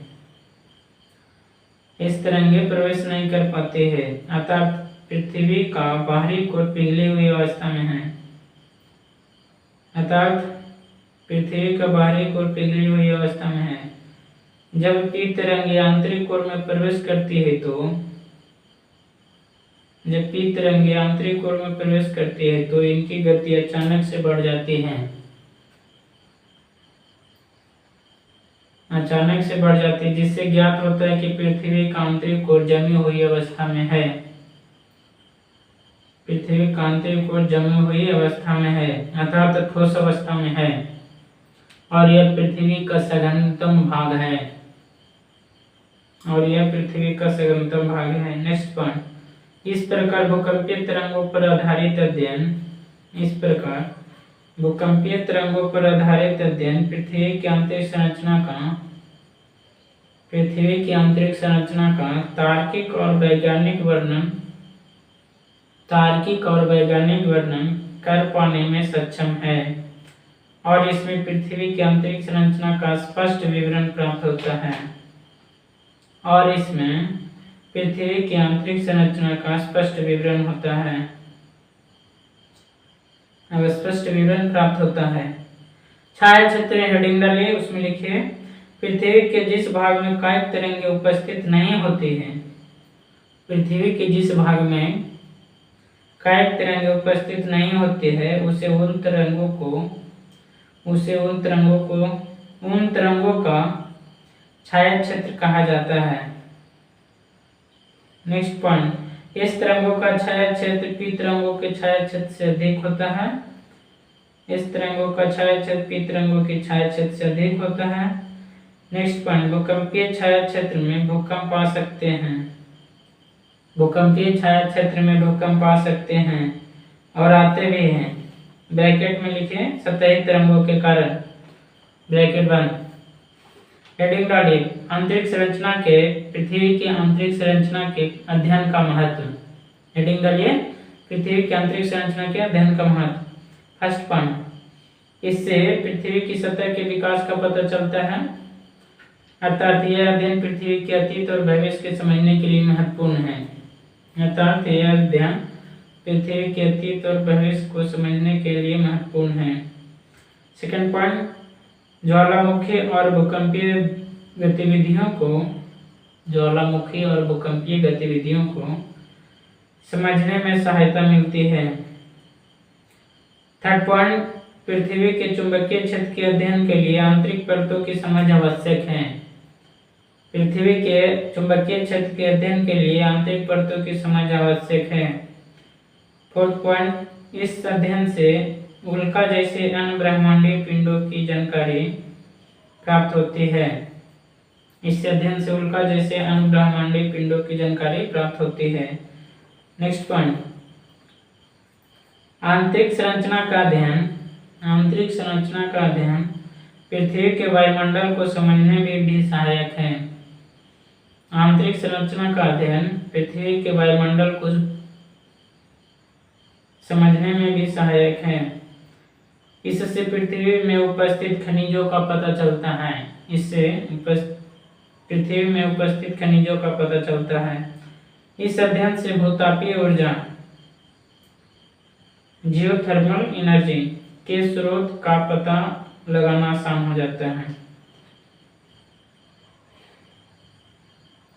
अतः पृथ्वी का बाहरी कोर पिघली हुई अवस्था में है। जब पी तरंगे आंतरिक कोर में प्रवेश करती है तो इनकी गति अचानक से बढ़ जाती है, जिससे ज्ञात होता है कि पृथ्वी का आंतरिक कोर जमी हुई अवस्था में है। अर्थात ठोस अवस्था में है और यह पृथ्वी का सघनतम भाग है। नेक्स्ट पॉइंट, इस प्रकार भूकंपीय तरंगों पर आधारित अध्ययन पृथ्वी की आंतरिक संरचना का तार्किक और वैज्ञानिक वर्णन कर पाने में सक्षम है और इसमें पृथ्वी की आंतरिक संरचना का स्पष्ट विवरण प्राप्त होता है। छाया क्षेत्र हेडिंग डालिए, उसमें लिखिए, पृथ्वी के जिस भाग में कायिक तरंगे उपस्थित नहीं होती हैं, उसे उन तरंगों का छाया क्षेत्र कहा जाता है। नेक्स्ट पॉइंट, इस तरंगों का छाया क्षेत्र पी तरंगों के छाया क्षेत्र से अधिक होता है। इस तरंगों का छाया क्षेत्र पी तरंगों के छाया क्षेत्र से अधिक होता है। नेक्स्ट पॉइंट, भूकंपीय छाया क्षेत्र में भूकंप आ सकते हैं। भूकंपीय छाया क्षेत्र में भूकंप आ सकते हैं और आते भी हैं। ब्रैकेट में लिखे सतही तरंगों के कारण, ब्रैकेट बंद। हेडिंग डालिए, आंतरिक संरचना के, पृथ्वी की आंतरिक संरचना के अध्ययन का महत्व। हेडिंग डालिए, पृथ्वी की आंतरिक संरचना के अध्ययन का महत्व। फर्स्ट पॉइंट, इससे पृथ्वी की सतह के विकास का पता चलता है, अर्थात यह अध्ययन पृथ्वी के अतीत और भविष्य के समझने के लिए महत्वपूर्ण है। अर्थात यह अध्ययन पृथ्वी के अतीत और भविष्य को समझने के लिए महत्वपूर्ण है। सेकंड पॉइंट, ज्वालामुखी और भूकंपीय गतिविधियों को, ज्वालामुखी और भूकंपीय गतिविधियों को समझने में सहायता मिलती है। थर्ड पॉइंट, पृथ्वी के चुंबकीय क्षेत्र के अध्ययन के लिए आंतरिक परतों की समझ आवश्यक है। पृथ्वी के चुंबकीय क्षेत्र के अध्ययन के लिए आंतरिक परतों की समझ आवश्यक है। फोर्थ पॉइंट, इस अध्ययन से उल्का जैसे अन्य ब्रह्मांडीय पिंडों की जानकारी प्राप्त होती है। इस अध्ययन से उल्का जैसे अन्य ब्रह्मांडीय पिंडों की जानकारी प्राप्त होती है। नेक्स्ट पॉइंट, आंतरिक संरचना का अध्ययन, आंतरिक संरचना का अध्ययन पृथ्वी के वायुमंडल को समझने में भी सहायक है। आंतरिक संरचना का अध्ययन पृथ्वी के वायुमंडल को समझने में भी सहायक है। इससे पृथ्वी में उपस्थित खनिजों का पता चलता है। इससे पृथ्वी में उपस्थित खनिजों का पता चलता है। इस अध्ययन से भूतापीय ऊर्जा, जियोथर्मल एनर्जी के स्रोत का पता लगाना आसान हो जाता है।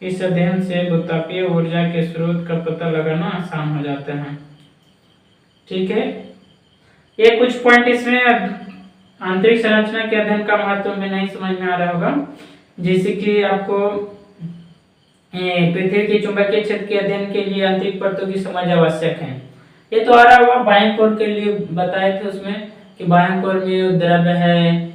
इस अध्ययन से भूतापीय ऊर्जा के स्रोत का पता लगाना आसान हो जाता है। ठीक है, ये कुछ पॉइंट इसमें आंतरिक संरचना के अध्ययन का महत्व में नहीं समझ में आ रहा होगा, जैसे कि आपको पृथ्वी के चुंबकीय क्षेत्र के अध्ययन के लिए आंतरिक परतों की समझ आवश्यक है। ये तो आ रहा हुआ बाह्य कोर के लिए बताए थे उसमें कि बाह्य कोर में द्रव्य है,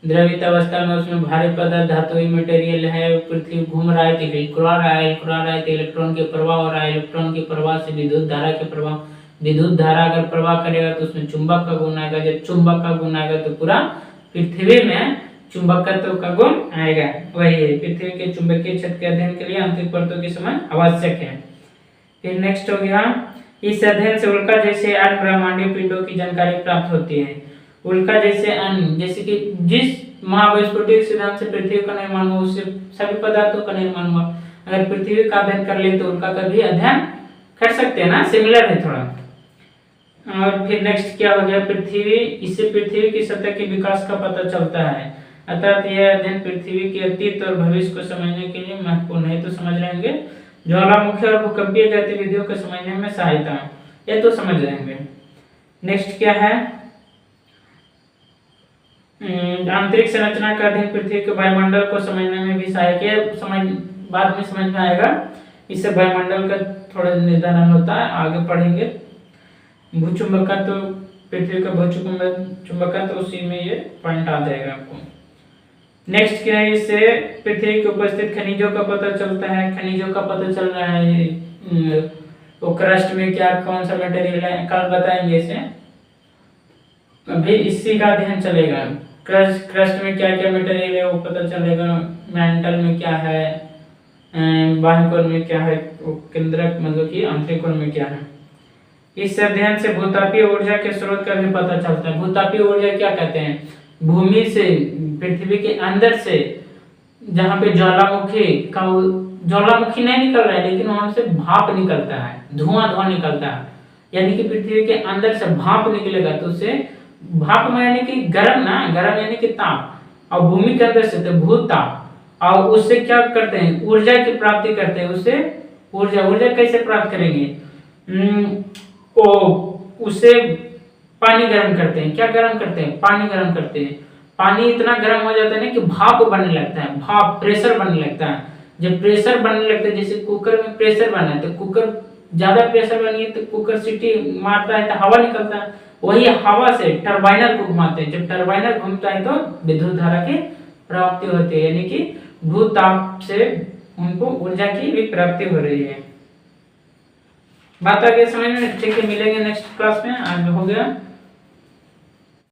द्रवित अवस्था में उसमें भारी पदार्थ धातुई मटेरियल है, पृथ्वी घूम रहा है तो हिलकुरा रहा है तो इलेक्ट्रॉन के प्रवाह हो रहा है, इलेक्ट्रॉन के प्रवाह से विद्युत धारा के प्रवाह, विद्युत धारा अगर प्रवाह करेगा तो उसमें चुंबक का गुण आएगा, जब चुंबक का गुण आएगा तो पूरा पृथ्वी में चुंबकत्व का गुण आएगा। वही है, पृथ्वी के चुंबकीय क्षेत्र के अध्ययन के लिए आंतरिक परतों की समझ आवश्यक है। फिर नेक्स्ट हो गया, इस अध्ययन से उल्का जैसे अन्य ब्रह्मांडीय पिंडों की जानकारी प्राप्त होती है। उल्का जैसे अन्य, जैसे कि जिस महाविस्फोटक सिद्धांत से पृथ्वी का निर्माण हुआ उससे सभी पदार्थों का निर्माण हुआ। अगर पृथ्वी का अध्ययन कर ले तो उल्का का भी अध्ययन कर सकते हैं ना, सिमिलर है थोड़ा। और फिर नेक्स्ट क्या हो गया, पृथ्वी, इससे पृथ्वी की सतह के विकास का पता चलता है। अर्थात यह अध्ययन पृथ्वी के अतीत और भविष्य को समझने के लिए महत्वपूर्ण है। तो समझ रहेंगे ज्वालामुखी और भूकंपीय गतिविधियों को समझने में सहायता, ये तो समझ रहेंगे। नेक्स्ट क्या है, आंतरिक संरचना का अध्ययन पृथ्वी के वायुमंडल को समझने में भी सहायक है। समझ बाद में समझ में आएगा, इससे वायुमंडल का थोड़ा निर्धारण होता है, आगे पढ़ेंगे। भूचुंबकत्व, पृथ्वी का भूचुंबकत्व, उसी में ये पॉइंट आ जाएगा आपको। नेक्स्ट क्या है, इससे पृथ्वी के उपस्थित खनिजों का पता चलता है। खनिजों का पता चल रहा है, तो क्रस्ट में क्या कौन सा मटेरियल है कल बताएंगे इसे, अभी इसी का अध्ययन चलेगा। क्रस्ट में क्या क्या मटेरियल है वो पता चलेगा, मेंटल में क्या है, बाह्य कोर में क्या है, केंद्रक मतलब कि आंतरिक कोर में क्या है। इस अध्ययन से भूतापीय ऊर्जा के स्रोत का भी पता चलता है। भूतापीय ऊर्जा क्या कहते हैं, भूमि से, पृथ्वी के अंदर से, जहाँ पे ज्वालामुखी नहीं निकल रहा है लेकिन वहां से भाप निकलता है, धुआं निकलता है, यानी कि पृथ्वी के अंदर से भाप निकलेगा तो उससे भाप में यानी कि गर्म ना, गर्म यानी कि ताप, और भूमि के अंदर से तो भूत ताप, और उससे क्या करते हैं, ऊर्जा की प्राप्ति करते हैं। उससे ऊर्जा कैसे प्राप्त करेंगे, उससे पानी गर्म करते हैं। क्या गर्म करते हैं, पानी गर्म करते हैं। पानी इतना गर्म हो जाता है ना कि भाप बनने लगता है, भाप प्रेशर बनने लगता है। जब प्रेशर बनने लगता है, जैसे कुकर में प्रेशर बना है तो कुकर ज्यादा प्रेशर बनी है तो कुकर सीटी मारता है तो हवा निकलता है, वही हवा से टरबाइनर को घुमाते हैं। जब टरबाइनर घूमता है तो विद्युत धारा की प्राप्ति होती है, यानी कि भूताप से उनको ऊर्जा की भी प्राप्ति हो रही है। बात आगे समझ में? ठीक है, मिलेंगे नेक्स्ट क्लास में। आज हो गया।